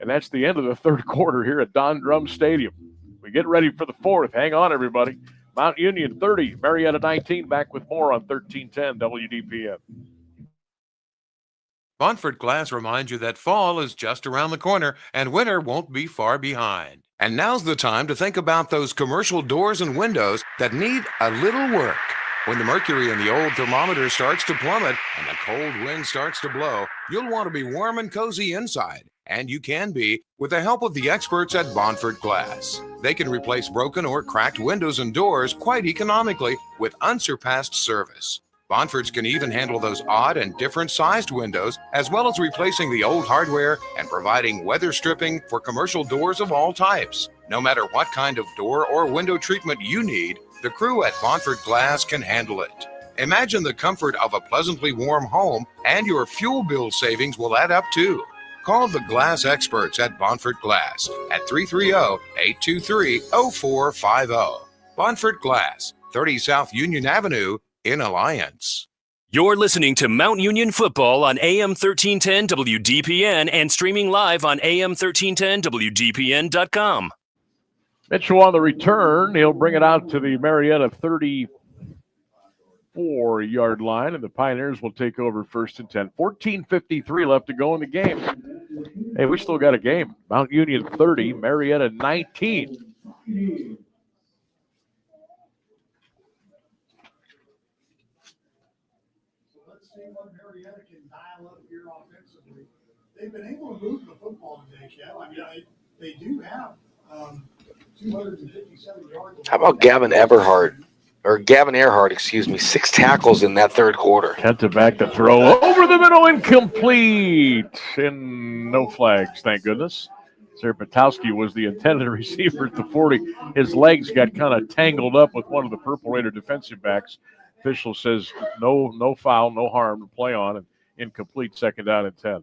And that's the end of the 3rd quarter here at Don Drum Stadium. We get ready for the 4th. Hang on, everybody. Mount Union 30, Marietta 19. Back with more on 1310 WDPN.
Montfort Glass reminds you that fall is just around the corner and winter won't be far behind. And now's the time to think about those commercial doors and windows that need a little work. When the mercury in the old thermometer starts to plummet and the cold wind starts to blow, you'll want to be warm and cozy inside. And you can be with the help of the experts at Montfort Glass. They can replace broken or cracked windows and doors quite economically with unsurpassed service. Montfort's can even handle those odd and different sized windows, as well as replacing the old hardware and providing weather stripping for commercial doors of all types. No matter what kind of door or window treatment you need, the crew at Montfort Glass can handle it. Imagine the comfort of a pleasantly warm home, and your fuel bill savings will add up too. Call the glass experts at Montfort Glass at 330-823-0450. Montfort Glass, 30 South Union Avenue, in Alliance.
You're listening to Mount Union Football on AM 1310 WDPN and streaming live on AM1310WDPN.com.
Mitchell on the return. He'll bring it out to the Marietta 34-yard line, and the Pioneers will take over 1st and 10. 14:53 left to go in the game. Hey, we still got a game. Mount Union 30, Marietta 19.
Let's see what Marietta can dial up here offensively. They've been able to move the football today, Kev. I mean, they do have 257 yards.
How about Gavin Earhart, excuse me, 6 tackles in that third quarter.
Kenta back to throw over the middle, incomplete, and no flags, thank goodness. Serpatowski was the intended receiver at the 40. His legs got kind of tangled up with one of the Purple Raider defensive backs. Official says no foul, no harm to play on, and incomplete, 2nd down and 10.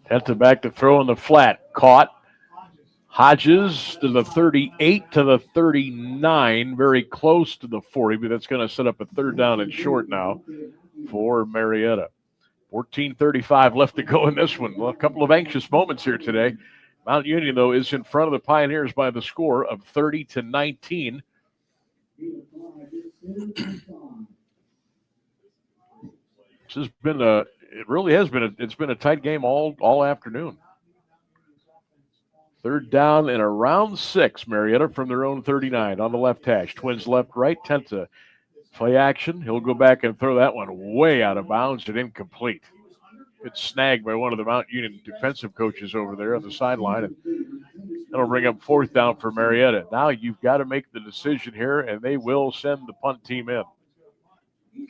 Kenta back to throw in the flat. Caught. Hodges to the 38 to the 39, very close to the 40, but that's going to set up a 3rd down and short now for Marietta. 14:35 left to go in this one. Well, a couple of anxious moments here today. Mount Union, though, is in front of the Pioneers by the score of 30-19. This has been it really has been it's been a tight game all afternoon. 3rd down and around 6, Marietta from their own 39 on the left hash. Twins left, right, Kenta. Play action. He'll go back and throw that one way out of bounds and incomplete. Good snag by one of the Mount Union defensive coaches over there on the sideline. And that'll bring up 4th down for Marietta. Now you've got to make the decision here, and they will send the punt team in.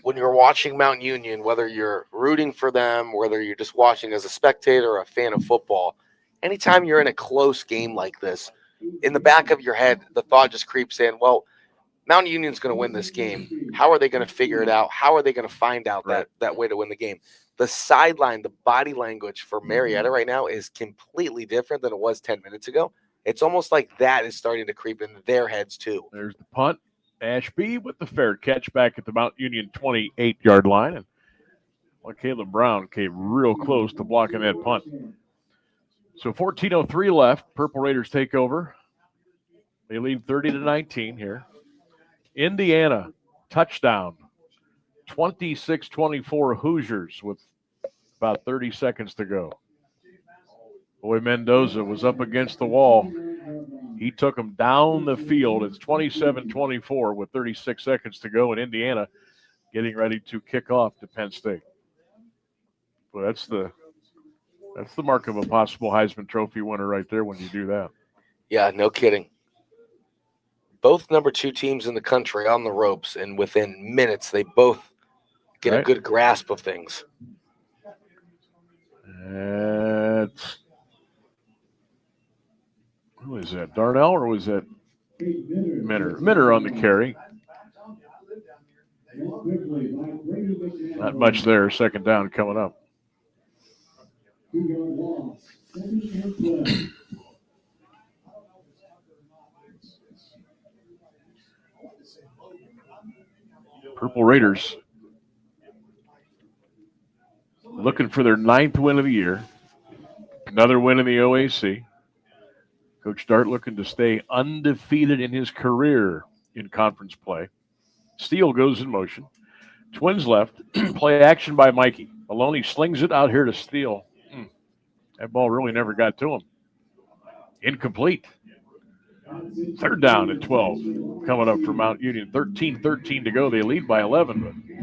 When you're watching Mount Union, whether you're rooting for them, whether you're just watching as a spectator or a fan of football, anytime you're in a close game like this, in the back of your head, the thought just creeps in, well, Mount Union's going to win this game. How are they going to figure it out? How are they going to find out that way to win the game? The sideline, the body language for Marietta right now is completely different than it was 10 minutes ago. It's almost like that is starting to creep into their heads too.
There's the punt. Ashby with the fair catch back at the Mount Union 28-yard line. And Caleb Brown came real close to blocking that punt. So 14:03 left. Purple Raiders take over. They lead 30-19 here. Indiana, touchdown. 26-24 Hoosiers with about 30 seconds to go. Boy, Mendoza was up against the wall. He took him down the field. It's 27-24 with 36 seconds to go, and Indiana getting ready to kick off to Penn State. Well, that's the mark of a possible Heisman Trophy winner right there when you do that.
Yeah, no kidding. Both number 2 teams in the country on the ropes, and within minutes, they both get a good grasp of things.
Who is that? Darnell, or was that Minner? Minner on the carry. Not much there. 2nd down coming up. Purple Raiders looking for their 9th win of the year. Another win in the OAC. Coach Dart looking to stay undefeated in his career in conference play. Steele goes in motion. Twins left. Play action by Mikey. Maloney slings it out here to Steele. That ball really never got to him. Incomplete. 3rd down at 12. Coming up for Mount Union. 13-13 to go. They lead by 11.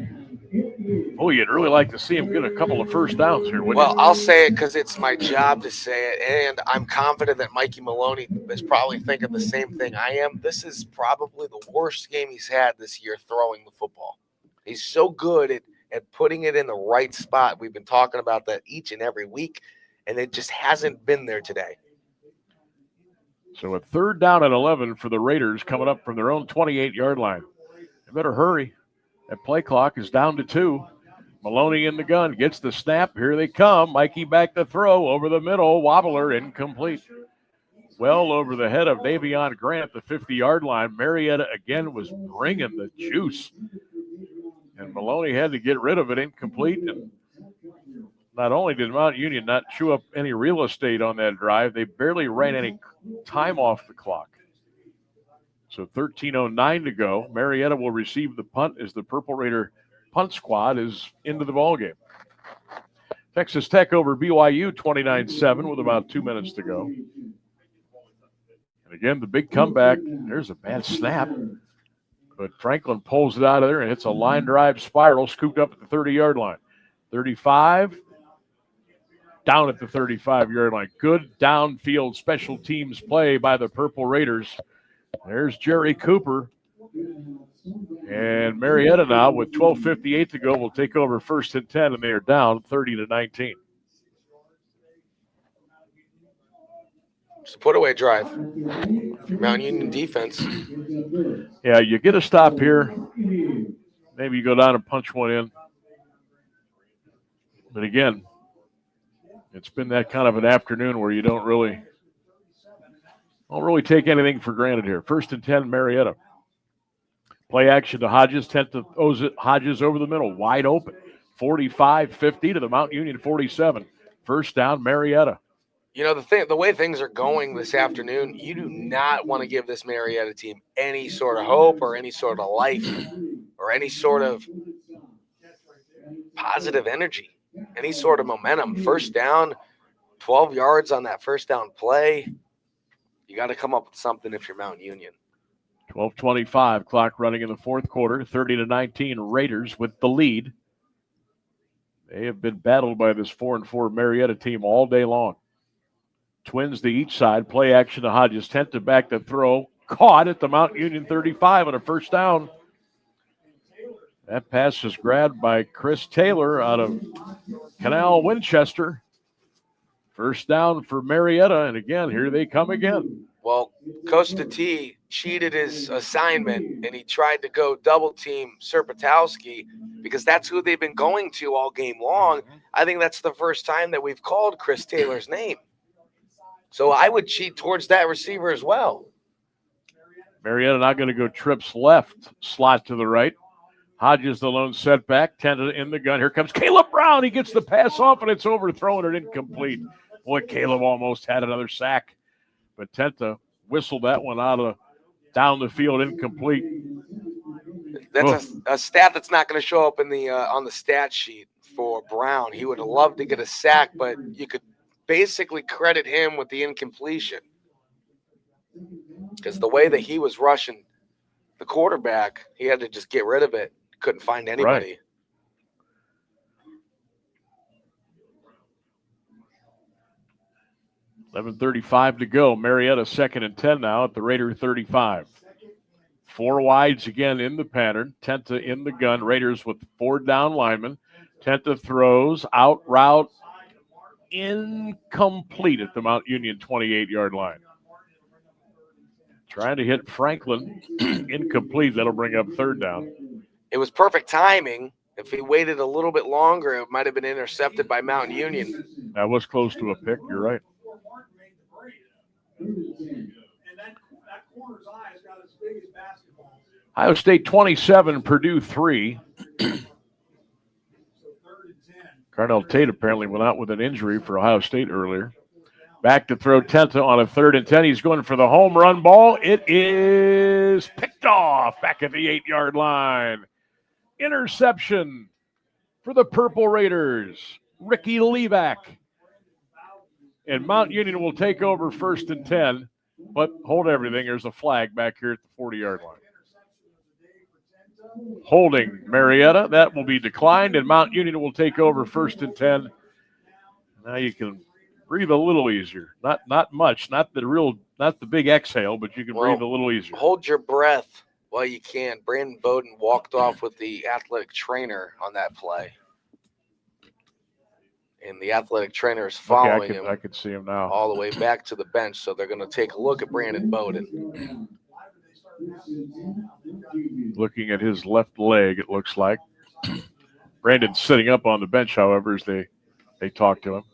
But you'd really like to see him get a couple of 1st downs here, wouldn't you?
I'll say it because it's my job to say it, and I'm confident that Mikey Maloney is probably thinking the same thing I am. This is probably the worst game he's had this year throwing the football. He's so good at putting it in the right spot. We've been talking about that each and every week, and it just hasn't been there today.
So a 3rd down and 11 for the Raiders coming up from their own 28-yard line. They better hurry. That play clock is down to 2. Maloney in the gun, gets the snap. Here they come. Mikey back to throw over the middle. Wobbler incomplete. Well over the head of Davion Grant, the 50-yard line. Marietta again was bringing the juice. And Maloney had to get rid of it, incomplete. And not only did Mount Union not chew up any real estate on that drive, they barely ran any time off the clock. So 13:09 to go. Marietta will receive the punt as the Purple Raider punt squad is into the ballgame. Texas Tech over BYU 29-7 with about 2 minutes to go. And again, the big comeback. There's a bad snap. But Franklin pulls it out of there and hits a line drive spiral, scooped up at the 30-yard line. 35, down at the 35-yard line. Good downfield special teams play by the Purple Raiders. There's Jerry Cooper. And Marietta now with 12:58 to go will take over 1st and 10, and they are down 30-19.
It's a put-away drive for Mount Union defense.
Yeah, you get a stop here. Maybe you go down and punch one in. But again, it's been that kind of an afternoon where you don't really take anything for granted here. 1st and 10, Marietta. Play action to Hodges. Hodges over the middle, wide open. 45-50 to the Mount Union 47. 1st down, Marietta.
You know, the way things are going this afternoon, you do not want to give this Marietta team any sort of hope or any sort of life or any sort of positive energy, any sort of momentum. 1st down, 12 yards on that 1st down play. You got to come up with something if you're Mount Union.
12:25, clock running in the 4th quarter. 30-19, Raiders with the lead. They have been battled by this 4-4 Marietta team all day long. Twins to each side. Play action to Hodges. Tenta back to throw. Caught at the Mount Union 35 on a 1st down. That pass is grabbed by Chris Taylor out of Canal Winchester. 1st down for Marietta. And again, here they come again.
Well, Costa T cheated his assignment, and he tried to go double-team Serpatowski because that's who they've been going to all game long. I think that's the first time that we've called Chris Taylor's name. So I would cheat towards that receiver as well.
Marietta not going to go trips left, slot to the right. Hodges the lone setback, Tenta in the gun. Here comes Caleb Brown. He gets the pass off, and it's overthrown and incomplete. Boy, Caleb almost had another sack. But Tenta whistled that one out of down the field, incomplete.
That's a stat that's not going to show up in the on the stat sheet for Brown. He would have loved to get a sack, but you could basically credit him with the incompletion because the way that he was rushing the quarterback, he had to just get rid of it. Couldn't find anybody.
Right. 11:35 to go. Marietta 2nd and 10 now at the Raider 35. 4 wides again in the pattern. Tenta in the gun. Raiders with 4 down linemen. Tenta throws out route. Incomplete at the Mount Union 28-yard line. Trying to hit Franklin. Incomplete. That'll bring up 3rd down.
It was perfect timing. If he waited a little bit longer, it might have been intercepted by Mount Union.
That was close to a pick. You're right. Ohio State 27, Purdue 3. Carnell Tate apparently went out with an injury for Ohio State earlier. Back to throw Tenta on a 3rd and 10. He's going for the home run ball. It is picked off back at the 8-yard line. Interception for the Purple Raiders. Ricky Levac. And Mount Union will take over 1st and 10. But hold everything. There's a flag back here at the 40-yard line. Holding Marietta. That will be declined, and Mount Union will take over 1st and 10. Now you can breathe a little easier. Not much. Not the big exhale, but you can breathe a little easier.
Hold your breath while you can. Brandon Bowden walked off with the athletic trainer on that play. and the athletic trainer is
Okay,
following him
I can see him now.
all the way back to the bench. So they're going to take a look at Brandon Bowden.
Looking at his left leg, it looks like. Brandon's sitting up on the bench, however, as they talk to him.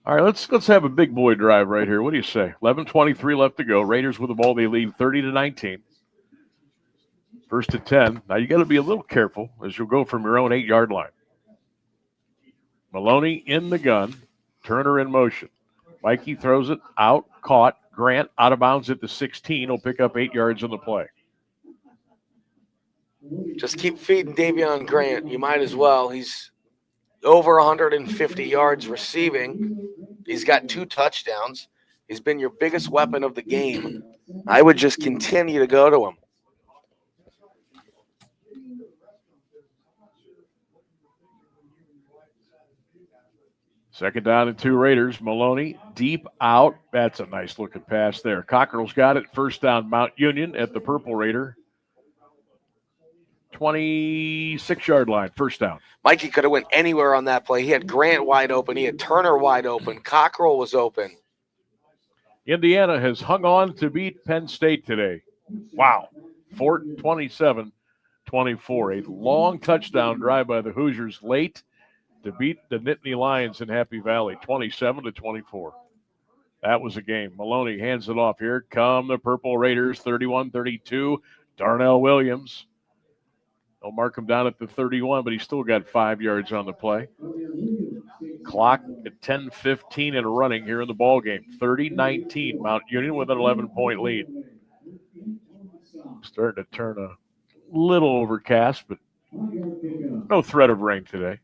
All right, let's have a big boy drive right here. What do you say? 11:23 left to go. Raiders with the ball. They lead 30-19. First and 10. Now you got to be a little careful as you'll go from your own 8-yard line. Maloney in the gun. Turner in motion. Mikey throws it out, caught. Grant out of bounds at the 16. Will pick up 8 yards on the play.
Just keep feeding Davion Grant. You might as well. He's over 150 yards receiving. He's got 2 touchdowns. He's been your biggest weapon of the game. I would just continue to go to him.
Second down and 2 Raiders. Maloney deep out. That's a nice looking pass there. Cockrell's got it. First down Mount Union at the Purple Raider 26-yard line. First down.
Mikey could have went anywhere on that play. He had Grant wide open. He had Turner wide open. Cockrell was open.
Indiana has hung on to beat Penn State today. Wow. 27-24. A long touchdown drive by the Hoosiers late to beat the Nittany Lions in Happy Valley, 27-24. That was a game. Maloney hands it off. Here come the Purple Raiders, 31-32. Darnell Williams. They'll mark him down at the 31, but he's still got 5 yards on the play. Clock at 10:15 and running here in the ball game. 30-19. Mount Union with an 11-point lead. Starting to turn a little overcast, but no threat of rain today.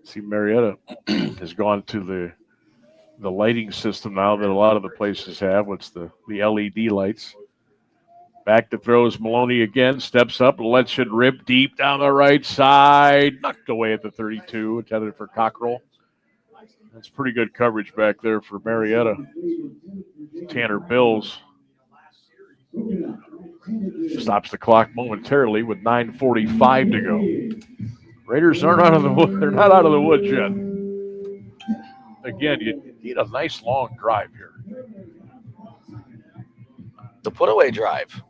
See, Marietta has gone to the lighting system now that a lot of the places have. What's the LED lights? Back to throws Maloney again, steps up, lets it rip deep down the right side, knocked away at the 32, intended for Cockrell. That's pretty good coverage back there for Marietta. Tanner Bills stops the clock momentarily with 9:45 to go. Raiders aren't out of the wood. They're not out of the woods yet. Again, you need a nice long drive here.
The put-away drive.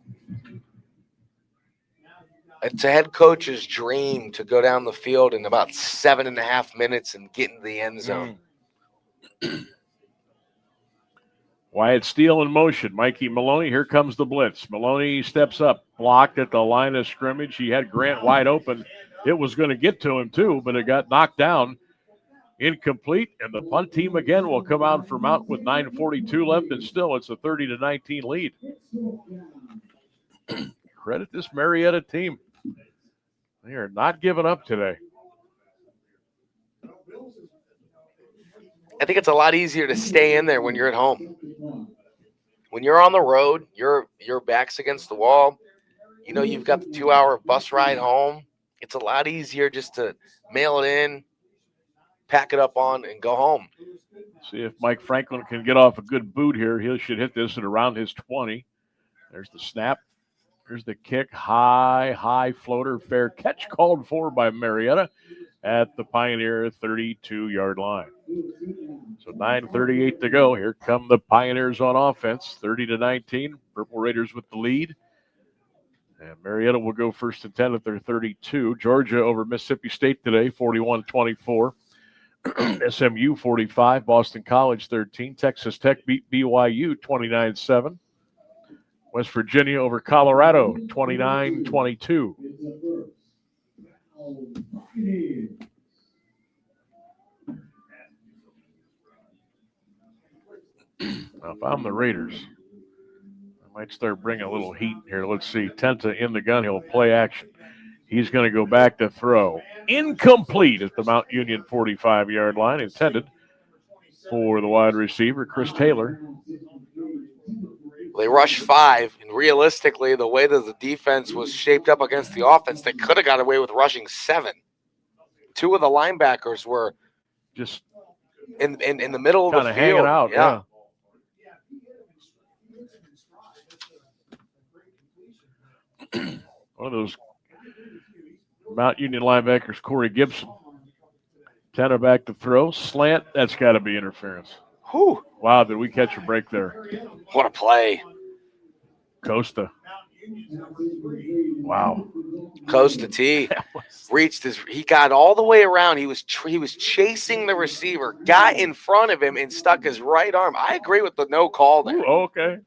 It's a head coach's dream to go down the field in about 7.5 minutes and get into the end zone.
Wyatt Steele in motion. Mikey Maloney, here comes the blitz. Maloney steps up, blocked at the line of scrimmage. He had Grant wide open. It was going to get to him too, but it got knocked down. Incomplete, and the punt team again will come out for Mount with 9:42 left, and still it's a 30-19 lead. Credit this Marietta team. They are not giving up today.
I think it's a lot easier to stay in there when you're at home. When you're on the road, your back's against the wall. You know you've got the 2-hour bus ride home. It's a lot easier just to mail it in, pack it up on, and go home.
See if Mike Franklin can get off a good boot here. He should hit this at around his 20. There's the snap. There's the kick. High floater. Fair catch called for by Marietta at the Pioneer 32-yard line. So 9:38 to go. Here come the Pioneers on offense. 30-19. Purple Raiders with the lead. And Marietta will go first and 10 at their 32. Georgia over Mississippi State today, 41-24. SMU 45, Boston College 13. Texas Tech beat BYU 29-7. West Virginia over Colorado 29-22. Now, if I'm the Raiders, I might start bringing a little heat here. Let's see. Tenta in the gun. He'll play action. He's going to go back to throw. Incomplete at the Mount Union 45-yard line. Intended for the wide receiver, Chris Taylor.
They rushed 5, and realistically, the way that the defense was shaped up against the offense, they could have got away with rushing 7. 2 of the linebackers were
just
in the middle of the field.
Hanging out, yeah. One of those Mount Union linebackers Corey Gibson. Tanner back to throw. Slant, that's got to be interference.
Whew.
Wow, did we catch a break there?
What a play.
Costa. Wow.
Costa T reached he got all the way around. He was chasing the receiver, got in front of him and stuck his right arm. I agree with the no call there.
Ooh, okay.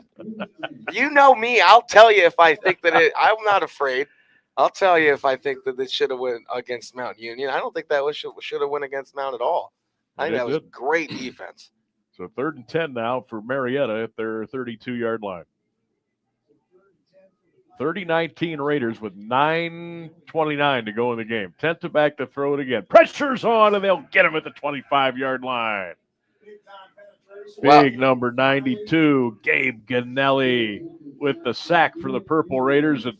You know me. I'll tell you if I think that I'm not afraid. I'll tell you if I think that this should have went against Mount Union. I don't think that should have went against Mount at all. I think that was great defense.
So 3rd and 10 now for Marietta at their 32-yard line. 30-19 Raiders with 9:29 to go in the game. Tenta back to throw it again. Pressure's on, and they'll get him at the 25-yard line. Big number 92, Gabe Ganelli with the sack for the Purple Raiders. And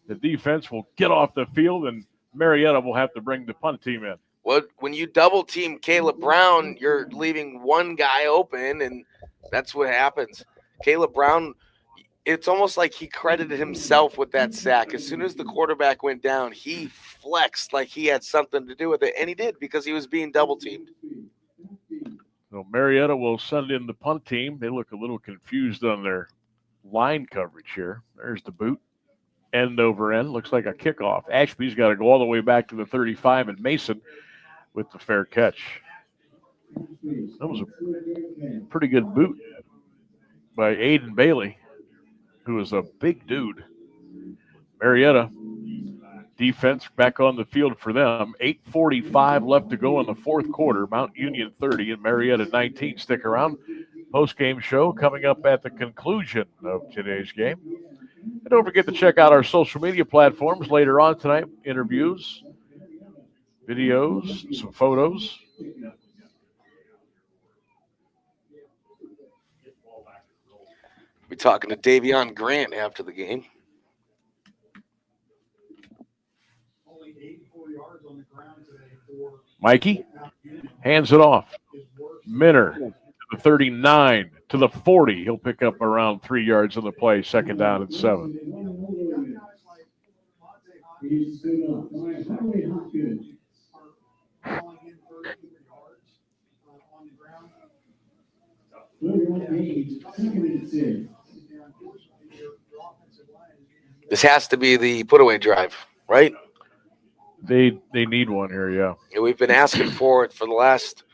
the defense will get off the field, and Marietta will have to bring the punt team in.
Well, when you double team Caleb Brown, you're leaving one guy open, and that's what happens. Caleb Brown, it's almost like he credited himself with that sack. As soon as the quarterback went down, he flexed like he had something to do with it, and he did because he was being double teamed.
So Marietta will send in the punt team. They look a little confused on their line coverage here. There's the boot. End over end. Looks like a kickoff. Ashby's got to go all the way back to the 35, and Mason with the fair catch. That was a pretty good boot by Aiden Bailey, who is a big dude. Marietta defense back on the field for them. 8:45 left to go in the fourth quarter. Mount Union 30 and Marietta 19. Stick around. Post-game show coming up at the conclusion of today's game. And don't forget to check out our social media platforms later on tonight. Interviews, videos, some photos.
We're talking to Davion Grant after the game.
Mikey hands it off. Minner to the 39, to the 40. He'll pick up around 3 yards on the play. 2nd down and 7.
This has to be the put-away drive, right?
They need one here, yeah.
We've been asking for it for the last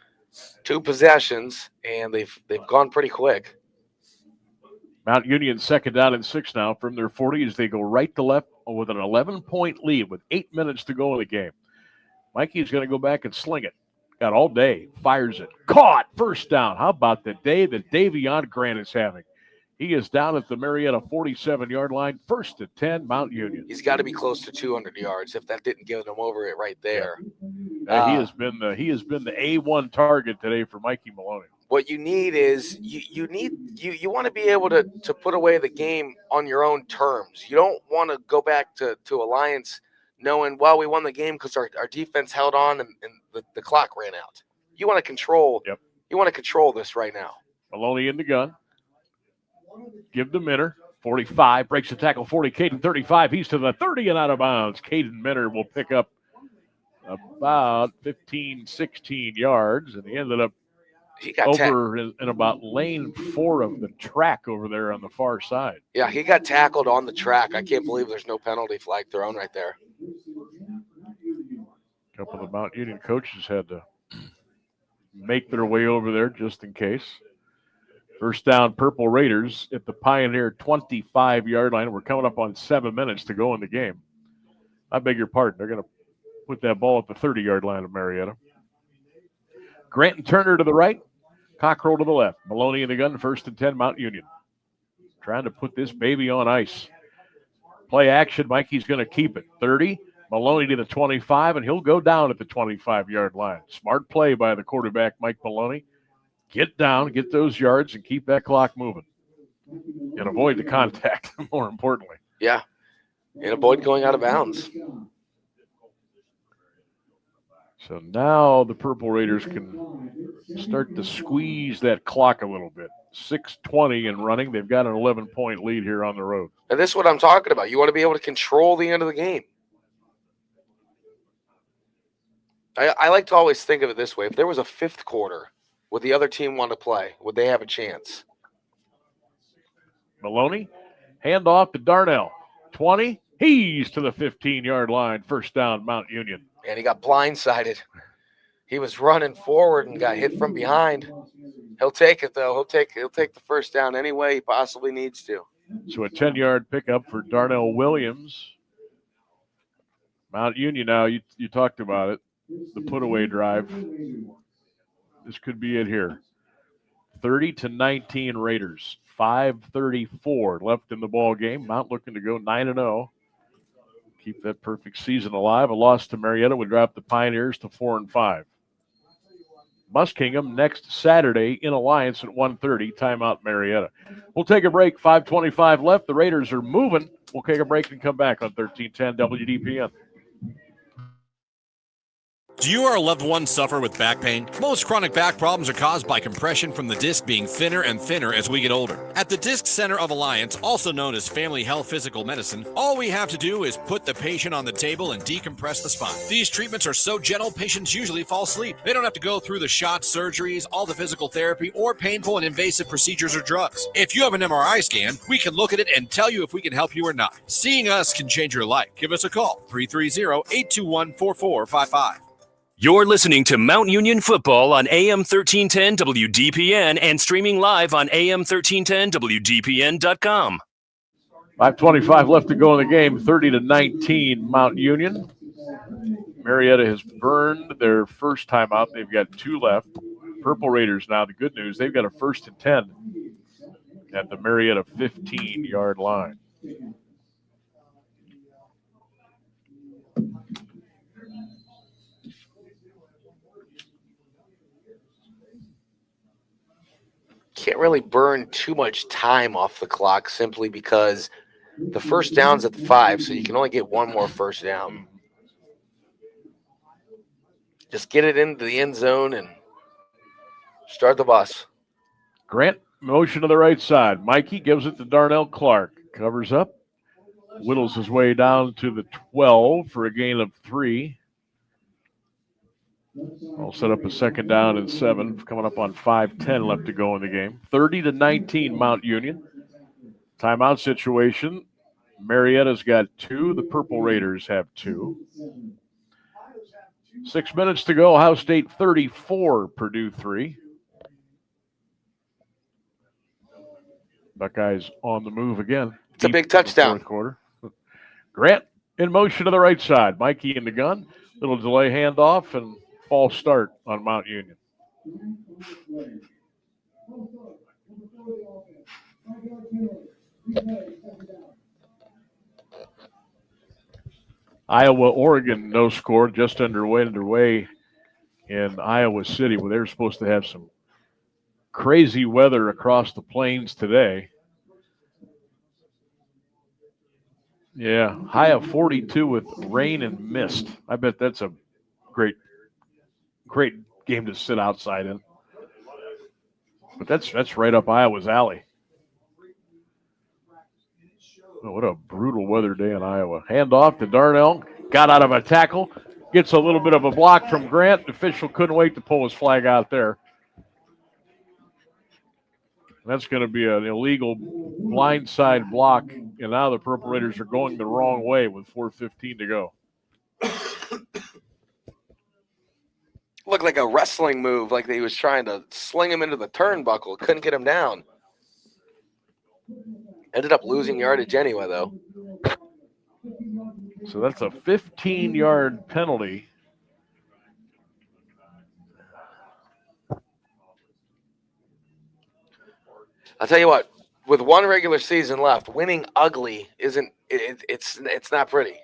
2 possessions, and they've gone pretty quick.
Mount Union 2nd down and 6 now from their 40 as they go right to left with an 11-point lead with 8 minutes to go in the game. Mikey's going to go back and sling it. Got all day. Fires it. Caught. 1st down. How about the day that Davion Grant is having? He is down at the Marietta 47-yard line. 1st and 10, Mount Union.
He's got to be close to 200 yards if that didn't give him over it right there.
He has been the A1 target today for Mikey Maloney.
What you need is you want to be able to put away the game on your own terms. You don't want to go back to Alliance knowing, well, we won the game because our defense held on and the clock ran out. You want to control.
Yep.
You want to control this right now.
Maloney in the gun. Give to Minner. 45. Breaks the tackle. 40. Caden 35. He's to the 30 and out of bounds. Caden Minner will pick up about 15, 16 yards. And he ended up over in about lane 4 of the track over there on the far side.
Yeah, he got tackled on the track. I can't believe there's no penalty flag thrown right there.
A couple of the Mount Union coaches had to make their way over there just in case. 1st down, Purple Raiders at the Pioneer 25-yard line. We're coming up on 7 minutes to go in the game. I beg your pardon. They're going to put that ball at the 30-yard line of Marietta. Grant and Turner to the right. Cockrell to the left. Maloney in the gun, 1st and 10, Mount Union. Trying to put this baby on ice. Play action. Mikey's going to keep it. 30. Maloney to the 25, and he'll go down at the 25-yard line. Smart play by the quarterback, Mike Maloney. Get down, get those yards, and keep that clock moving. And avoid the contact, more importantly.
Yeah, and avoid going out of bounds.
So now the Purple Raiders can start to squeeze that clock a little bit. 6:20 and running. They've got an 11-point lead here on the road.
And this is what I'm talking about. You want to be able to control the end of the game. I like to always think of it this way. If there was a fifth quarter, would the other team want to play? Would they have a chance?
Maloney, hand off to Darnell. 20. He's to the 15-yard line. First down, Mount Union.
And he got blindsided. He was running forward and got hit from behind. He'll take it, though. He'll take the first down any way he possibly needs to.
So a 10-yard pickup for Darnell Williams. Mount Union now, you talked about it, the put-away drive. This could be it here. 30-19 Raiders. 5:34 left in the ball game. Mount looking to go 9-0. Keep that perfect season alive. A loss to Marietta would drop the Pioneers to 4-5. Muskingum next Saturday in Alliance at 1:30. Timeout Marietta. We'll take a break. 5:25 left. The Raiders are moving. We'll take a break and come back on 1310 WDPN.
Do you or a loved one suffer with back pain? Most chronic back problems are caused by compression from the disc being thinner and thinner as we get older. At the Disc Center of Alliance, also known as Family Health Physical Medicine, all we have to do is put the patient on the table and decompress the spine. These treatments are so gentle, patients usually fall asleep. They don't have to go through the shots, surgeries, all the physical therapy, or painful and invasive procedures or drugs. If you have an MRI scan, we can look at it and tell you if we can help you or not. Seeing us can change your life. Give us a call, 330-821-4455.
You're listening to Mount Union Football on AM 1310 WDPN and streaming live on AM 1310 WDPN.com.
5:25 left to go in the game. 30-19 Mount Union. Marietta has burned their first timeout. They've got 2 left. Purple Raiders now, the good news, they've got a 1st and 10 at the Marietta 15-yard line.
Can't really burn too much time off the clock simply because the first down's at the 5, so you can only get one more first down. Just get it into the end zone and start the bus.
Grant, motion to the right side. Mikey gives it to Darnell Clark. Covers up. Whittles his way down to the 12 for a gain of 3. I'll set up a 2nd down and 7. Coming up on 5:10 left to go in the game. 30-19 Mount Union. Timeout situation. Marietta's got 2. The Purple Raiders have 2. 6 minutes to go. Ohio State 34, Purdue 3. Buckeyes on the move again.
It's a big touchdown.
4th quarter. Grant in motion to the right side. Mikey in the gun. Little delay handoff and false start on Mount Union. Iowa, Oregon, no score, just underway in Iowa City, where they're supposed to have some crazy weather across the plains today. Yeah, high of 42 with rain and mist. I bet that's a great game to sit outside in. But that's right up Iowa's alley. Oh, what a brutal weather day in Iowa. Hand off to Darnell. Got out of a tackle. Gets a little bit of a block from Grant. The official couldn't wait to pull his flag out there. That's going to be an illegal blindside block. And now the Purple Raiders are going the wrong way with 4:15 to go.
Looked like a wrestling move, like he was trying to sling him into the turnbuckle. Couldn't get him down. Ended up losing yardage anyway, though.
So that's a 15-yard penalty.
I'll tell you what, with one regular season left, winning ugly isn't it's not pretty.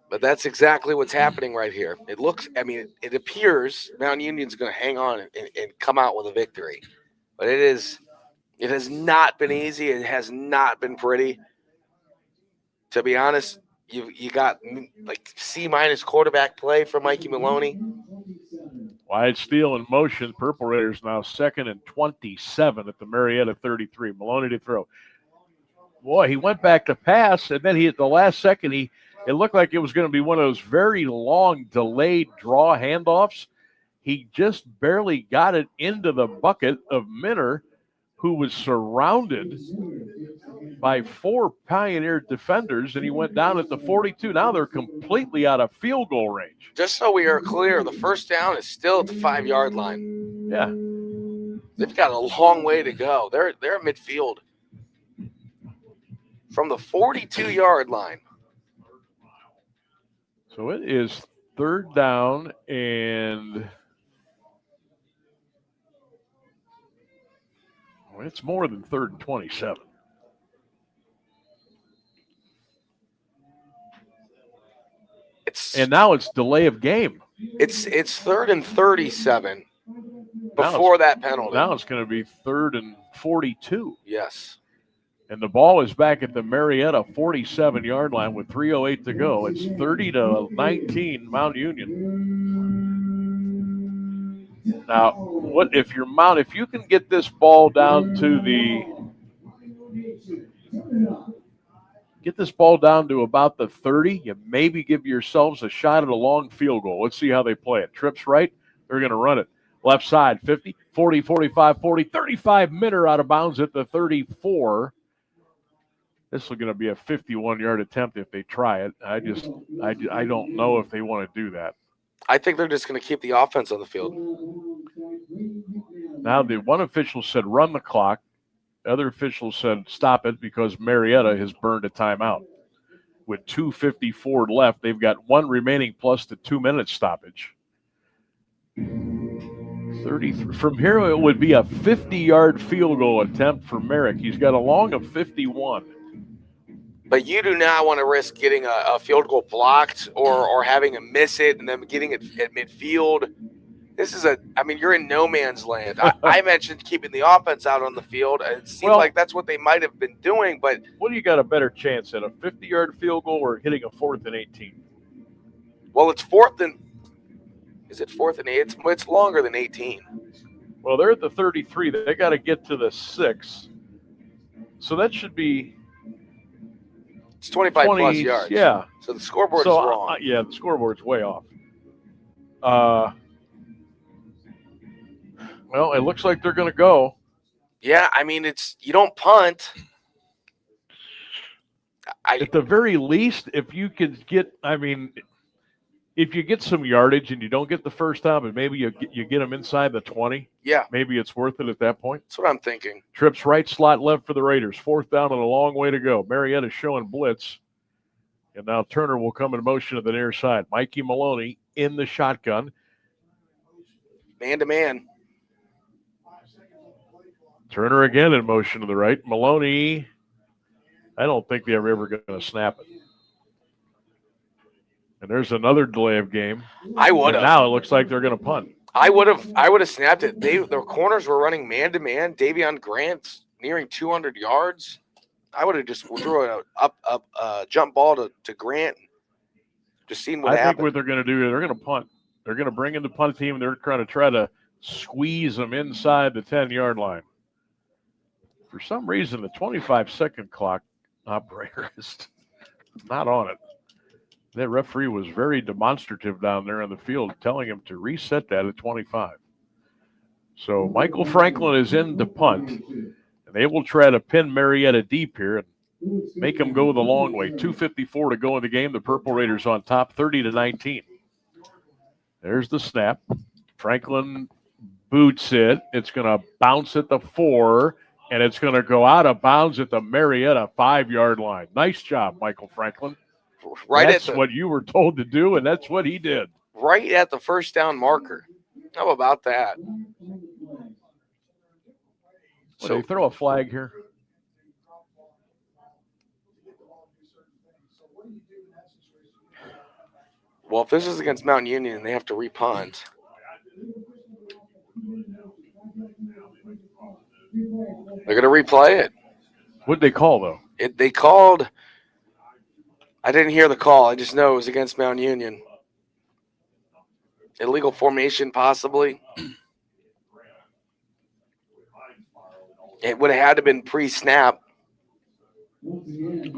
But that's exactly what's happening right here. It appears Mount Union's going to hang on and come out with a victory. But it has not been easy. It has not been pretty. To be honest, you got like C- quarterback play from Mikey Maloney.
Wide steal in motion. Purple Raiders now 2nd and 27 at the Marietta 33. Maloney to throw. Boy, he went back to pass, and then at the last second, he It looked like it was going to be one of those very long, delayed draw handoffs. He just barely got it into the bucket of Minner, who was surrounded by 4 Pioneer defenders, and he went down at the 42. Now they're completely out of field goal range.
Just so we are clear, the first down is still at the 5-yard line.
Yeah.
They've got a long way to go. They're at midfield. From the 42-yard line.
So it is third down, and it's more than 3rd and 27. And now it's delay of game.
It's 3rd and 37 before that penalty.
Now it's going to be 3rd and 42.
Yes.
And the ball is back at the Marietta 47-yard line with 3:08 to go. It's 30-19 Mount Union. Now, what if you're Mount? If you can get this ball down to about the 30, you maybe give yourselves a shot at a long field goal. Let's see how they play it. Trips right, they're going to run it. Left side, 50, 40, 45, 40, 35. Minner out of bounds at the 34. This is going to be a 51-yard attempt if they try it. I don't know if they want to do that.
I think they're just going to keep the offense on the field.
Now, the one official said run the clock. The other official said stop it because Marietta has burned a timeout. With 2:54 left, they've got one remaining plus the 2-minute stoppage. 33. From here, it would be a 50-yard field goal attempt for Merrick. He's got a long of 51.
But you do not want to risk getting a field goal blocked or having him miss it and then getting it at midfield. This is you're in no man's land. I mentioned keeping the offense out on the field. It seems like that's what they might have been doing, but
what do you got a better chance at, a 50-yard field goal or hitting a 4th and 18?
Well, it's 4th and – is it 4th and 8? It's longer than 18.
Well, they're at the 33. They got to get to the 6. So that should be –
it's 25 plus yards.
Yeah.
So the scoreboard is wrong.
Yeah, the scoreboard's way off. Well, it looks like they're going to go.
Yeah, you don't punt.
At the very least, if you could get, if you get some yardage and you don't get the first down, but maybe you get them inside the 20.
Yeah.
Maybe it's worth it at that point.
That's what I'm thinking.
Trips right, slot left for the Raiders. 4th down and a long way to go. Marietta's showing blitz. And now Turner will come in motion to the near side. Mikey Maloney in the shotgun.
Man-to-man.
Turner again in motion to the right. Maloney, I don't think they're ever going to snap it. And there's another delay of game.
I would have.
Now it looks like they're going to punt.
I would have snapped it. Their corners were running man-to-man. Davion Grant's nearing 200 yards. I would have just threw a jump ball to Grant. Just seen what happened.
I think what they're going to do, they're going to punt. They're going to bring in the punt team, and they're going to try to squeeze them inside the 10-yard line. For some reason, the 25-second clock operator is not on it. That referee was very demonstrative down there on the field, telling him to reset that at 25. So Michael Franklin is in to punt, and they will try to pin Marietta deep here and make them go the long way. 2:54 to go in the game. The Purple Raiders on top, 30-19. There's the snap. Franklin boots it. It's going to bounce at the 4, and it's going to go out of bounds at the Marietta 5-yard line. Nice job, Michael Franklin. That's what you were told to do, and that's what he did.
Right at the first down marker. How about that?
So they throw a flag here.
Well, if this is against Mount Union and they have to repunt, they're going to replay it.
What'd they call, though?
They called – I didn't hear the call. I just know it was against Mount Union. Illegal formation, possibly. It would have had to have been pre-snap.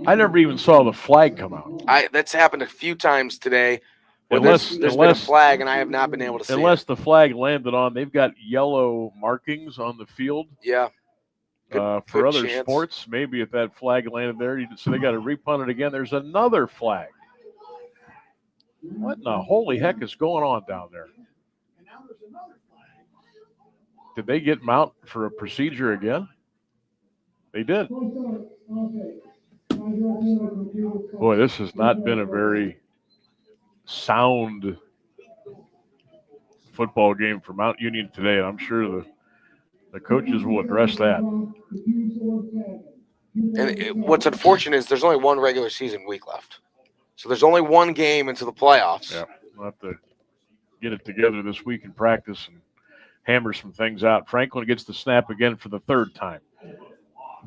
I never even saw the flag come out.
That's happened a few times today. Where
Unless
there's been a flag, and I have not been able to see
unless
it.
the flag landed on, they've got yellow markings on the field.
Yeah.
For
good
other
chance.
sports, maybe if that flag landed there, so they got to repunt it again. There's another flag. What in the holy heck is going on down there? Did they get Mount for a procedure again? They did. Boy, this has not been a very sound football game for Mount Union today, and I'm sure the coaches will address that.
And what's unfortunate is there's only one regular season week left. So there's only one game into the playoffs.
Yeah, we'll have to get it together this week in practice and hammer some things out. Franklin gets the snap again for the third time.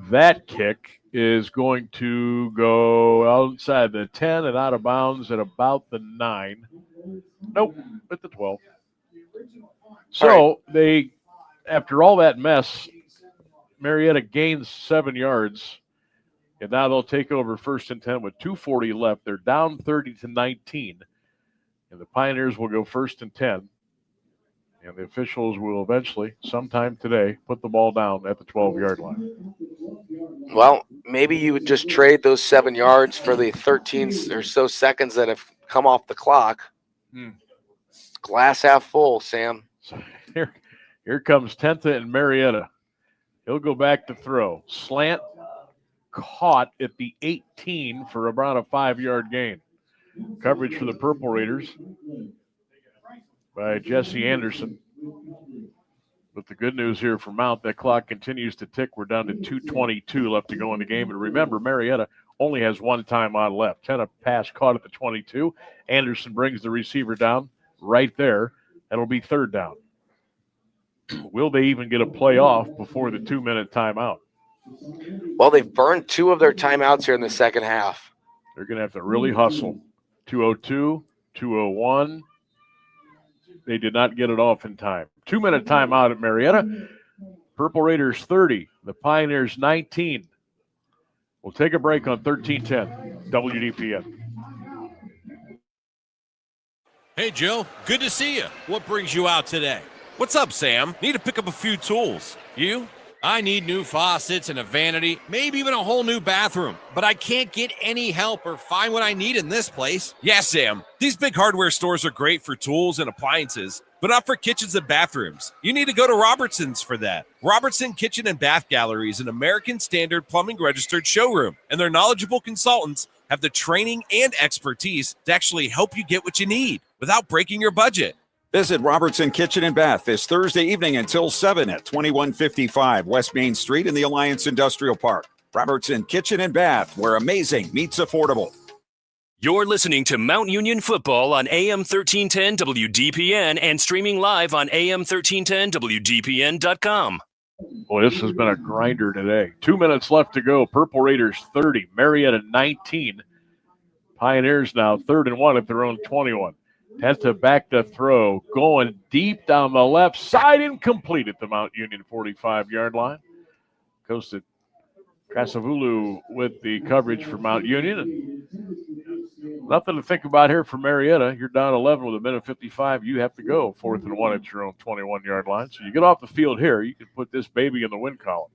That kick is going to go outside the 10 and out of bounds at about the 9. Nope, at the 12. So they, after all that mess, Marietta gains 7 yards, and now they'll take over 1st and 10 with 2:40 left. They're down 30-19, and the Pioneers will go 1st and 10. And the officials will eventually, sometime today, put the ball down at the 12-yard line.
Well, maybe you would just trade those 7 yards for the 13 or so seconds that have come off the clock. Glass half full, Sam.
So here comes Tenta and Marietta. He'll go back to throw. Slant caught at the 18 for about a 5-yard gain. Coverage for the Purple Raiders by Jesse Anderson. But the good news here for Mount, that clock continues to tick. We're down to 2:22 left to go in the game. And remember, Marietta only has one timeout left. Tenta pass caught at the 22. Anderson brings the receiver down right there. That'll be 3rd down. Will they even get a play off before the 2-minute timeout?
Well, they've burned 2 of their timeouts here in the second half.
They're going to have to really hustle. 2:02, 2:01. They did not get it off in time. 2-minute timeout at Marietta. Purple Raiders 30, the Pioneers 19. We'll take a break on 1310 WDPN.
Hey, Joe. Good to see you. What brings you out today? What's up, Sam? Need to pick up a few tools. You? I need new faucets and a vanity, maybe even a whole new bathroom. But I can't get any help or find what I need in this place. Yeah, Sam. These big hardware stores are great for tools and appliances, but not for kitchens and bathrooms. You need to go to Robertson's for that. Robertson Kitchen and Bath Gallery is an American Standard Plumbing Registered showroom, and their knowledgeable consultants have the training and expertise to actually help you get what you need without breaking your budget.
Visit Robertson Kitchen and Bath this Thursday evening until 7 at 2155 West Main Street in the Alliance Industrial Park. Robertson Kitchen and Bath, where amazing meets affordable.
You're listening to Mount Union Football on AM 1310 WDPN and streaming live on AM 1310 WDPN.com.
Boy, this has been a grinder today. 2 minutes left to go. Purple Raiders 30, Marietta 19. Pioneers now 3rd and 1 at their own 21. Tenta back to throw, going deep down the left side, incomplete at the Mount Union 45-yard line. Goes to Kasavulu with the coverage for Mount Union. And nothing to think about here for Marietta. You're down 11 with 1:55. You have to go 4th and 1 at your own 21-yard line. So you get off the field here, you can put this baby in the win column.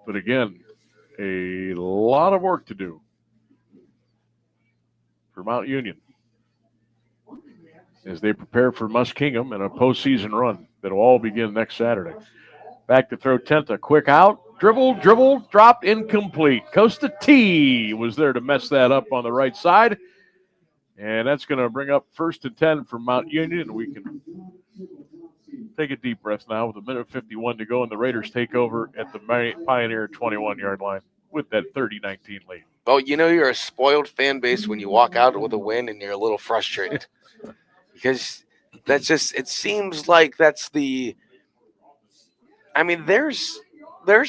But again, a lot of work to do for Mount Union as they prepare for Muskingum and a postseason run that will all begin next Saturday. Back to throw Tenta. Quick out. Dribble, dropped, incomplete. Costa T was there to mess that up on the right side. And that's going to bring up 1st and 10 for Mount Union. And we can take a deep breath now with 1:51 to go. And the Raiders take over at the Pioneer 21-yard line with that 30-19 lead.
Well, you know you're a spoiled fan base when you walk out with a win and you're a little frustrated. Because that's just, it seems like that's the, I mean, there's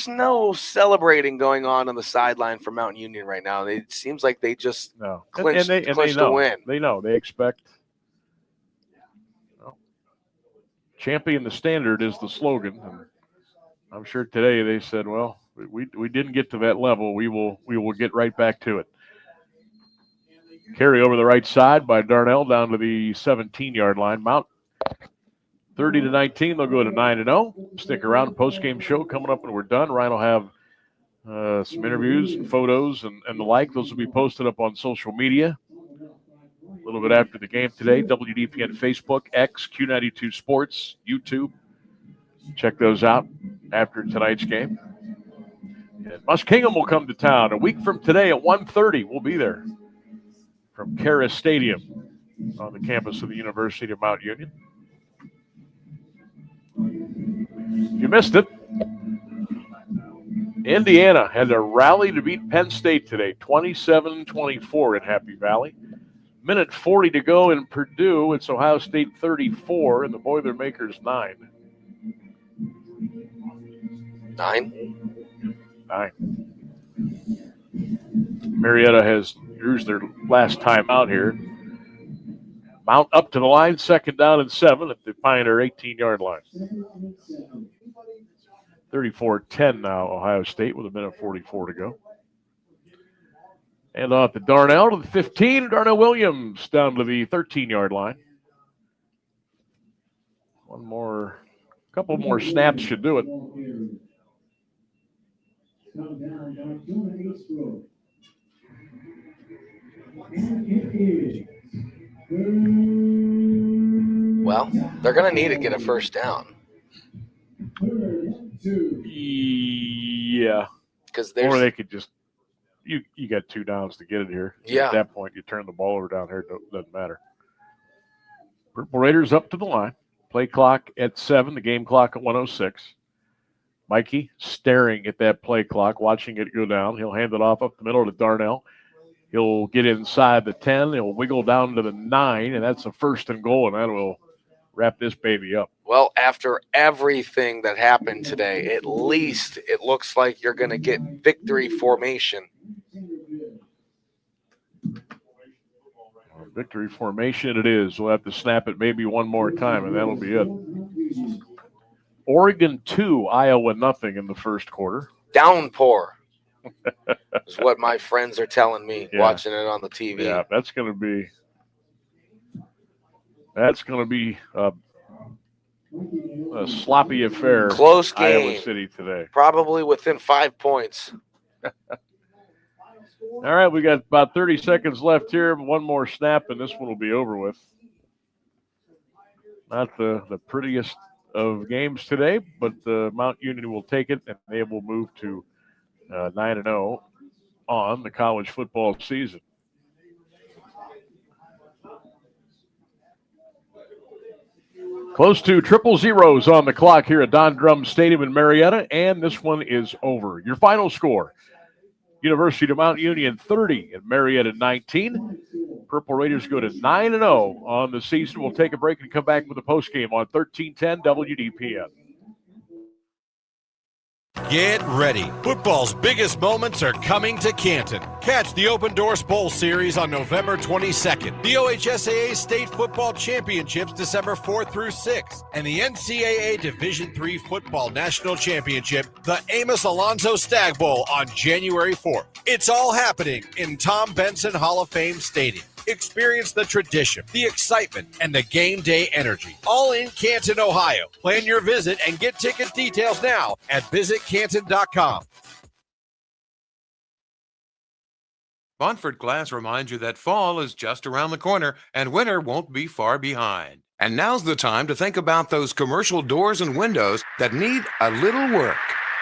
no celebrating going on the sideline for Mount Union right now. It seems like they just clinched the win.
They know. They expect. Champion the standard is the slogan. And I'm sure today they said, well, We didn't get to that level. We will get right back to it. Carry over the right side by Darnell down to the 17-yard line. Mount 30-19. They'll go to 9-0. Stick around. Post-game show coming up when we're done. Ryan will have some interviews and photos and the like. Those will be posted up on social media a little bit after the game today. WDPN Facebook, X, Q92 Sports, YouTube. Check those out after tonight's game. And Muskingum will come to town a week from today at 1:30. We'll be there from Karis Stadium on the campus of the University of Mount Union. If you missed it, Indiana had a rally to beat Penn State today, 27-24 in Happy Valley. Minute 40 to go in Purdue. It's Ohio State 34 and the Boilermakers 9. 9. Marietta has used their last time out here. Mount up to the line, 2nd down and 7 at the Pioneer 18-yard line. 34-10 now, Ohio State with a minute 44 to go. And off to Darnell to the 15. Darnell Williams down to the 13-yard line. Couple more snaps should do it.
Well, they're going to need to get a first down.
Yeah. Or they could just, you got 2 downs to get it here.
Yeah.
At that point, you turn the ball over down here. It doesn't matter. Purple Raiders up to the line. Play clock at 7, the game clock at 1:06. Mikey staring at that play clock, watching it go down. He'll hand it off up the middle to Darnell. He'll get inside the 10. He'll wiggle down to the 9, and that's a 1st and goal, and that will wrap this baby up.
Well, after everything that happened today, at least it looks like you're going to get victory formation.
Victory formation it is. We'll have to snap it maybe one more time, and that'll be it. Oregon 2, Iowa nothing in the first quarter.
Downpour is what my friends are telling me watching it on the TV.
Yeah, that's going to be a sloppy affair.
Close game.
Iowa City today.
Probably within 5 points.
All right, we got about 30 seconds left here. One more snap, and this one will be over with. Not the prettiest of games today, but Mount Union will take it, and they will move to 9-0 on the college football season. Close to triple zeros on the clock here at Don Drum Stadium in Marietta, and this one is over. Your final score, University of Mount Union 30 and Marietta 19. Purple Raiders go to 9-0 on the season. We'll take a break and come back with a postgame on 1310 WDPN.
Get ready. Football's biggest moments are coming to Canton. Catch the Open Doors Bowl Series on November 22nd, the OHSAA State Football Championships December 4th through 6th, and the NCAA Division III Football National Championship, the Amos Alonzo Stag Bowl on January 4th. It's all happening in Tom Benson Hall of Fame Stadium. Experience the tradition, the excitement, and the game day energy. All in Canton, Ohio. Plan your visit and get ticket details now at visitcanton.com.
Bonford Glass reminds you that fall is just around the corner and winter won't be far behind. And now's the time to think about those commercial doors and windows that need a little work.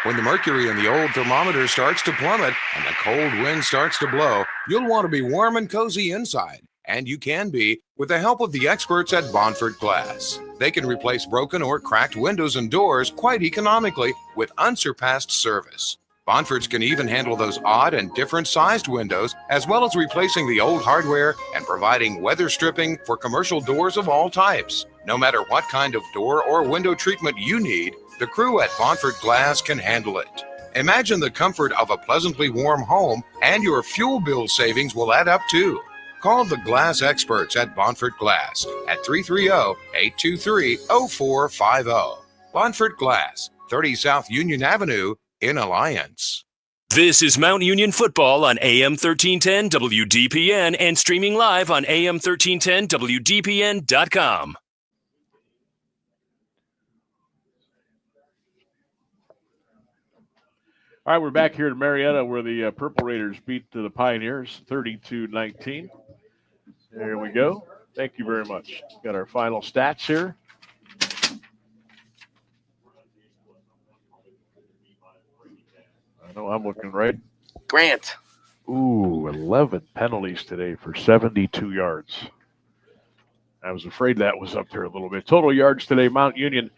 When the mercury in the old thermometer starts to plummet and the cold wind starts to blow, you'll want to be warm and cozy inside. And you can be with the help of the experts at Bonford Glass. They can replace broken or cracked windows and doors quite economically with unsurpassed service. Bonfords can even handle those odd and different sized windows, as well as replacing the old hardware and providing weather stripping for commercial doors of all types. No matter what kind of door or window treatment you need, the crew at Bonford Glass can handle it. Imagine the comfort of a pleasantly warm home, and your fuel bill savings will add up too. Call the glass experts at Bonford Glass at 330-823-0450. Bonford Glass, 30 South Union Avenue in Alliance.
This is Mount Union Football on AM 1310 WDPN and streaming live on AM1310WDPN.com.
All right, we're back here in Marietta where the Purple Raiders beat the Pioneers 32-19. There we go. Thank you very much. Got our final stats here. I know I'm looking right.
Grant.
Ooh, 11 penalties today for 72 yards. I was afraid that was up there a little bit. Total yards today, Mount Union,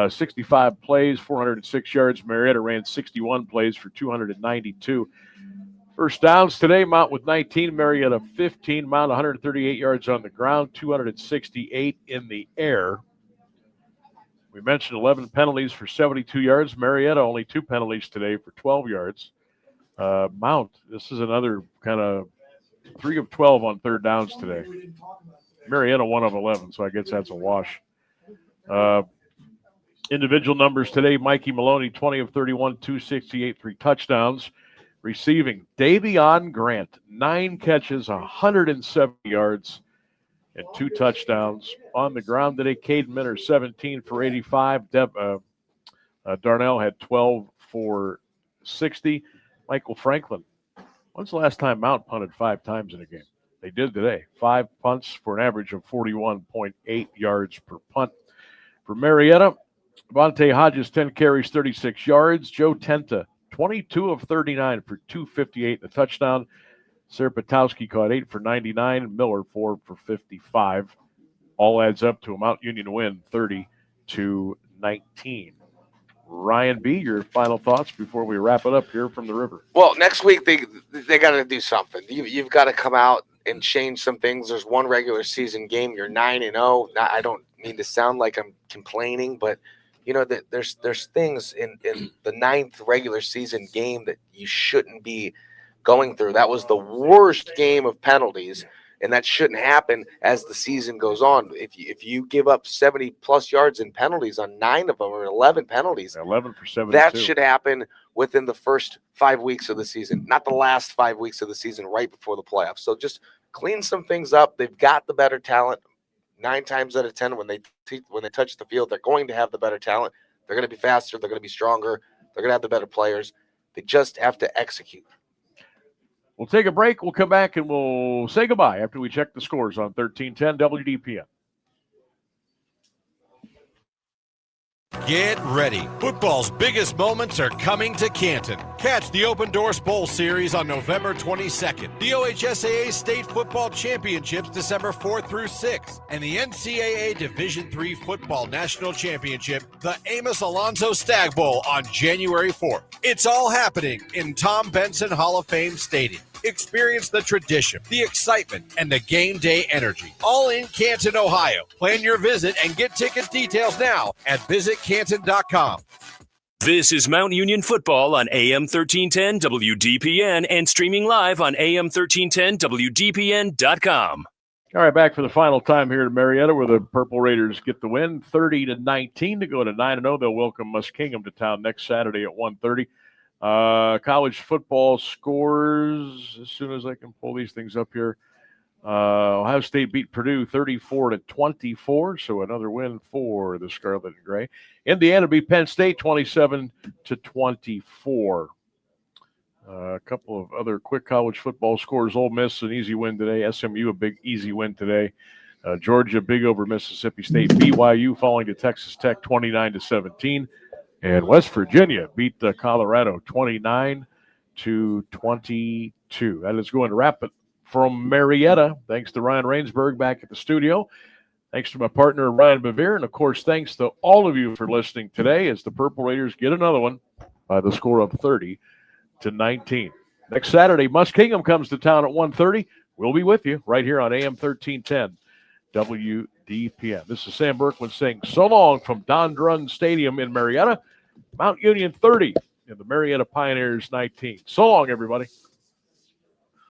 65 plays, 406 yards. Marietta ran 61 plays for 292. First downs today, Mount with 19, Marietta 15. Mount 138 yards on the ground, 268 in the air. We mentioned 11 penalties for 72 yards. Marietta only 2 penalties today for 12 yards. Mount, this is another kind of 3 of 12 on third downs today. Marietta 1 of 11, so I guess that's a wash. Individual numbers today, Mikey Maloney, 20 of 31, 268, 3 touchdowns. Receiving, Davion Grant, 9 catches, 170 yards, and 2 touchdowns. On the ground today, Caden Minner, 17 for 85. Darnell had 12 for 60. Michael Franklin, when's the last time Mount punted 5 times in a game? They did today. 5 punts for an average of 41.8 yards per punt. For Marietta, Vontae Hodges, 10 carries, 36 yards. Joe Tenta, 22 of 39 for 258 and a touchdown. Sarah Patowski caught 8 for 99. Miller, 4 for 55. All adds up to a Mount Union win, 30-19. Ryan B., your final thoughts before we wrap it up here from the river.
Well, next week they got to do something. You've got to come out and change some things. There's one regular season game. You're 9-0. I don't mean to sound like I'm complaining, but you know that there's things in the 9th regular season game that you shouldn't be going through. That was the worst game of penalties, and that shouldn't happen as the season goes on. If you give up 70-plus yards in penalties on 9 of them or 11 penalties,
11 for 72.
That should happen within the first 5 weeks of the season, not the last 5 weeks of the season right before the playoffs. So just clean some things up. They've got the better talent. 9 times out of 10, when they touch the field, they're going to have the better talent. They're going to be faster. They're going to be stronger. They're going to have the better players. They just have to execute.
We'll take a break. We'll come back and we'll say goodbye after we check the scores on 1310 WDPN.
Get ready. Football's biggest moments are coming to Canton. Catch the Open Doors Bowl Series on November 22nd, the OHSAA State Football Championships December 4th through 6th, and the NCAA Division III Football National Championship, the Amos Alonzo Stag Bowl, on January 4th. It's all happening in Tom Benson Hall of Fame Stadium. Experience the tradition, the excitement, and the game day energy. All in Canton, Ohio. Plan your visit and get ticket details now at visitcanton.com.
This is Mount Union Football on AM 1310 WDPN and streaming live on AM1310WDPN.com.
All right, back for the final time here in Marietta where the Purple Raiders get the win, 30-19 to go to 9-0. They'll welcome Muskingum to town next Saturday at 1:30. College football scores, as soon as I can pull these things up here. Ohio State beat Purdue 34-24, so another win for the Scarlet and Gray. Indiana beat Penn State 27-24. A couple of other quick college football scores. Ole Miss, an easy win today. SMU, a big, easy win today. Georgia, big over Mississippi State. BYU falling to Texas Tech 29-17. And West Virginia beat Colorado 29-22. That is going to wrap it from Marietta. Thanks to Ryan Rainsberg back at the studio. Thanks to my partner, Ryan Bevere. And, of course, thanks to all of you for listening today as the Purple Raiders get another one by the score of 30-19. Next Saturday, Muskingum comes to town at 1:30. We'll be with you right here on AM 1310 WDPN. This is Sam Berkman saying so long from Don Drun Stadium in Marietta. Mount Union 30 and the Marietta Pioneers 19. So long, everybody.